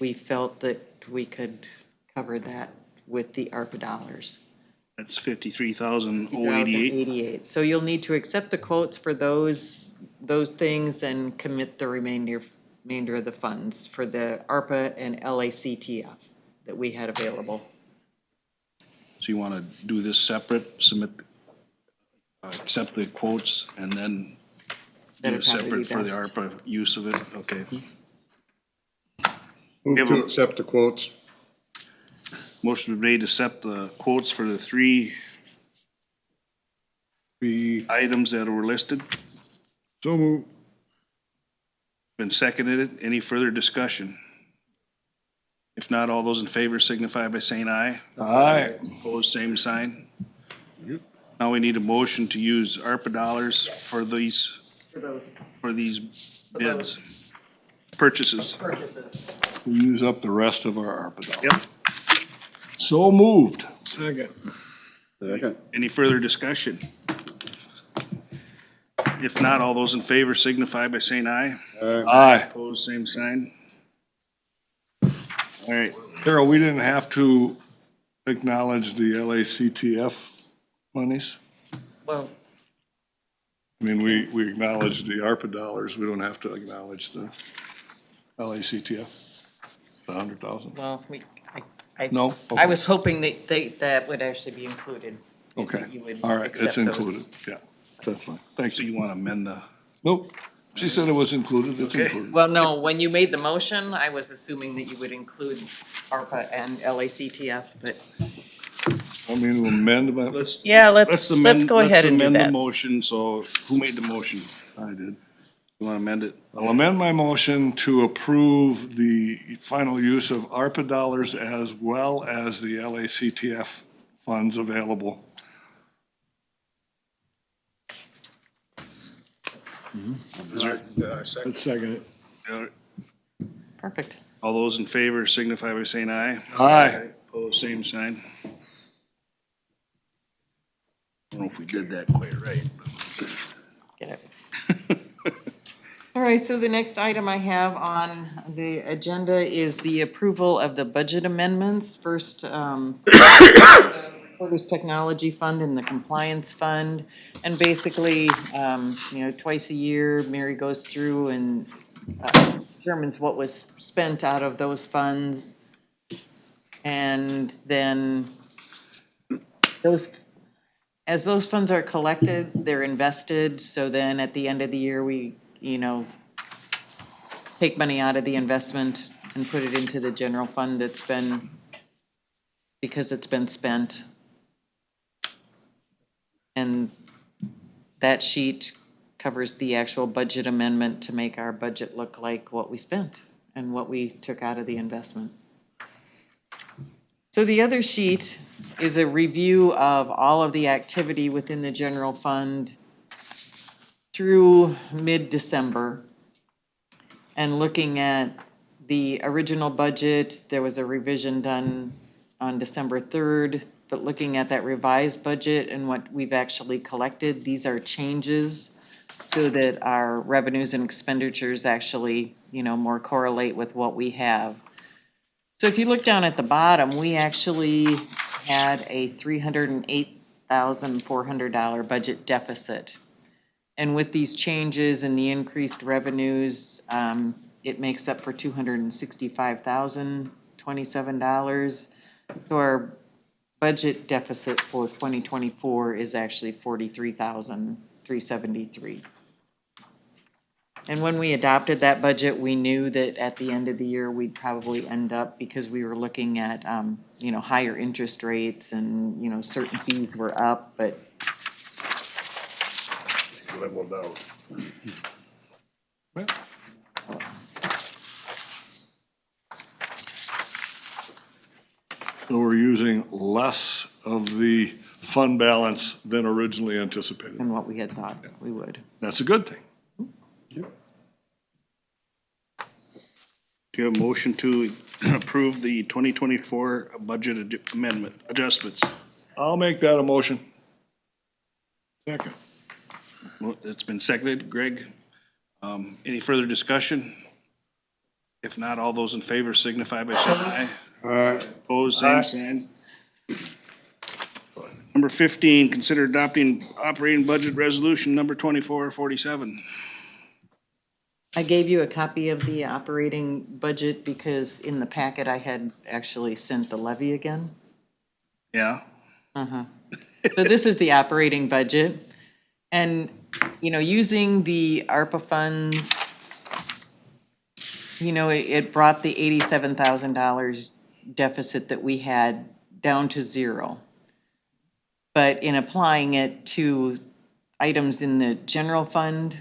we felt that we could cover that with the ARPA dollars. That's $53,088. $50,088. So you'll need to accept the quotes for those things and commit the remainder of the funds for the ARPA and LACTF that we had available. So you want to do this separate, submit, accept the quotes, and then do it separate for the ARPA use of it? Okay. Move to accept the quotes. Motion been made to accept the quotes for the 3 items that were listed. So moved. Been seconded. Any further discussion? If not, all those in favor signify by saying aye. Aye. Opposed, same sign. Now we need a motion to use ARPA dollars for these bids, purchases. We use up the rest of our ARPA dollars. Yep. So moved. Second. Any further discussion? If not, all those in favor signify by saying aye. Aye. Opposed, same sign. All right. Carol, we didn't have to acknowledge the LACTF monies? Well, I mean, we acknowledge the ARPA dollars, we don't have to acknowledge the LACTF, the 100,000. well, No? I Okay. was hoping that would actually be included. Okay, You would all right, it's accept those. included, yeah, that's fine, thanks. So you want to amend the? Nope, she said it was included, it's Okay. included. Well, no, when you made the motion, I was assuming that you would include ARPA and LACTF, but I mean, to amend my, Yeah, let's go ahead and do amend the that. motion, so who made the motion? I did. You want to amend it? I'll amend my motion to approve the final use of ARPA dollars as well as the LACTF funds available. Is there? Let's second it. Perfect. All those in favor signify by saying aye. Aye. Opposed, same sign. I don't know if we did that quite right. Get it. All right, so the next item I have on the agenda is the approval of the budget amendments. First, the Recorder's Technology Fund and the Compliance Fund. And basically, twice a year, Mary goes through and determines what was spent out of those funds. And then as those funds are collected, they're invested. So then at the end of the year, we take money out of the investment and put it into the general fund because it's been spent. And that sheet covers the actual budget amendment to make our budget look like what we spent and what we took out of the investment. So the other sheet is a review of all of the activity within the general fund through mid-December. And looking at the original budget, there was a revision done on December 3rd, but looking at that revised budget and what we've actually collected, these are changes so that our revenues and expenditures actually, more correlate with what we have. So if you look down at the bottom, we actually had a $308,400 budget deficit. And with these changes and the increased revenues, it makes up for $265,027. So our budget deficit for 2024 is actually $43,373. And when we adopted that budget, we knew that at the end of the year, we'd probably end up, because we were looking at, higher interest rates and, certain fees were up, but Leveled out. So we're using less of the fund balance than originally anticipated. and what we had thought we would. That's a good thing. Do you have a motion to approve the 2024 budget adjustments? I'll make that a motion. Second. Well, it's been seconded. Greg, any further discussion? If not, all those in favor signify by saying aye. Aye. Opposed, same sign. Number 15, consider adopting operating budget resolution number 2447. I gave you a copy of the operating budget because in the packet I had actually sent the levy again. Yeah. So this is the operating budget. And, using the ARPA funds, it brought the $87,000 deficit that we had down to zero. But in applying it to items in the general fund,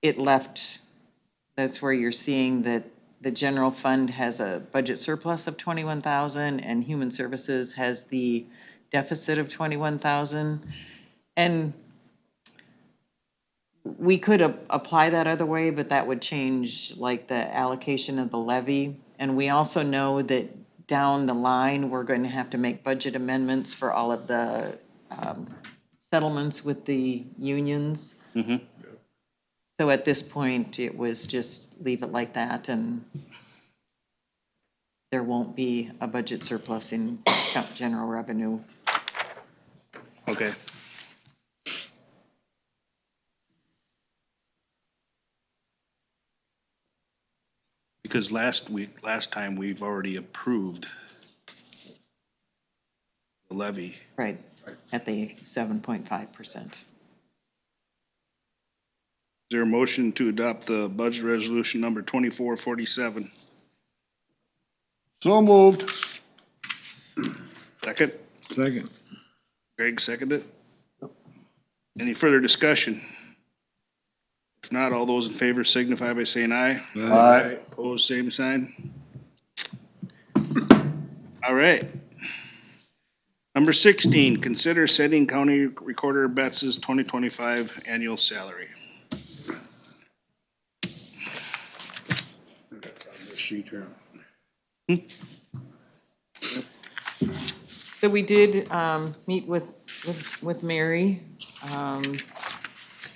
it left, that's where you're seeing that the general fund has a budget surplus of 21,000 and human services has the deficit of 21,000. And we could apply that other way, but that would change like the allocation of the levy. And we also know that down the line, we're going to have to make budget amendments for all of the settlements with the unions. So at this point, it was just leave it like that and there won't be a budget surplus in general revenue. Okay. because last time we've already approved the levy. Right, at the 7.5%. Is there a motion to adopt the budget resolution number 2447? So moved. Second? Second. Greg seconded. Any further discussion? If not, all those in favor signify by saying aye. Aye. Opposed, same sign. All right. Number 16, consider setting County Recorder Betts's 2025 annual salary. Sheet here. So we did meet with Mary.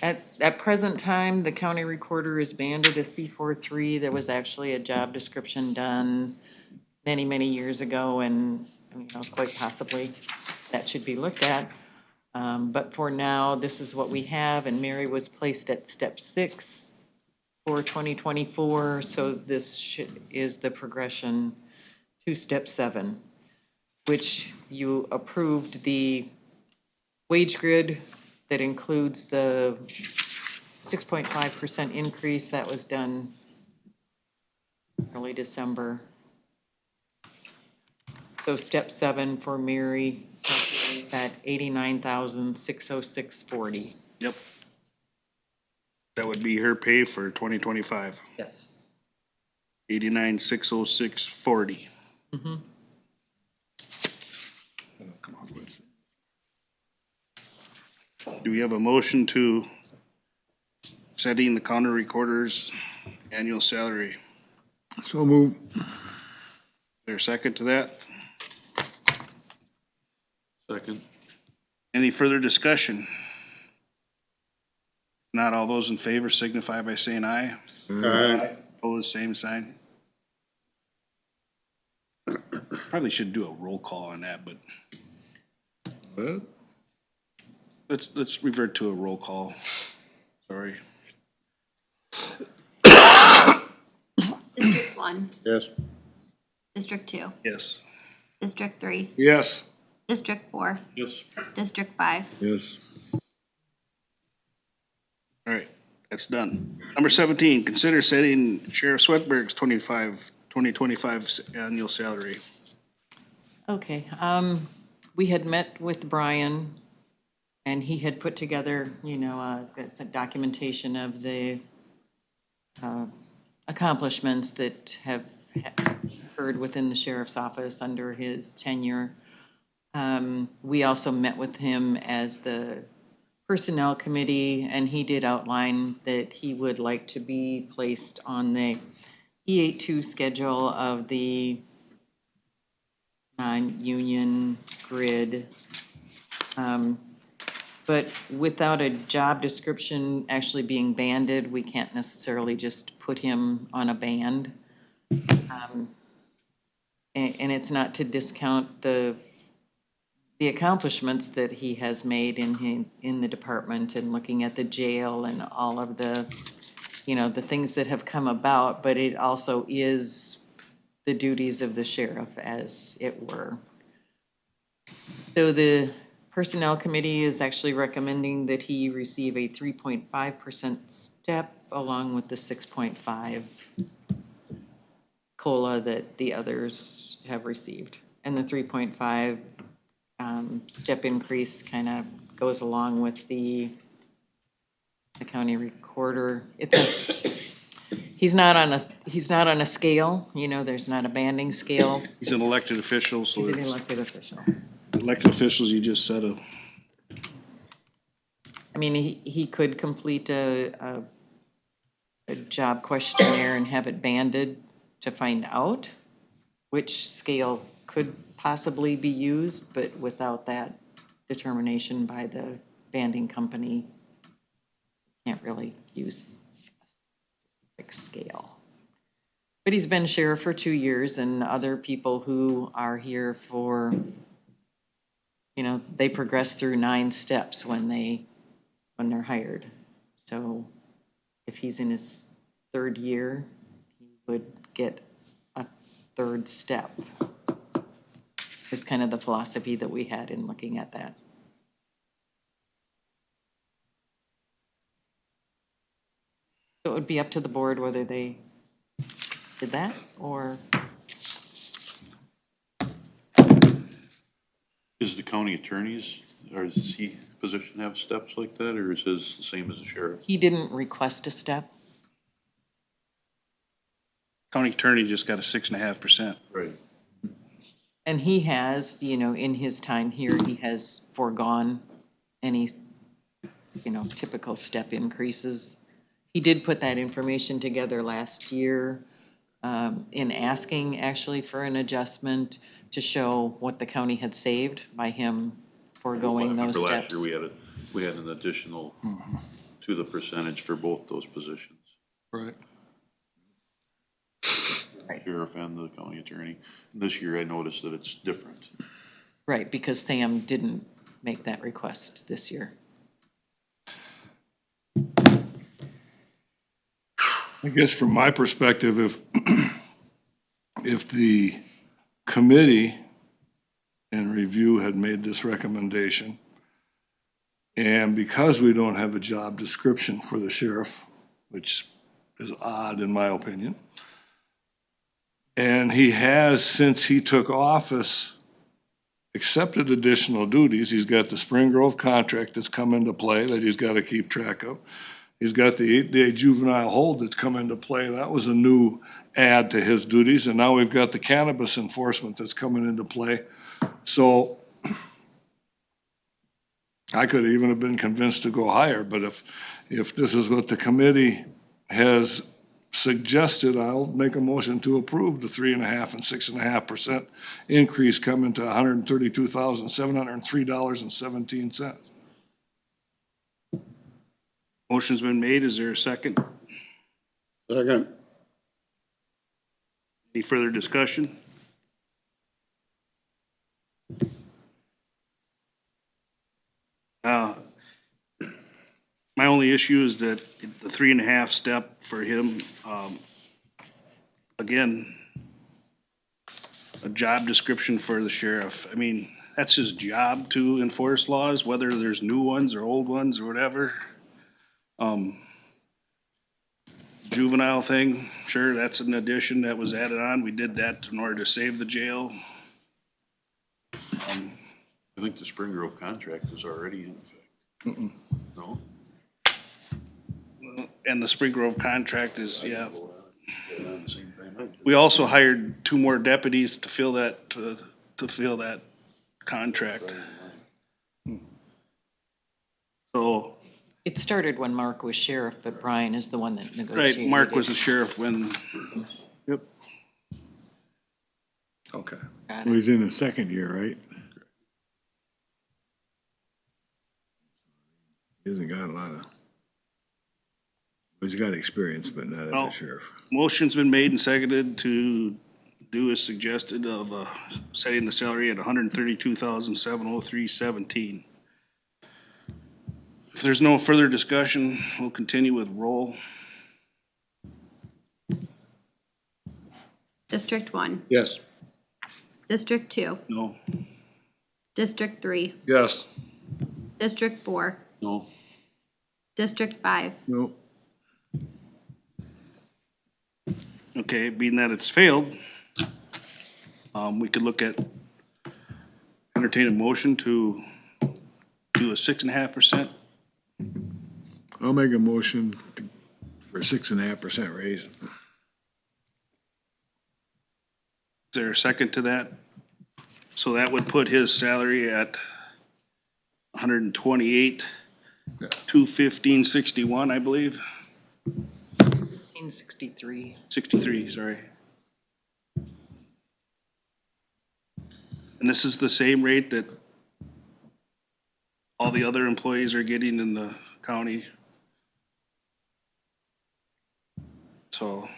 At present time, the county recorder is banded at C43. There was actually a job description done many, many years ago, and quite possibly that should be looked at. But for now, this is what we have, and Mary was placed at step 6 for 2024, so this is the progression to step 7, which you approved the wage grid that includes the 6.5% increase that was done early December. So step 7 for Mary at $89,606.40. Yep. That would be her pay for 2025. Yes. 89,606.40. Mm-hmm. Do we have a motion to setting the county recorder's annual salary? So moved. Is there a second to that? Second. Any further discussion? Not all those in favor signify by saying aye. Aye. Opposed, same sign. Probably should do a roll call on that, but What? let's revert to a roll call. Sorry. District 1, Yes. District 2, Yes. District 3, Yes. District 4, Yes. District 5. Yes. All right, that's done. Number 17, consider setting Sheriff Swedberg's 2025 annual salary. Okay, we had met with Brian, and he had put together, a documentation of the accomplishments that have occurred within the sheriff's office under his tenure. We also met with him as the Personnel Committee, and he did outline that he would like to be placed on the E82 schedule of the non-union grid. But without a job description actually being banded, we can't necessarily just put him on a band. And it's not to discount the accomplishments that he has made in the department and looking at the jail and all of the, the things that have come about, but it also is the duties of the sheriff, as it were. So the Personnel Committee is actually recommending that he receive a 3.5% step along with the 6.5 COLA that the others have received. And the 3.5 step increase kind of goes along with the county recorder. He's not on a scale, there's not a banding scale. He's an elected official, so He's an it's elected official. elected officials, you just said I mean, he could complete a job questionnaire and have it banded to find out which scale could possibly be used, but without that determination by the banding company, can't really use a specific scale. But he's been sheriff for 2 years, and other people who are here for, they progress through 9 steps when they're hired. So if he's in his 3rd year, he would get a third step. It's kind of the philosophy that we had in looking at that. So it would be up to the board whether they did that or. Is the county attorney's, or does he position have steps like that, or is his the same as the sheriff? He didn't request a step. County attorney just got a 6.5%. Right. And he has, you know, in his time here, he has foregone any, you know, typical step increases. He did put that information together last year in asking actually for an adjustment to show what the county had saved by him foregoing those Remember steps. last year, we had an additional to the percentage for both those positions. Right. Sheriff and the county attorney. This year I noticed that it's different. Right, because Sam didn't make that request this year. I guess from my perspective, if the committee and review had made this recommendation, and because we don't have a job description for the sheriff, which is odd in my opinion, and he has, since he took office, accepted additional duties. He's got the Spring Grove contract that's come into play that he's got to keep track of. He's got the 8-day juvenile hold that's come into play. That was a new add to his duties. And now we've got the cannabis enforcement that's coming into play. So I could even have been convinced to go higher, but if this is what the committee has suggested, I'll make a motion to approve the 3.5% and 6.5% increase coming to $132,703.17. Motion's been made. Is there a second? Second. Any further discussion? My only issue is that the 3.5 step for him, again, a job description for the sheriff. I mean, that's his job to enforce laws, whether there's new ones or old ones or whatever. Juvenile thing, sure, that's an addition that was added on. We did that in order to save the jail. I think the Spring Grove contract is already in effect. No? And the Spring Grove contract is, yeah. We also hired 2 more deputies to fill that, to fill that contract. So. It started when Mark was sheriff, but Brian is the one that negotiated. Right, Mark was it. the sheriff when, yep. Okay. Got Well, it. he's in his second year, right? He hasn't got a lot of, he's got experience, but not as Well, a sheriff. Motion's been made and seconded to do as suggested of setting the salary at $132,703.17. If there's no further discussion, we'll continue with roll. District 1, Yes. District 2, No. District 3, Yes. District 4, No. District 5, Nope. Okay, being that it's failed, we could look at entertain a motion to do a 6.5%. I'll make a motion for a 6.5% raise. Is there a second to that? So that would put his salary at 128, 215.61, I believe. 1963. 63, sorry. And this is the same rate that all the other employees are getting in the county. So,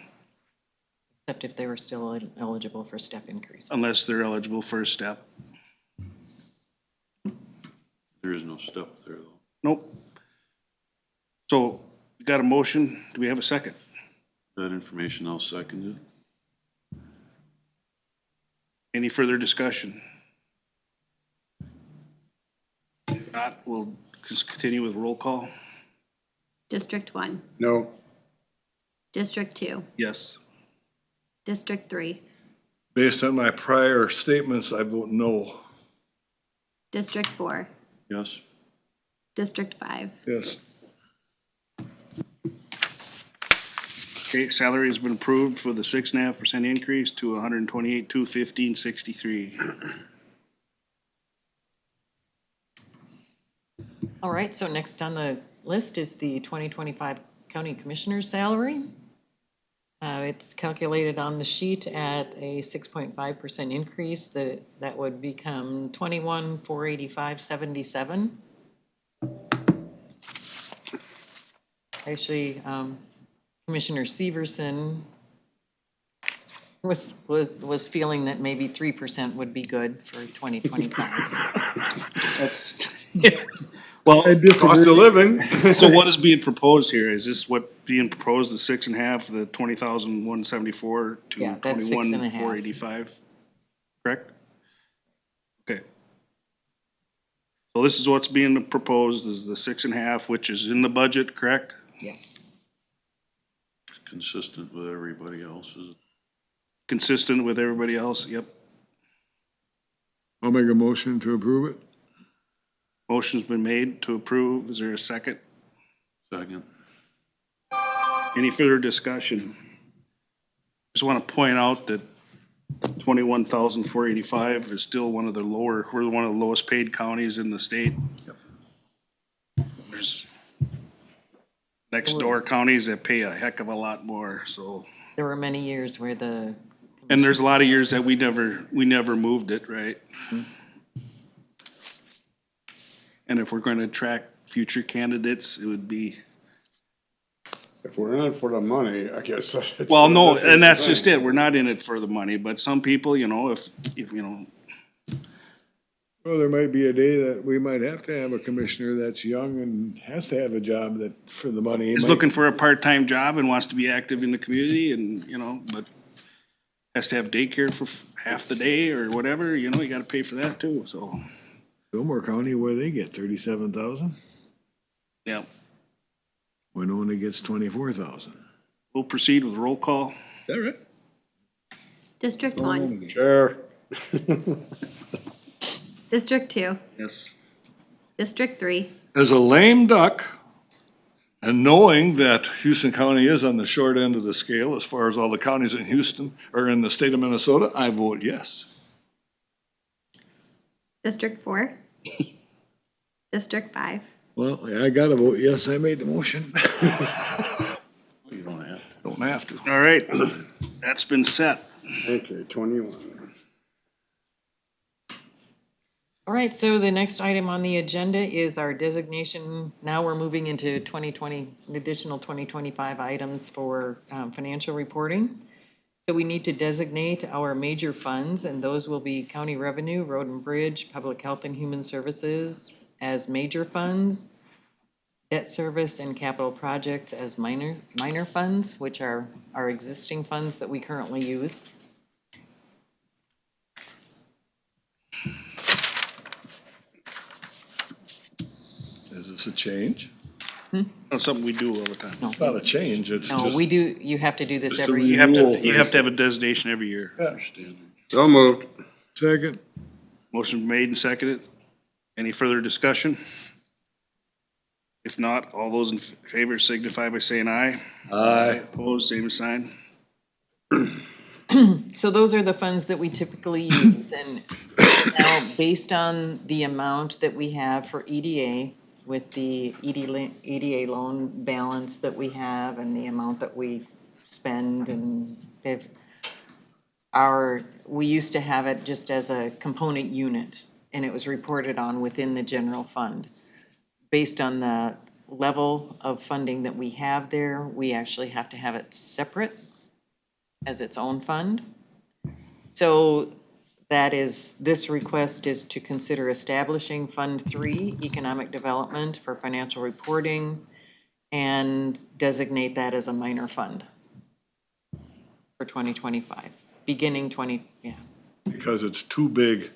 Except if they were still eligible for step increases. unless they're eligible for a step. There is no step there though. Nope. So, we got a motion. Do we have a second? That information I'll second it. Any further discussion? If not, we'll just continue with roll call. District 1, No. District 2, Yes. District 3, Based on my prior statements, I vote no. District 4, Yes. District 5, Yes. Okay, salary has been approved for the 6.5% increase to 128,215.63. All right, so next on the list is the 2025 County Commissioner's salary. It's calculated on the sheet at a 6.5% increase, that would become 21,485.77. Actually, Commissioner Severson was feeling that maybe 3% would be good for 2025. That's, well, Cost of living. so what is being proposed here? Is this what being proposed, the 6.5, the 20,174 to Yeah, that's 6.5. 21,485? Correct? Okay. So this is what's being proposed is the 6.5, which is in the budget, correct? Yes. Consistent with everybody else's. Consistent with everybody else, yep. I'll make a motion to approve it. Motion's been made to approve. Is there a second? Second. Any further discussion? Just want to point out that 21,485 is still one of the lower, we're one of the lowest paid counties in the state. There's next door counties that pay a heck of a lot more, so. There were many years where the. And there's a lot of years that we never moved it, right? And if we're going to attract future candidates, it would be. If we're in it for the money, I guess. Well, no, and that's just it. We're not in it for the money, but some people, you know, if you know. Well, there might be a day that we might have to have a commissioner that's young and has to have a job that, for the money. He's looking for a part-time job and wants to be active in the community and, you know, but has to have daycare for half the day or whatever, you know, you gotta pay for that too, so. Fillmore County, where they get 37,000, Yeah, Winona gets 24,000. we'll proceed with roll call. Is that right? District 1, Sure. District 2, Yes. District 3, As a lame duck, and knowing that Houston County is on the short end of the scale as far as all the counties in Houston, or in the state of Minnesota, I vote yes. District 4, District 5, Well, I gotta vote yes, I made the motion. You don't have to. Don't have to. All right, that's been set. Okay, 21. All right, so the next item on the agenda is our designation. Now we're moving into 2020, additional 2025 items for financial reporting. So we need to designate our major funds, and those will be county revenue, road and bridge, public health and human services as major funds, debt service and capital projects as minor funds, which are our existing funds that we currently use. Is this a change? That's something we do all the time. It's not a change, it's No, just. we do, you have to do this Just a every You year. have renewal. to have a designation every year. So moved. Second. Motion made and seconded. Any further discussion? If not, all those in favor signify by saying aye. Aye. Opposed, same sign. So those are the funds that we typically use, and now, based on the amount that we have for EDA, with the EDA loan balance that we have and the amount that we spend, and if we used to have it just as a component unit, and it was reported on within the general fund. Based on the level of funding that we have there, we actually have to have it separate as its own fund. So that is, this request is to consider establishing Fund 3, Economic Development for financial reporting, and designate that as a minor fund for 2025, beginning because it's too big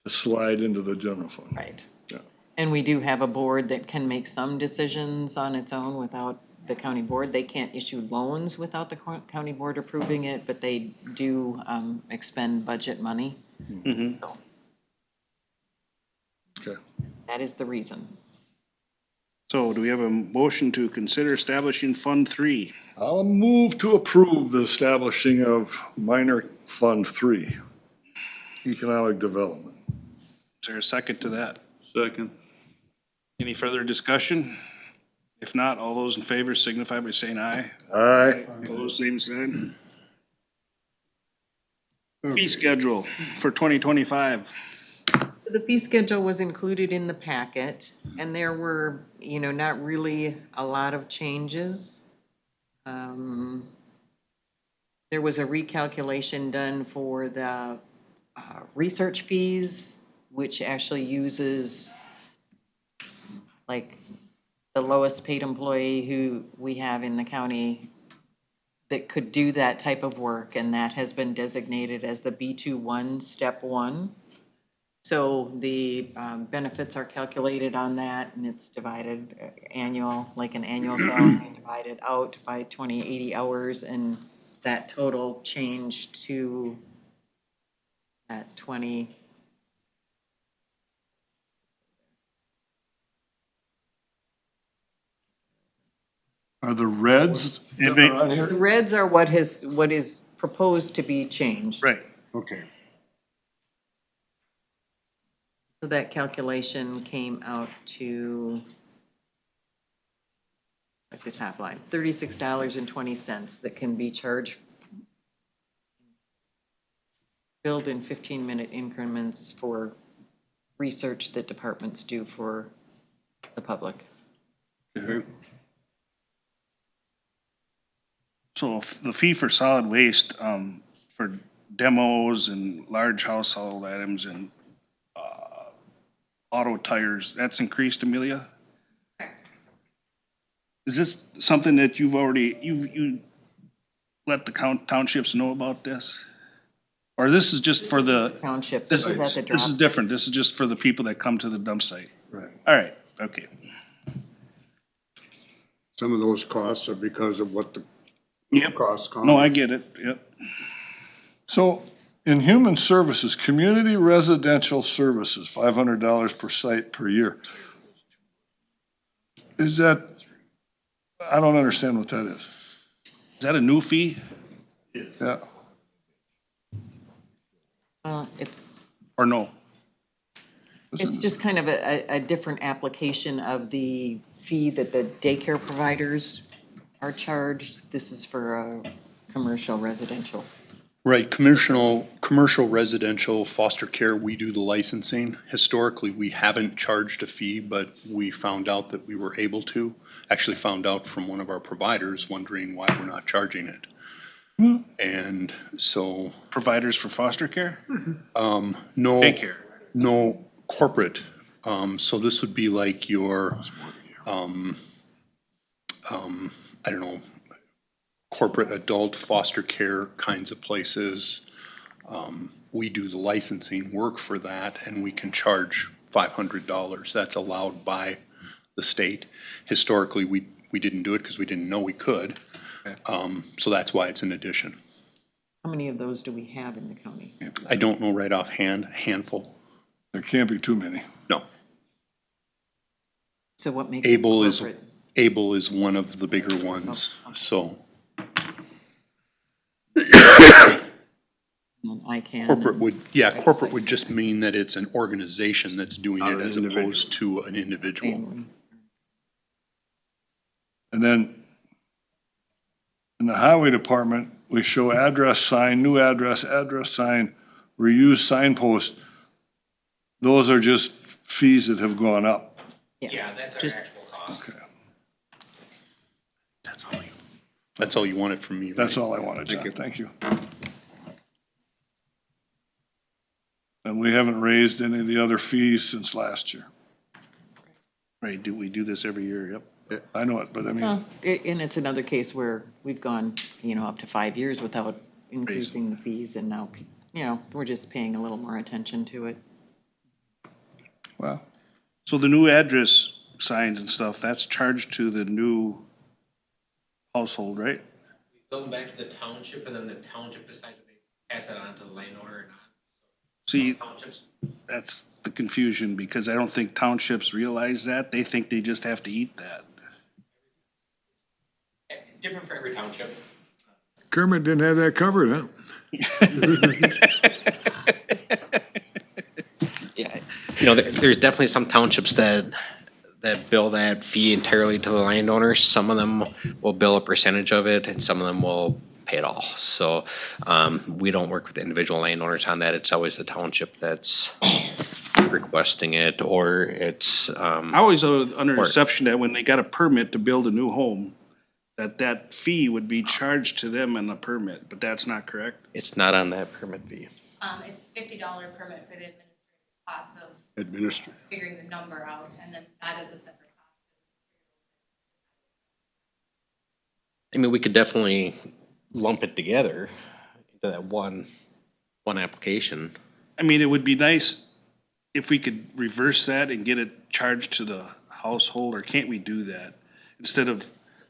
to slide into the general fund. Right. Yeah. And we do have a board that can make some decisions on its own without the county board. They can't issue loans without the county board approving it, but they do expend budget money. So Okay. that is the reason. So do we have a motion to consider establishing Fund 3? I'll move to approve the establishing of minor Fund 3, Economic Development. Is there a second to that? Second. Any further discussion? If not, all those in favor signify by saying aye. Aye. Opposed, same sign. Fee schedule for 2025. So the fee schedule was included in the packet, and there were, not really a lot of changes. There was a recalculation done for the research fees, which actually uses like the lowest paid employee who we have in the county that could do that type of work, and that has been designated as the B21, step 1. So the benefits are calculated on that, and it's divided like an annual salary, divided out by 80 hours, and that total changed to at 20. Are the reds that are on here? The reds are what is proposed to be changed. Right. Okay. So that calculation came out to, like the top line, $36.20 that can be charged, billed in 15-minute increments for research that departments do for the public. Okay. So the fee for solid waste, for demos and large household items and auto tires, that's increased, Amelia? Is this something that you've already, you let the townships know about this? Or this is just for the? Township, this is at the drop. This is different, this is just for the people that come to the dump site? Right. All right, okay. Some of those costs are because of what the Yep. costs come. No, I get it, yep. So in human services, community residential services, $500 per site per year. Is that, I don't understand what that is. Is that a new fee? Yeah. Or no? It's just kind of a different application of the fee that the daycare providers are charged. This is for commercial residential. Right, commercial residential foster care, we do the licensing. Historically, we haven't charged a fee, but we found out that we were able to. Actually found out from one of our providers wondering why we're not charging it. And so. Providers for foster care? No. Daycare? No, corporate. So this would be like your, I don't know, corporate adult foster care kinds of places. We do the licensing work for that, and we can charge $500. That's allowed by the state. Historically, we didn't do it because we didn't know we could. So that's why it's an addition. How many of those do we have in the county? I don't know right offhand, a handful. There can't be too many. No. So what makes it corporate? Able is one of the bigger ones, so. ICANN. Corporate would just mean that it's an organization that's doing it as opposed to an individual. And then in the highway department, we show address sign, new address sign, reuse signpost. Those are just fees that have gone up. Yeah, that's our actual cost. Okay. That's all you wanted from me, right? That's all I wanted, John. Thank you. And we haven't raised any of the other fees since last year. Right, we do this every year, yep. I know it, but I mean, Well, and it's another case where we've gone, up to 5 years without increasing the fees, and now you know, we're just paying a little more attention to it. Well, So the new address signs and stuff, that's charged to the new household, right? Going back to the township, and then the township decides if they pass that on to the landowner or not. See, Townships, that's the confusion, because I don't think townships realize that. They think they just have to eat that. different for every township. Kermit didn't have that covered, huh? Yeah, you know, there's definitely some townships that bill that fee entirely to the landowners. Some of them will bill a percentage of it, and some of them will pay it all. So, we don't work with individual landowners on that. It's always the township that's requesting it, or it's, I always was under Or- assumption that when they got a permit to build a new home, that fee would be charged to them in the permit, but that's not correct? it's not on that permit fee. It's $50 permit for the administrative cost of Administrative. figuring the number out, and then that is a separate cost. I mean, we could definitely lump it together into that one application. I mean, it would be nice if we could reverse that and get it charged to the household, or can't we do that? Instead of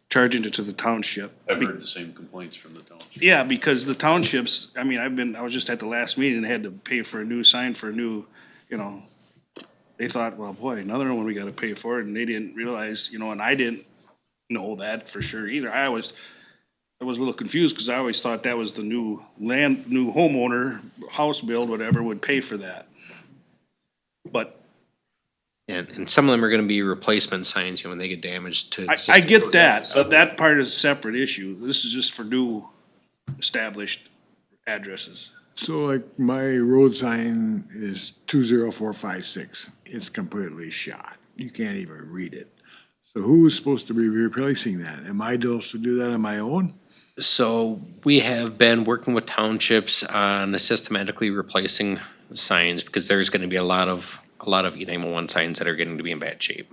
charging it to the township? I've heard the same complaints from the township. Yeah, because the townships, I mean, I was just at the last meeting and had to pay for a new sign for a new, you know, they thought, well, boy, another one we gotta pay for it, and they didn't realize, you know, and I didn't know that for sure either. I was a little confused, cause I always thought that was the new homeowner, house build, whatever, would pay for that. But And some of them are gonna be replacement signs, you know, when they get damaged to. I existing get houses. that, but that part is a separate issue. This is just for new established addresses. So like my road sign is 20456. It's completely shot. You can't even read it. So who's supposed to be replacing that? Am I supposed to do that on my own? So we have been working with townships on systematically replacing signs, because there's gonna be a lot of E911 signs that are getting to be in bad shape.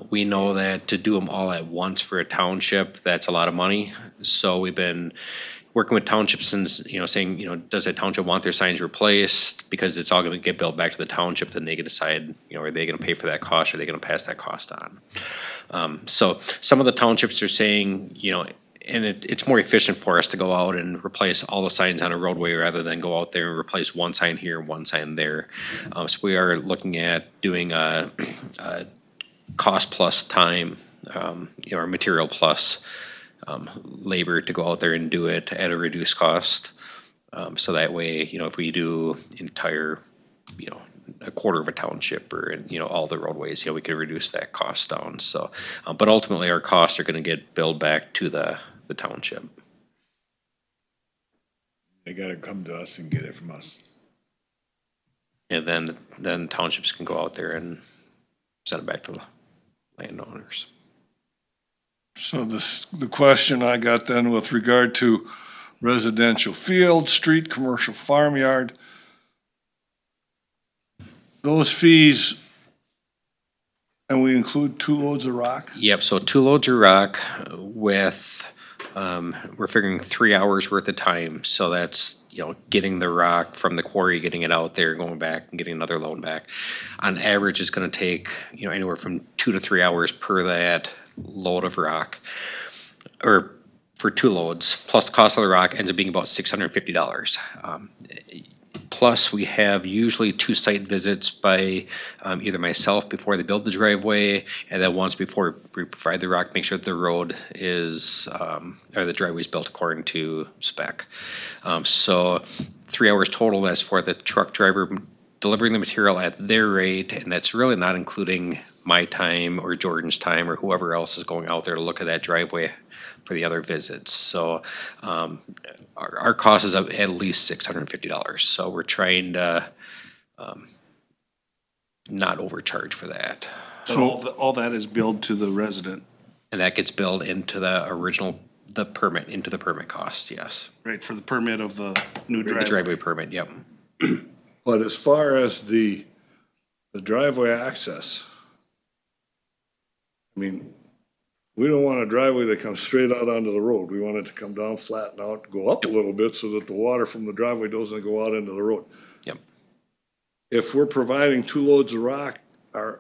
We know that to do them all at once for a township, that's a lot of money. So we've been working with townships and, you know, saying, you know, does a township want their signs replaced? Because it's all gonna get billed back to the township, then they can decide, you know, are they gonna pay for that cost, or are they gonna pass that cost on? So some of the townships are saying, you know, and it's more efficient for us to go out and replace all the signs on a roadway rather than go out there and replace one sign here, one sign there. So we are looking at doing a cost plus time, you know, or material plus labor to go out there and do it at a reduced cost. So that way, you know, if we do entire, you know, a quarter of a township, or, you know, all the roadways, you know, we can reduce that cost down. So, but ultimately our costs are gonna get billed back to the township. They gotta come to us and get it from us. And then townships can go out there and send it back to the landowners. so the question I got then with regard to residential field, street, commercial farmyard, those fees, and we include 2 loads of rock? Yep, so 2 loads of rock with, we're figuring 3 hours worth of time. So that's, you know, getting the rock from the quarry, getting it out there, going back and getting another load back. On average, it's gonna take, you know, anywhere from 2 to 3 hours per that load of rock. Or for 2 loads, plus the cost of the rock ends up being about $650. Plus, we have usually 2 site visits by either myself before they build the driveway, and then once before we provide the rock, make sure that the road is, or the driveway is built according to spec. So 3 hours total, that's for the truck driver delivering the material at their rate, and that's really not including my time or Jordan's time or whoever else is going out there to look at that driveway for the other visits. So our cost is at least $650. So we're trying to not overcharge for that. So all that is billed to the resident, And that gets billed into the original, the permit, into the permit cost, yes. right, for the permit of the new The driveway? driveway permit, yep. But as far as the driveway access, I mean, we don't want a driveway that comes straight out onto the road. We want it to come down, flatten out, go up a little bit so that the water from the driveway doesn't go out into the road. Yep. If we're providing 2 loads of rock, are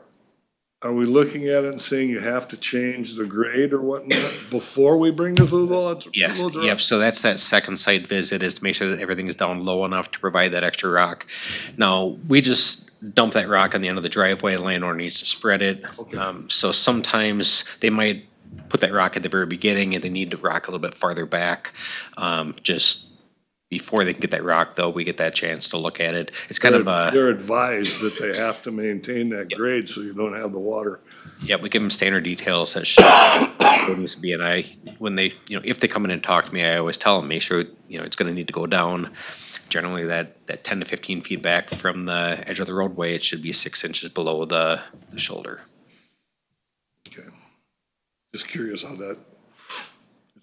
we looking at it and saying you have to change the grade or whatnot before we bring the 2 loads? Yes, 2 loads of yep, rock? so that's that second site visit, is to make sure that everything is down low enough to provide that extra rock. Now, we just dump that rock on the end of the driveway, the landowner needs to spread it. So sometimes they might put that rock at the very beginning and they need to rock a little bit farther back. Just before they can get that rock though, we get that chance to look at it. It's kind of a. They're advised that they have to maintain that grade so you don't have the water. Yeah, we give them standard details that show what needs to be, and when they, if they come in and talk to me, I always tell them, make sure, it's gonna need to go down. Generally, that 10 to 15 feet back from the edge of the roadway, it should be 6 inches below the shoulder. Okay. Just curious how that.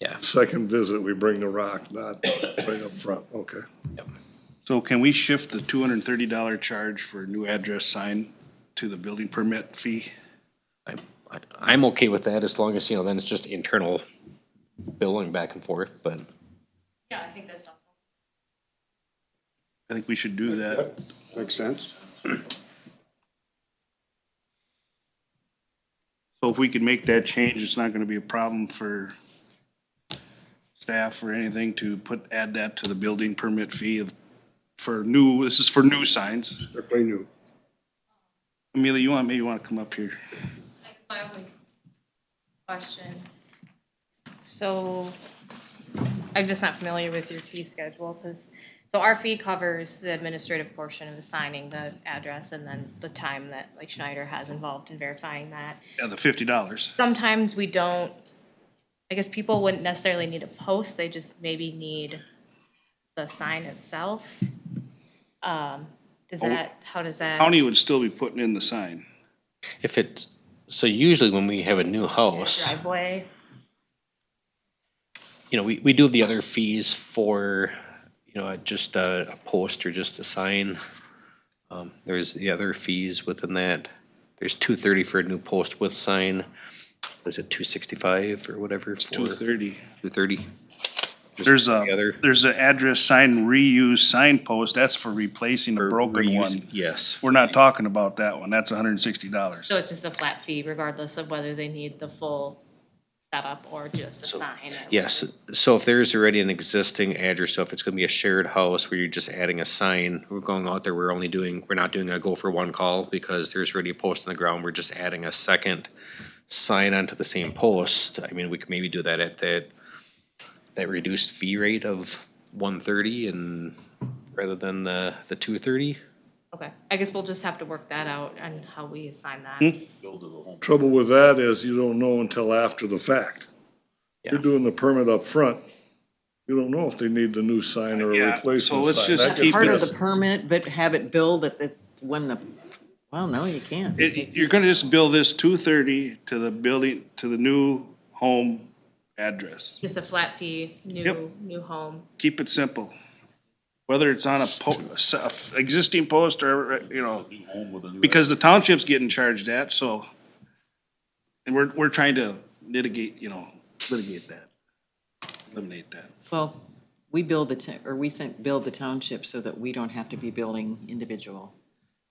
Yeah. Second visit, we bring the rock, not right up front, okay. So can we shift the $230 charge for a new address sign to the building permit fee? I'm okay with that as long as, then it's just internal billing back and forth, but. Yeah, I think that's possible. I think we should do that. Makes sense. So if we could make that change, it's not gonna be a problem for staff or anything to add that to the building permit fee this is for new signs. Strictly new. Amelia, maybe you wanna come up here? That's my only question. So, I'm just not familiar with your fee schedule, so our fee covers the administrative portion of the signing, the address, and then the time that like Schneider has involved in verifying that. Yeah, the $50. Sometimes we don't, I guess people wouldn't necessarily need a post, they just maybe need the sign itself. How does that? County would still be putting in the sign. So usually when we have a new house, Driveway. we do have the other fees for, just a post or just a sign. There's the other fees within that. There's $230 for a new post with sign. Was it $265 or whatever? $230. $230. There's an address sign reuse signpost, that's for replacing a broken one. Yes. We're not talking about that one, that's $160. So it's just a flat fee regardless of whether they need the full setup or just a sign. Yes, so if there's already an existing address, so if it's gonna be a shared house where you're just adding a sign, we're going out there, we're not doing a go for one call because there's already a post on the ground, we're just adding a second sign onto the same post. I mean, we could maybe do that at that reduced fee rate of $130 and rather than the $230. Okay, I guess we'll just have to work that out and how we assign that. Trouble with that is you don't know until after the fact. You're doing the permit up front. You don't know if they need the new sign or a replacement sign. so let's just That keep gets Part of messy. the permit, but have it billed no, you can't. You're gonna just bill this $230 to the building, to the new home address. Just a flat fee, new home. Keep it simple. Whether it's on existing post or, because the township's getting charged that, so. And we're trying to litigate that, eliminate that. Well, we bill bill the township so that we don't have to be billing individual.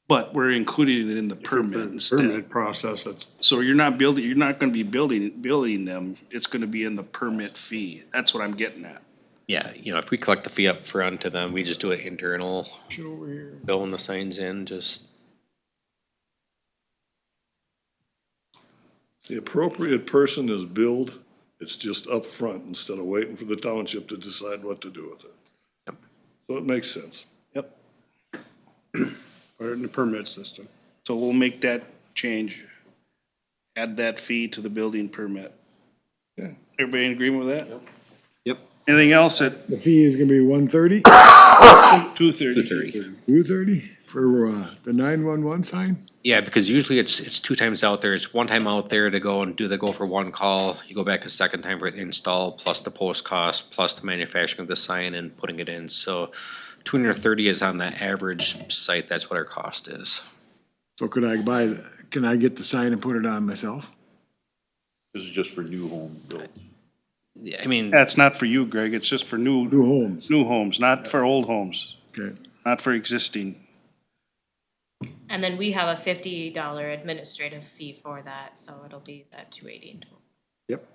But we're including it in the permit instead. Permit process, So you're not gonna be billing them, it's gonna be in the permit fee. That's what I'm getting at. Yeah, if we collect the fee up front and then we just do it internal, billing the signs in, just. The appropriate person is billed, it's just up front instead of waiting for the township to decide what to do with it. Yep. So it makes sense. Yep. Put it in the permit system. So we'll make that change. Add that fee to the building permit. Yeah. Everybody in agreement with that? Yep. Anything else that? The fee is gonna be $130? $230. $230 for, the 911 sign? Yeah, because usually it's 2 times out there. It's 1 time out there to go and do the go for one call. You go back a second time for the install, plus the post cost, plus the manufacturing of the sign and putting it in. So $230 is on the average site. That's what our cost is. So can I get the sign and put it on myself? This is just for new home builds. Yeah, I mean, That's not for you, Greg, it's just for new homes. new homes, not for old homes, Okay. not for existing. And then we have a $50 administrative fee for that, so it'll be that 280 in total. Yep.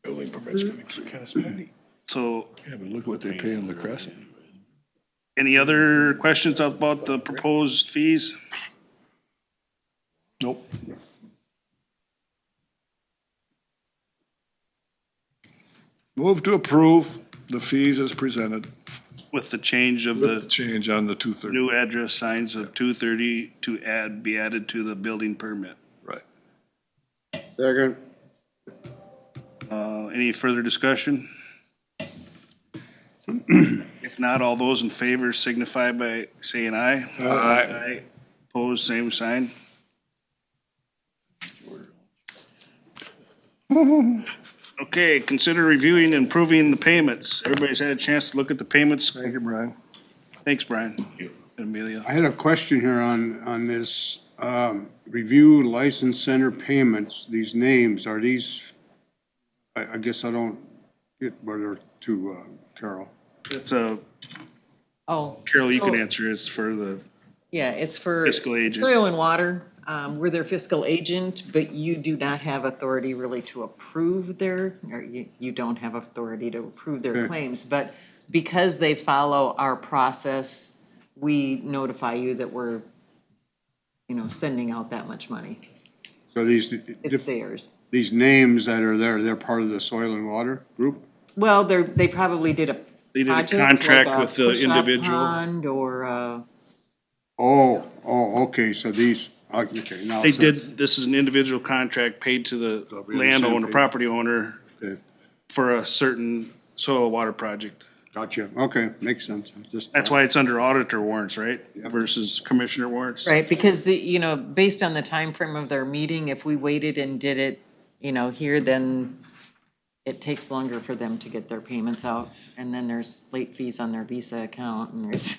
Building permits gonna be kind of spendy. So, Yeah, but look what they pay in La Crescent. any other questions about the proposed fees? Nope. Move to approve the fees as presented. With the change of With the the change on the 230. new address signs of 230 to be added to the building permit. Right. Second. Any further discussion? If not, all those in favor signify by saying aye. Aye. Opposed, same sign. Okay, consider reviewing and approving the payments. Everybody's had a chance to look at the payments. Thank you, Brian. Thanks, Brian. Amelia. I had a question here on this, review license center payments, these names, are these, I guess I don't get what they're to, Carol. It's a, Oh. Carol, you can so- answer. It's for the, Yeah, it's for Fiscal agent. Soil and Water. We're their fiscal agent, but you do not have authority really to approve their, or you don't have authority to approve their Okay. claims. But because they follow our process, we notify you that we're, sending out that much money. So these, It's theirs. these names that are there, they're part of the soil and water group? Well, they probably did a They did a project, contract like a with the push-up individual. pond or, Okay, so these, okay, now. they so- did, this is an individual contract paid to the So we're on the same landowner, page. property owner Okay, for a certain soil water project. gotcha, okay, makes sense. Just. That's why it's under auditor warrants, right? Yep. Versus commissioner warrants. right, because based on the time frame of their meeting, if we waited and did it, here, then it takes longer for them to get their payments out. And then there's late fees on their Visa account and there's,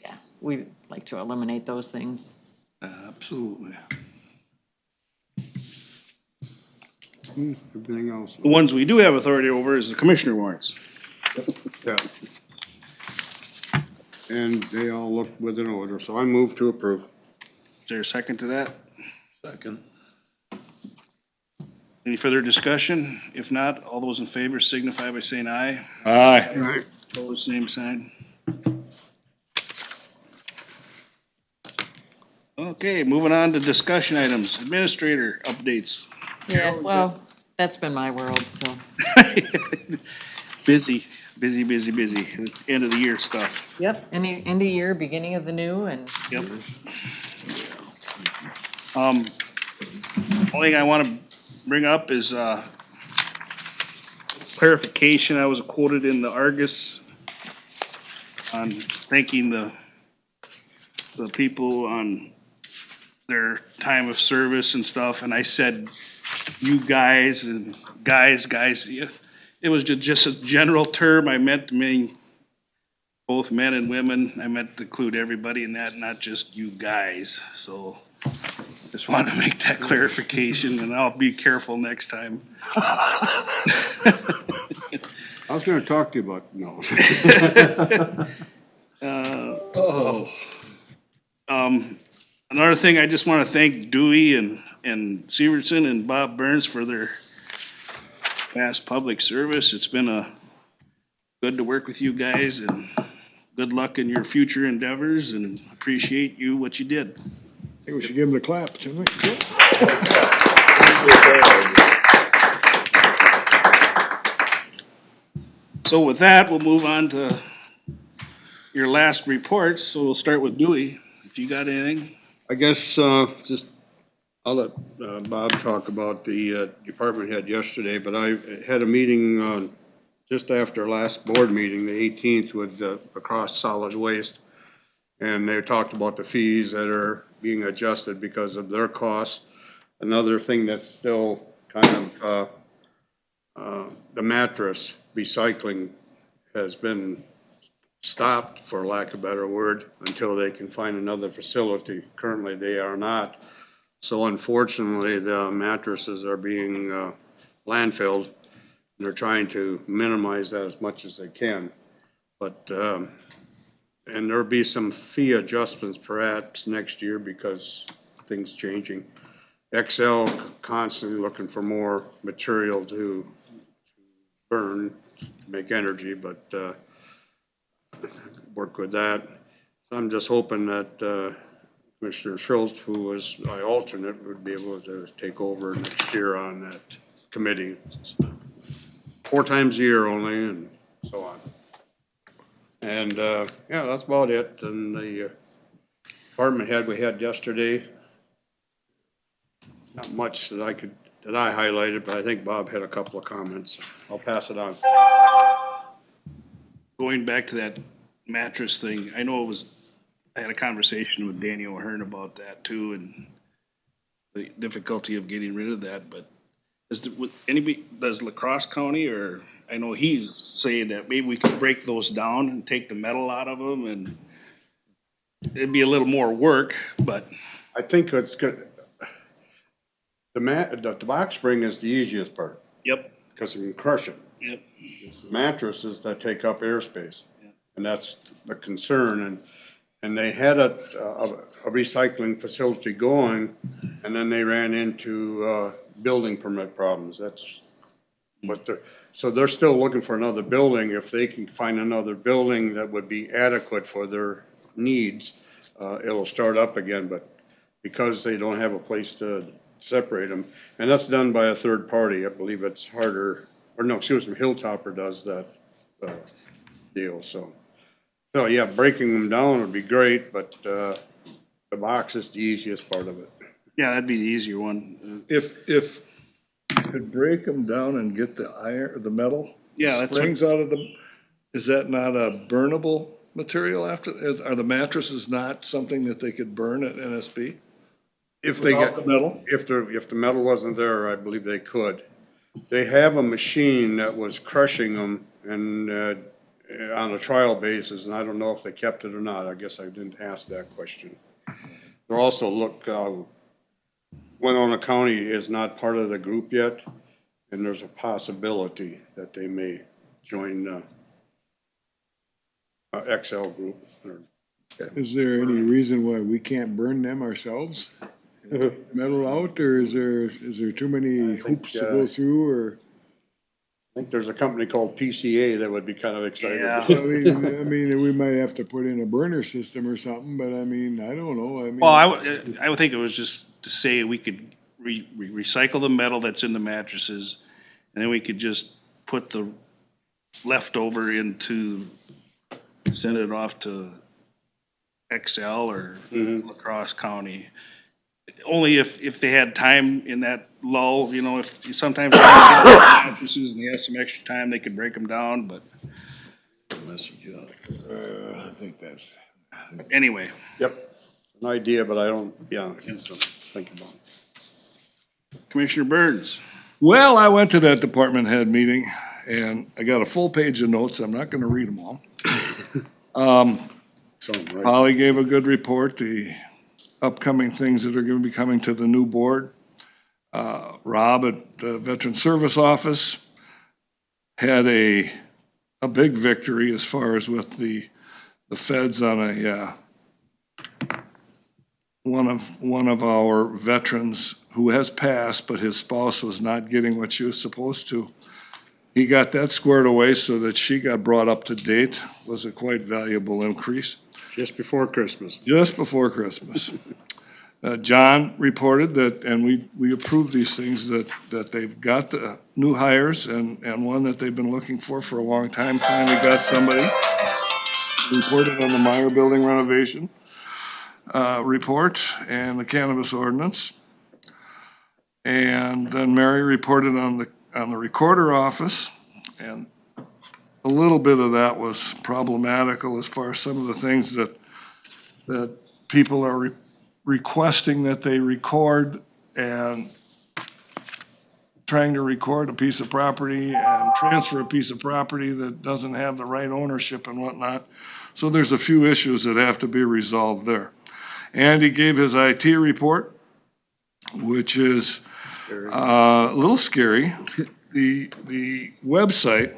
yeah, we like to eliminate those things. Absolutely. Everything else. The ones we do have authority over is the commissioner warrants. Yeah. And they all look within order, so I move to approve. Is there a second to that? Second. Any further discussion? If not, all those in favor signify by saying aye. Aye. Right. Opposed, same sign. Okay, moving on to discussion items. Administrator updates. Yeah, well, that's been my world, so. Busy. End of the year stuff. Yep. End of year, beginning of the new, and Yep. Only thing I want to bring up is, clarification. I was quoted in the Argus on thanking the people on their time of service and stuff, and I said, you guys and guys, yeah. It was just a general term. I meant to mean both men and women. I meant to include everybody in that, not just you guys. So just wanted to make that clarification, and I'll be careful next time. I was gonna talk to you about, no. Another thing, I just want to thank Dewey and Severson and Bob Burns for their past public service. It's been good to work with you guys, and good luck in your future endeavors, and appreciate what you did. I think we should give him a clap, shouldn't we? So with that, we'll move on to your last report. So we'll start with Dewey, if you got anything. I guess, just, I'll let, Bob talk about the, department head yesterday, but I had a meeting, just after our last board meeting, the 18th, with, across solid waste. And they talked about the fees that are being adjusted because of their costs. Another thing that's still kind of, the mattress recycling has been stopped, for lack of a better word, until they can find another facility. Currently, they are not. So unfortunately, the mattresses are being landfilled. And they're trying to minimize that as much as they can. But, and there'll be some fee adjustments perhaps next year because things changing. XL constantly looking for more material to burn, to make energy, but work with that. So I'm just hoping that Commissioner Schultz, who was my alternate, would be able to take over next year on that committee. It's 4 times a year only, and so on. And yeah, that's about it. And the department head we had yesterday, not much that I highlighted, but I think Bob had a couple of comments. I'll pass it on. Going back to that mattress thing, I know I had a conversation with Daniel Ahern about that too, and the difficulty of getting rid of that, but does La Crosse County, or I know he's saying that maybe we could break those down and take the metal out of them, and it'd be a little more work, but. I think it's good. The box spring is the easiest part. Yep. Because you can crush it. Yep. It's the mattresses that take up airspace. Yep. And that's the concern. And they had a recycling facility going, and then they ran into building permit problems. That's what so they're still looking for another building. If they can find another building that would be adequate for their needs, it'll start up again. But because they don't have a place to separate them, and that's done by a third party. I believe it's Hilltopper does that deal. So yeah, breaking them down would be great, but the box is the easiest part of it. Yeah, that'd be the easier one. If you could break them down and get the iron, the metal, yeah, that's springs out of them, is that not a burnable material after? Are the mattresses not something that they could burn at NSB? If they Without get the metal? if the metal wasn't there, I believe they could. They have a machine that was crushing them and on a trial basis, and I don't know if they kept it or not. I guess I didn't ask that question. They're also Winona County is not part of the group yet, and there's a possibility that they may join XL group. Is there any reason why we can't burn them ourselves? Metal out, or is there too many hoops to go through, or? I think there's a company called PCA that would be kind of excited. Yeah. I mean, we might have to put in a burner system or something, but I mean, I don't know. I mean. Well, I would think it was just to say we could recycle the metal that's in the mattresses, and then we could just put the leftover send it off to XL or La Crosse County. Only if they had time in that lull, if sometimes they get mattresses and they have some extra time, they could break them down, but. I think that's. Anyway. Yep, it's an idea, but I don't, think about it. Commissioner Burns. Well, I went to that department head meeting and I got a full page of notes. I'm not gonna read them all. Holly gave a good report, the upcoming things that are gonna be coming to the new board. Rob at the Veteran Service Office had a big victory as far as with the feds on one of our veterans who has passed, but his spouse was not getting what she was supposed to. He got that squared away so that she got brought up to date. Was a quite valuable increase. Just before Christmas. Just before Christmas. John reported that, and we approved these things, that they've got the new hires and one that they've been looking for a long time. Finally got somebody. Reported on the Meyer Building renovation report and the cannabis ordinance. And then Mary reported on the recorder office, and a little bit of that was problematical as far as some of the things that people are requesting that they record, and trying to record a piece of property and transfer a piece of property that doesn't have the right ownership and whatnot. So there's a few issues that have to be resolved there. And he gave his IT report, which is a little scary. The website,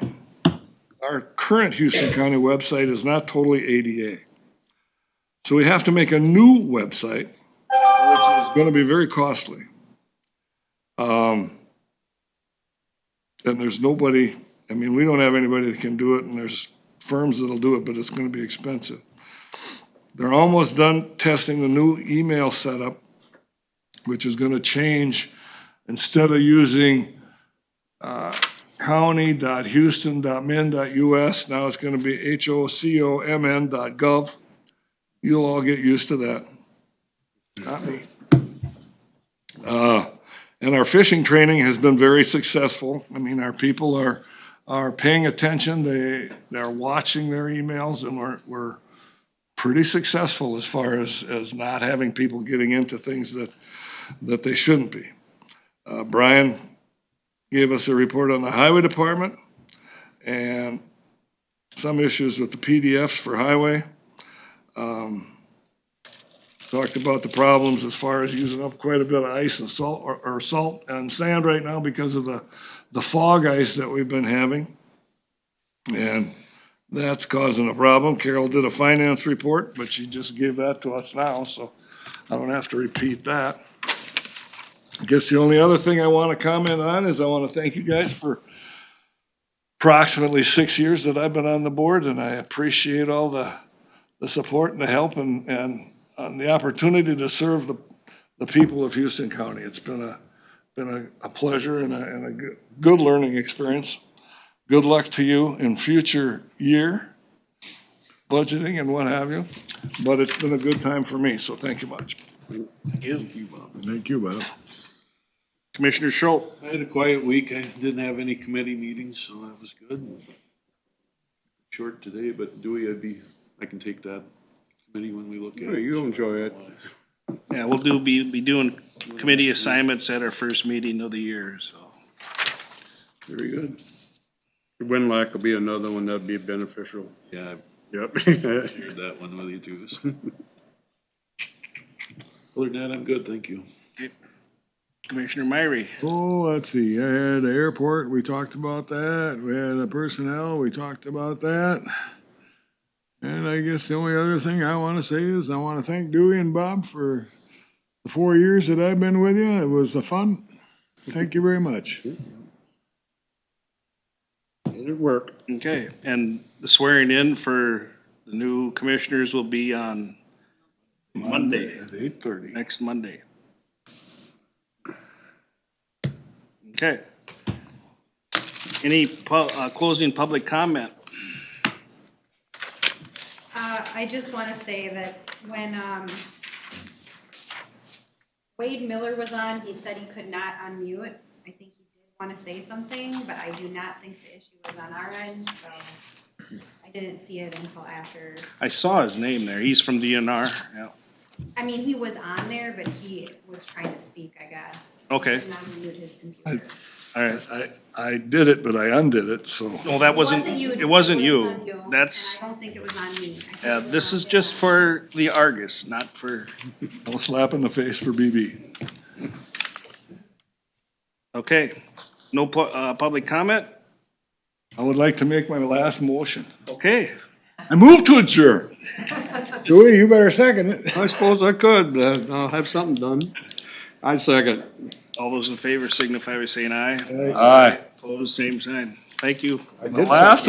our current Houston County website is not totally ADA. So we have to make a new website, which is going to be very costly. And there's nobody, I mean, we don't have anybody that can do it, and there's firms that'll do it, but it's going to be expensive. They're almost done testing the new email setup, which is going to change, instead of using county.houston.min.us, now it's going to be HOCOMN.gov. You'll all get used to that. Not me. And our fishing training has been very successful. I mean, our people are paying attention. They're watching their emails, and we're pretty successful as far as not having people getting into things that they shouldn't be. Brian gave us a report on the highway department and some issues with the PDFs for highway. Talked about the problems as far as using up quite a bit of ice and salt, or salt and sand right now because of the fog ice that we've been having. And that's causing a problem. Carol did a finance report, but she just gave that to us now, so I don't have to repeat that. I guess the only other thing I want to comment on is I want to thank you guys for approximately 6 years that I've been on the board, and I appreciate all the support and the help and the opportunity to serve the people of Houston County. It's been a pleasure and a good learning experience. Good luck to you in future year budgeting and what have you. But it's been a good time for me, so thank you much. Thank you. Thank you, Bob. Commissioner Schultz. I had a quiet week. I didn't have any committee meetings, so that was good. Short today, but Dewey, I can take that committee when we look at it. You enjoy it. Yeah, we'll be doing committee assignments at our first meeting of the year, so. Very good. Winlac will be another one that'd be beneficial. Yeah, Yep. shared that one with you too. So. Other than that, I'm good, thank you. Commissioner Myrie. Oh, let's see, I had the airport, we talked about that, we had the personnel, we talked about that. And I guess the only other thing I want to say is I want to thank Dewey and Bob for the 4 years that I've been with you. It was fun. Thank you very much. It'll work. Okay, and the swearing in for the new commissioners will be on Monday. At 8:30. Next Monday. Okay. Any closing public comment? I just want to say that when Wade Miller was on, he said he could not unmute. I think he did want to say something, but I do not think the issue was on our end, so I didn't see it until after. I saw his name there. He's from DNR. Yeah. I mean, he was on there, but he was trying to speak, I guess. Okay. He did not unmute his computer. All right. I did it, but I undid it, so. No, that wasn't, it wasn't you. on you, That's, and I don't think it was on me. I think yeah, it was this on is him. just for the Argus, not for, I'll slap in the face for BB. okay. No public comment? I would like to make my last motion. Okay. I move to adjourn. Dewey, you better second it. I suppose I could, I'll have something done. I second. All those in favor signify by saying aye. Aye. Opposed, same sign. Thank you. The last